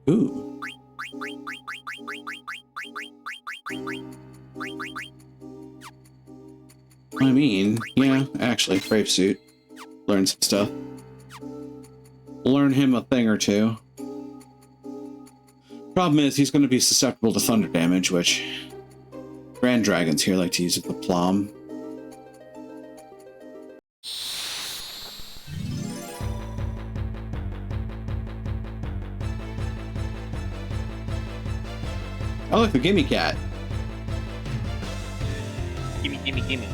Ooh. I mean, yeah, actually, brave suit. Learn some stuff. Learn him a thing or two. Problem is, he's going to be susceptible to thunder damage, which Grand Dragons here like to use with the plum. Oh, look, the Gimme Cat. Gimme, gimme, gimme.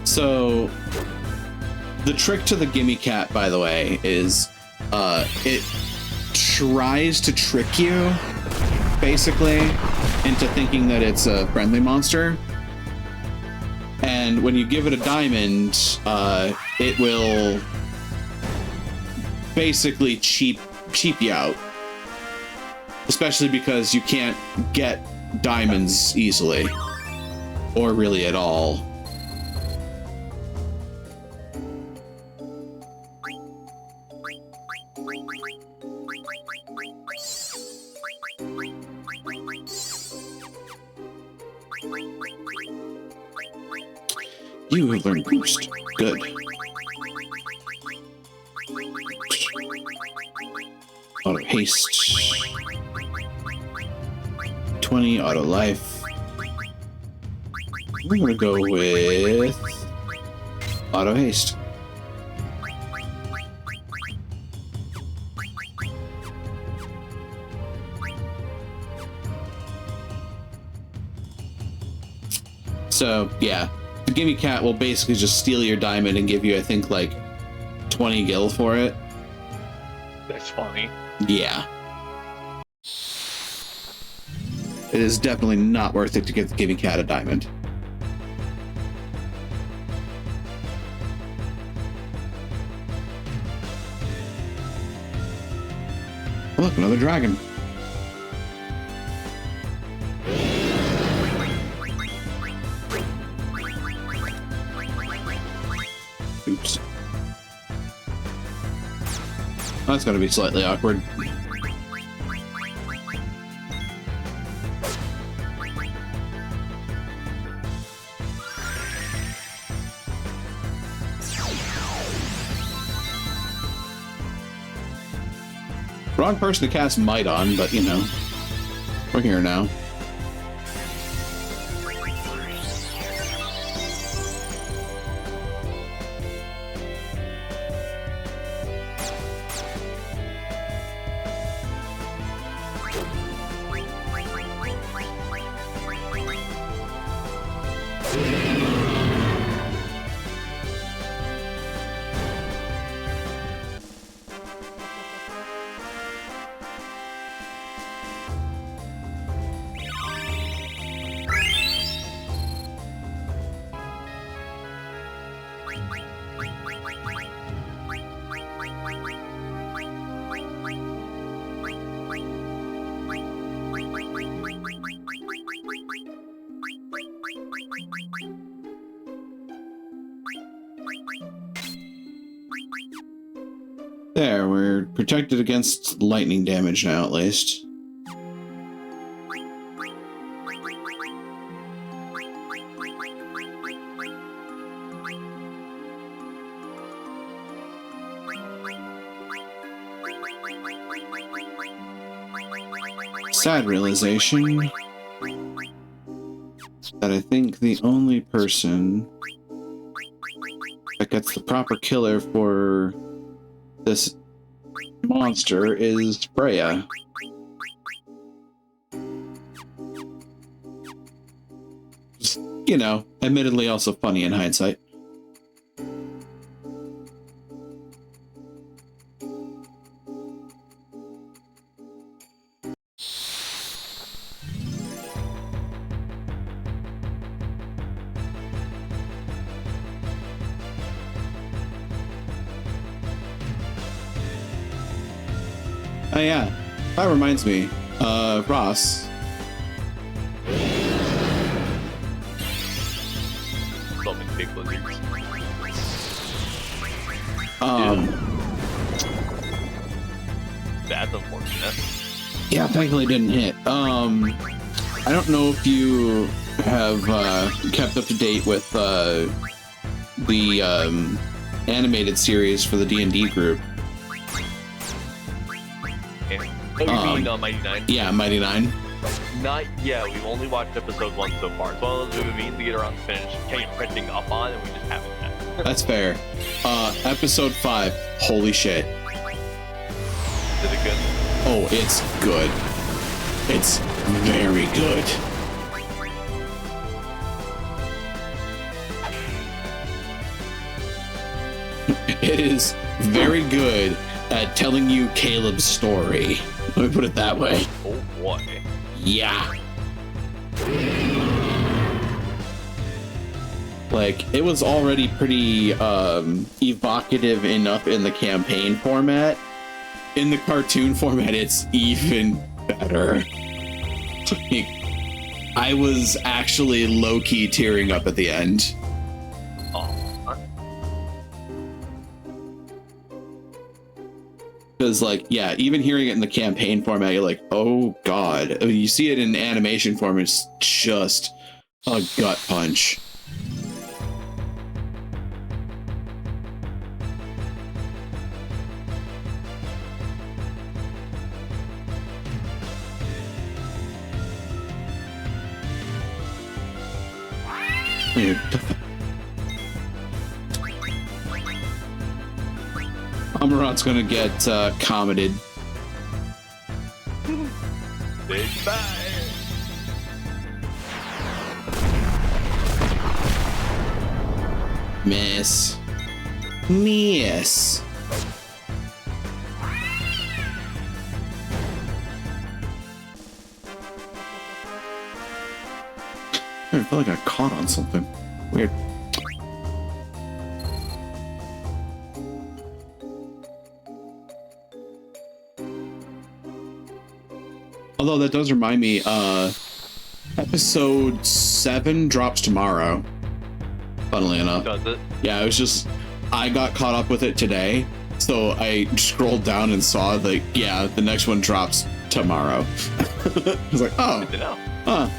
So, the trick to the Gimme Cat, by the way, is it tries to trick you, basically, into thinking that it's a friendly monster. And when you give it a diamond, it will basically cheap you out. Especially because you can't get diamonds easily. Or really at all. You have learned boost. Good. Auto haste. 20 auto life. We're gonna go with auto haste. So yeah, the Gimme Cat will basically just steal your diamond and give you, I think, like 20 gil for it. That's funny. Yeah. It is definitely not worth it to get the Gimme Cat a diamond. Oh, look, another dragon. Oops. That's going to be slightly awkward. Wrong person to cast Might on, but you know, we're here now. There, we're protected against lightning damage now, at least. Sad realization. But I think the only person that gets the proper killer for this monster is Freya. Just, you know, admittedly also funny in hindsight. Oh yeah, that reminds me. Ross. So many big lizards. That's unfortunate. Yeah, thankfully it didn't hit. I don't know if you have kept up to date with the animated series for the D&D group. Oh, you mean Mighty Nine? Yeah, Mighty Nine. Not yet. We've only watched episode 1 so far. It's one of those movies to get around to finish catching up on, and we just haven't yet. That's fair. Episode 5. Holy shit. Is it good? Oh, it's good. It's very good. It is very good at telling you Caleb's story. Let me put it that way. Oh boy. Yeah. Like, it was already pretty evocative enough in the campaign format. In the cartoon format, it's even better. Like, I was actually low-key tearing up at the end. Because, like, yeah, even hearing it in the campaign format, you're like, oh god. I mean, you see it in animation form, it's just a gut punch. Weird. Amarat's gonna get commented. Big bye. Miss. Miss. I feel like I caught on something. Weird. Although that does remind me, episode 7 drops tomorrow. Funnily enough. Does it? Yeah, it was just, I got caught up with it today, so I scrolled down and saw that, yeah, the next one drops tomorrow. I was like, oh. Good to know. Huh.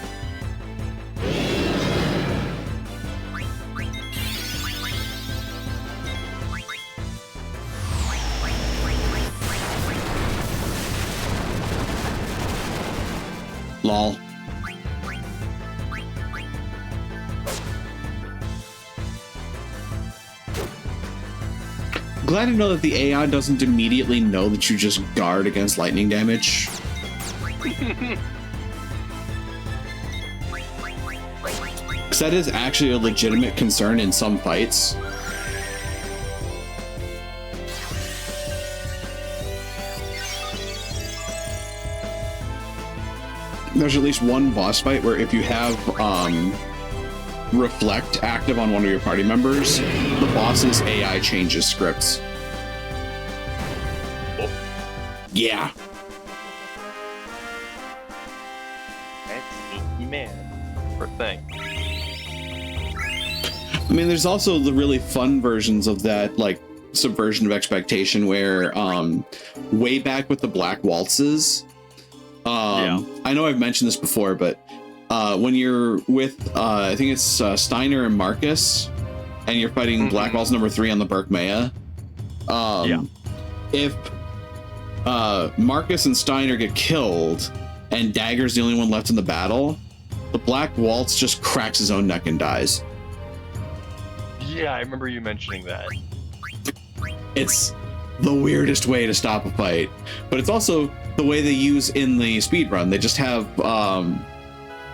Lol. Glad to know that the AI doesn't immediately know that you just guard against lightning damage. Because that is actually a legitimate concern in some fights. There's at least one boss fight where if you have Reflect active on one of your party members, the boss's AI changes scripts. Oh. Yeah. That's sneaky man. For thing. I mean, there's also the really fun versions of that, like, subversion of expectation where, way back with the Black Waltzes, I know I've mentioned this before, but when you're with, I think it's Steiner and Marcus, and you're fighting Black Waltz number 3 on the Berkmaya, if Marcus and Steiner get killed, and Dagger's the only one left in the battle, the Black Waltz just cracks his own neck and dies. Yeah, I remember you mentioning that. It's the weirdest way to stop a fight, but it's also the way they use in the speedrun. They just have,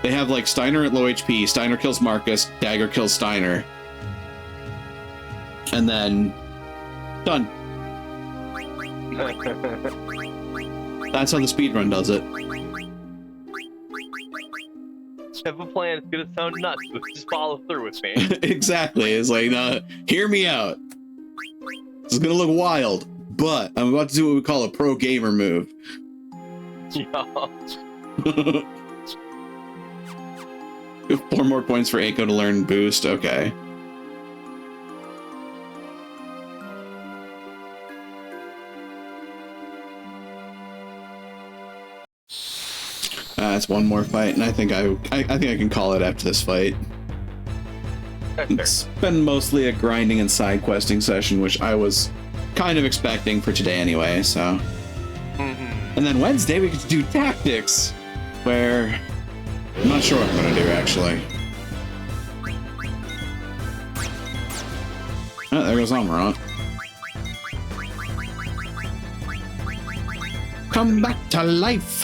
they have like Steiner at low HP, Steiner kills Marcus, Dagger kills Steiner, and then done. That's how the speedrun does it. Have a plan. It's gonna sound nuts, but just follow through with me. Exactly. It's like, hear me out. This is gonna look wild, but I'm about to do what we call a pro gamer move. Yeah. 4 more points for Aiko to learn boost. Okay. That's one more fight, and I think I think I can call it after this fight. It's been mostly a grinding and side questing session, which I was kind of expecting for today anyway. So, and then Wednesday we get to do tactics, where I'm not sure what I'm gonna do actually. Oh, there goes Amarant. Come back to life.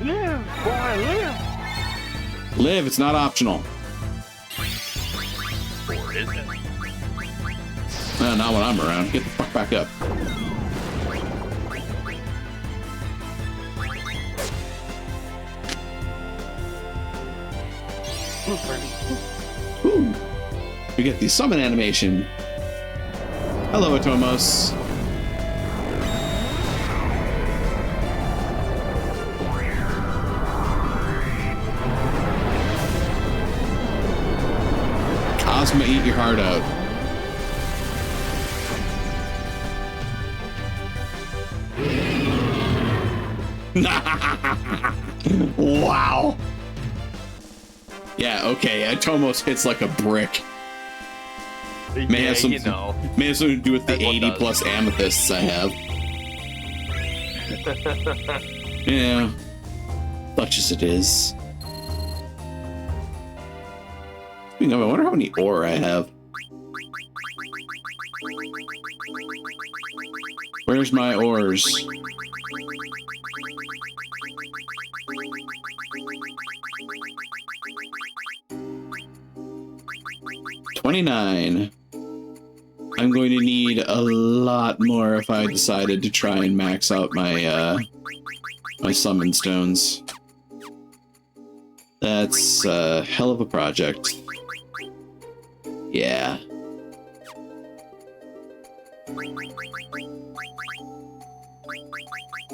Live, boy, live. Live, it's not optional. Or is it? Not when I'm around. Get the fuck back up. Ooh. We get the summon animation. Hello, Atomos. Cosma, eat your heart out. Wow. Yeah, okay. Atomos hits like a brick. May have some, may have something to do with the 80 plus amethysts I have. Yeah. Such as it is. Speaking of, I wonder how many ore I have. Where's my ores? $29. I'm going to need a lot more if I decided to try and max out my my summon stones. That's a hell of a project. Yeah.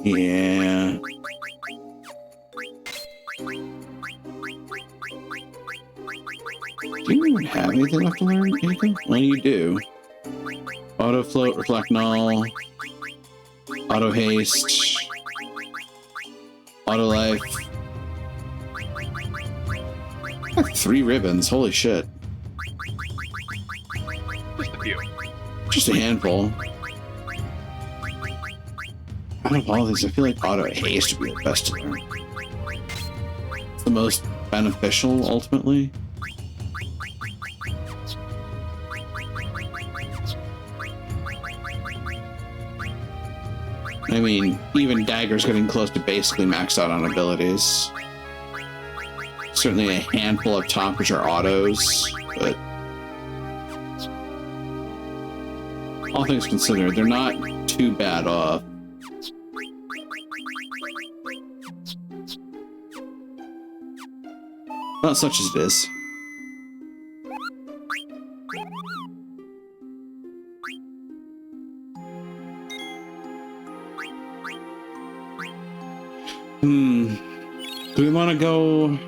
Yeah. Do you even have anything left to learn? Anything? Well, you do. Auto float, reflect null, auto haste, auto life. I have 3 ribbons. Holy shit. Just a few. Just a handful. Out of all these, I feel like auto haste would be the best to learn. It's the most beneficial, ultimately. I mean, even Dagger's getting close to basically maxed out on abilities. Certainly a handful up top which are autos, but all things considered, they're not too bad off. Not such as it is. Do we want to go?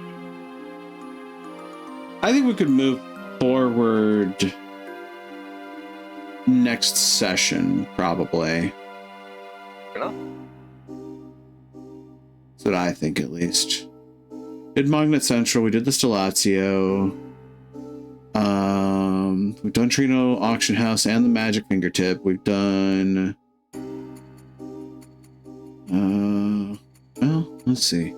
I think we could move forward next session, probably. Enough. That's what I think, at least. Did Magnet Central, we did the Stellazio. We've done Trino Auction House and the Magic Fingertip. We've done... well, let's see.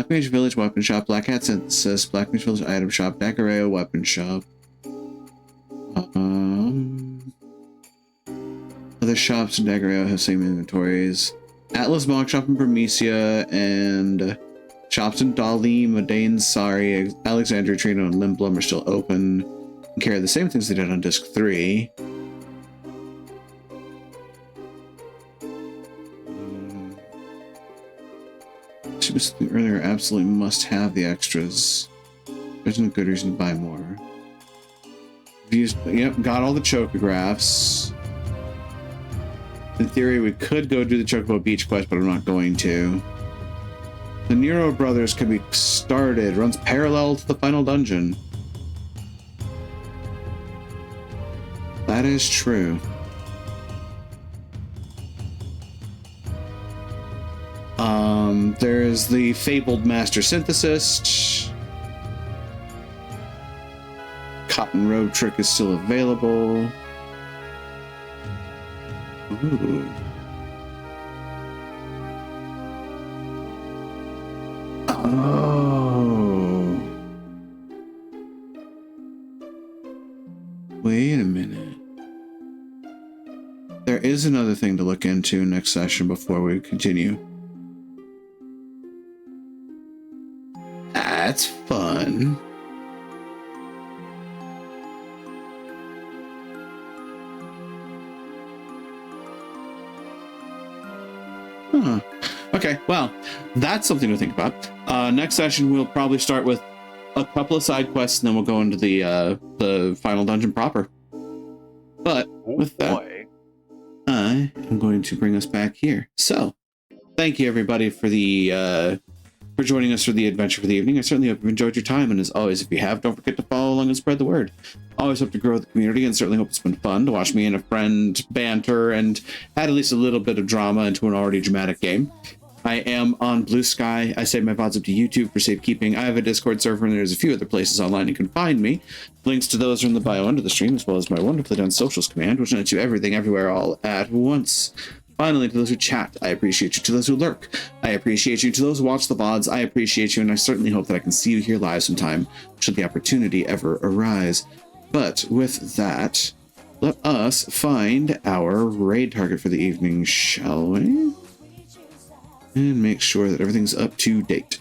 Black Mage Village Weapon Shop, Black Hat Synthesis, Black Mage Village Item Shop, Dakareo Weapon Shop. Other shops in Dakareo have same inventories. Atlas Mock Shop in Burmecia and shops in Dali, Modane, Sari, Alexandria, Trino, and Limblum are still open and carry the same things they did on Disc 3. She was earlier, absolutely must have the extras. There's no good reason to buy more. Yep, got all the chocographs. In theory, we could go do the Chocobo Beach quest, but I'm not going to. The Nero Brothers can be started. Runs parallel to the final dungeon. That is true. There's the fabled Master Synthesist. Cotton Road Trick is still available. Ooh. Oh. Wait a minute. There is another thing to look into next session before we continue. That's fun. Huh. Okay, well, that's something to think about. Next session, we'll probably start with a couple of side quests, and then we'll go into the final dungeon proper. But with that, I am going to bring us back here. So, thank you everybody for the for joining us for the adventure for the evening. I certainly hope you've enjoyed your time, and as always, if you have, don't forget to follow along and spread the word. Always hope to grow the community, and certainly hope it's been fun to watch me and a friend banter and add at least a little bit of drama into an already dramatic game. I am on Blue Sky. I save my VODs up to YouTube for safekeeping. I have a Discord server, and there's a few other places online you can find me. Links to those are in the bio under the stream, as well as my wonderfully done socials command, which lets you everything, everywhere, all at once. Finally, to those who chat, I appreciate you. To those who lurk, I appreciate you. To those who watch the VODs, I appreciate you, and I certainly hope that I can see you here live sometime, should the opportunity ever arise. But with that, let us find our raid target for the evening, shall we? And make sure that everything's up to date.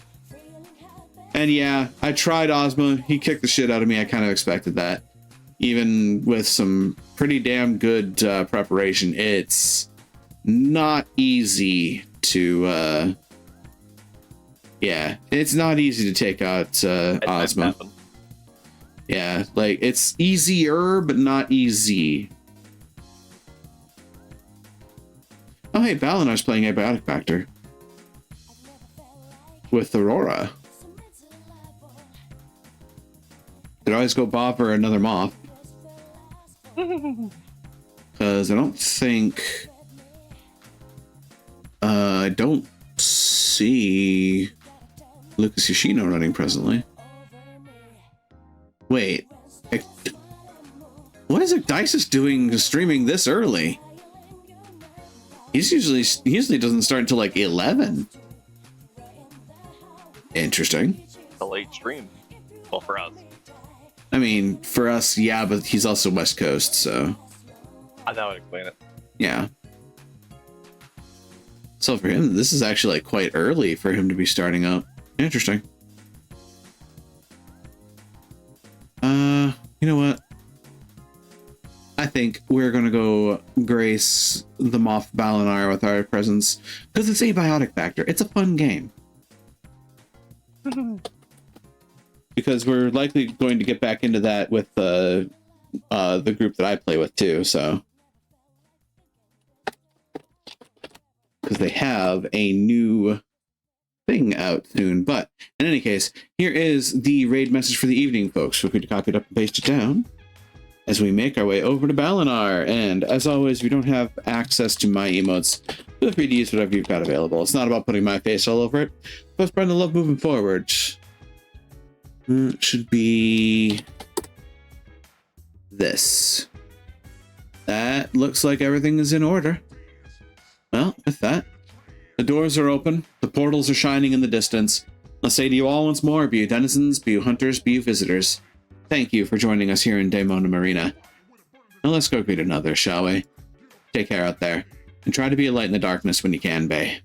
And yeah, I tried Ozma. He kicked the shit out of me. I kind of expected that. Even with some pretty damn good preparation, it's not easy to yeah, it's not easy to take out Ozma. Yeah, like it's easier but not easy. Oh hey, Balinar's playing Abiotic Factor with Aurora. Could always go Bob for another moth. Because I don't think I don't see Lucas Yoshino running presently. Wait, what is Ecdysis doing streaming this early? He usually doesn't start until like 11. Interesting. A late stream. Well, for us. I mean, for us, yeah, but he's also West Coast, so. That would explain it. Yeah. So for him, this is actually like quite early for him to be starting up. Interesting. You know what? I think we're gonna go grace the Moth Balinar with our presence because it's Abiotic Factor. It's a fun game. Because we're likely going to get back into that with the group that I play with too. So because they have a new thing out soon. But in any case, here is the raid message for the evening, folks. Feel free to copy it up and paste it down as we make our way over to Balinar. And as always, if you don't have access to my emotes, feel free to use whatever you've got available. It's not about putting my face all over it, but spreading the love moving forward. It should be this. That looks like everything is in order. Well, with that, the doors are open, the portals are shining in the distance, Let's say to you all once more, be you denizens, be you hunters, be you visitors, thank you for joining us here in Daemonum Arena. Now let's go greet another, shall we? Take care out there, and try to be a light in the darkness when you can be.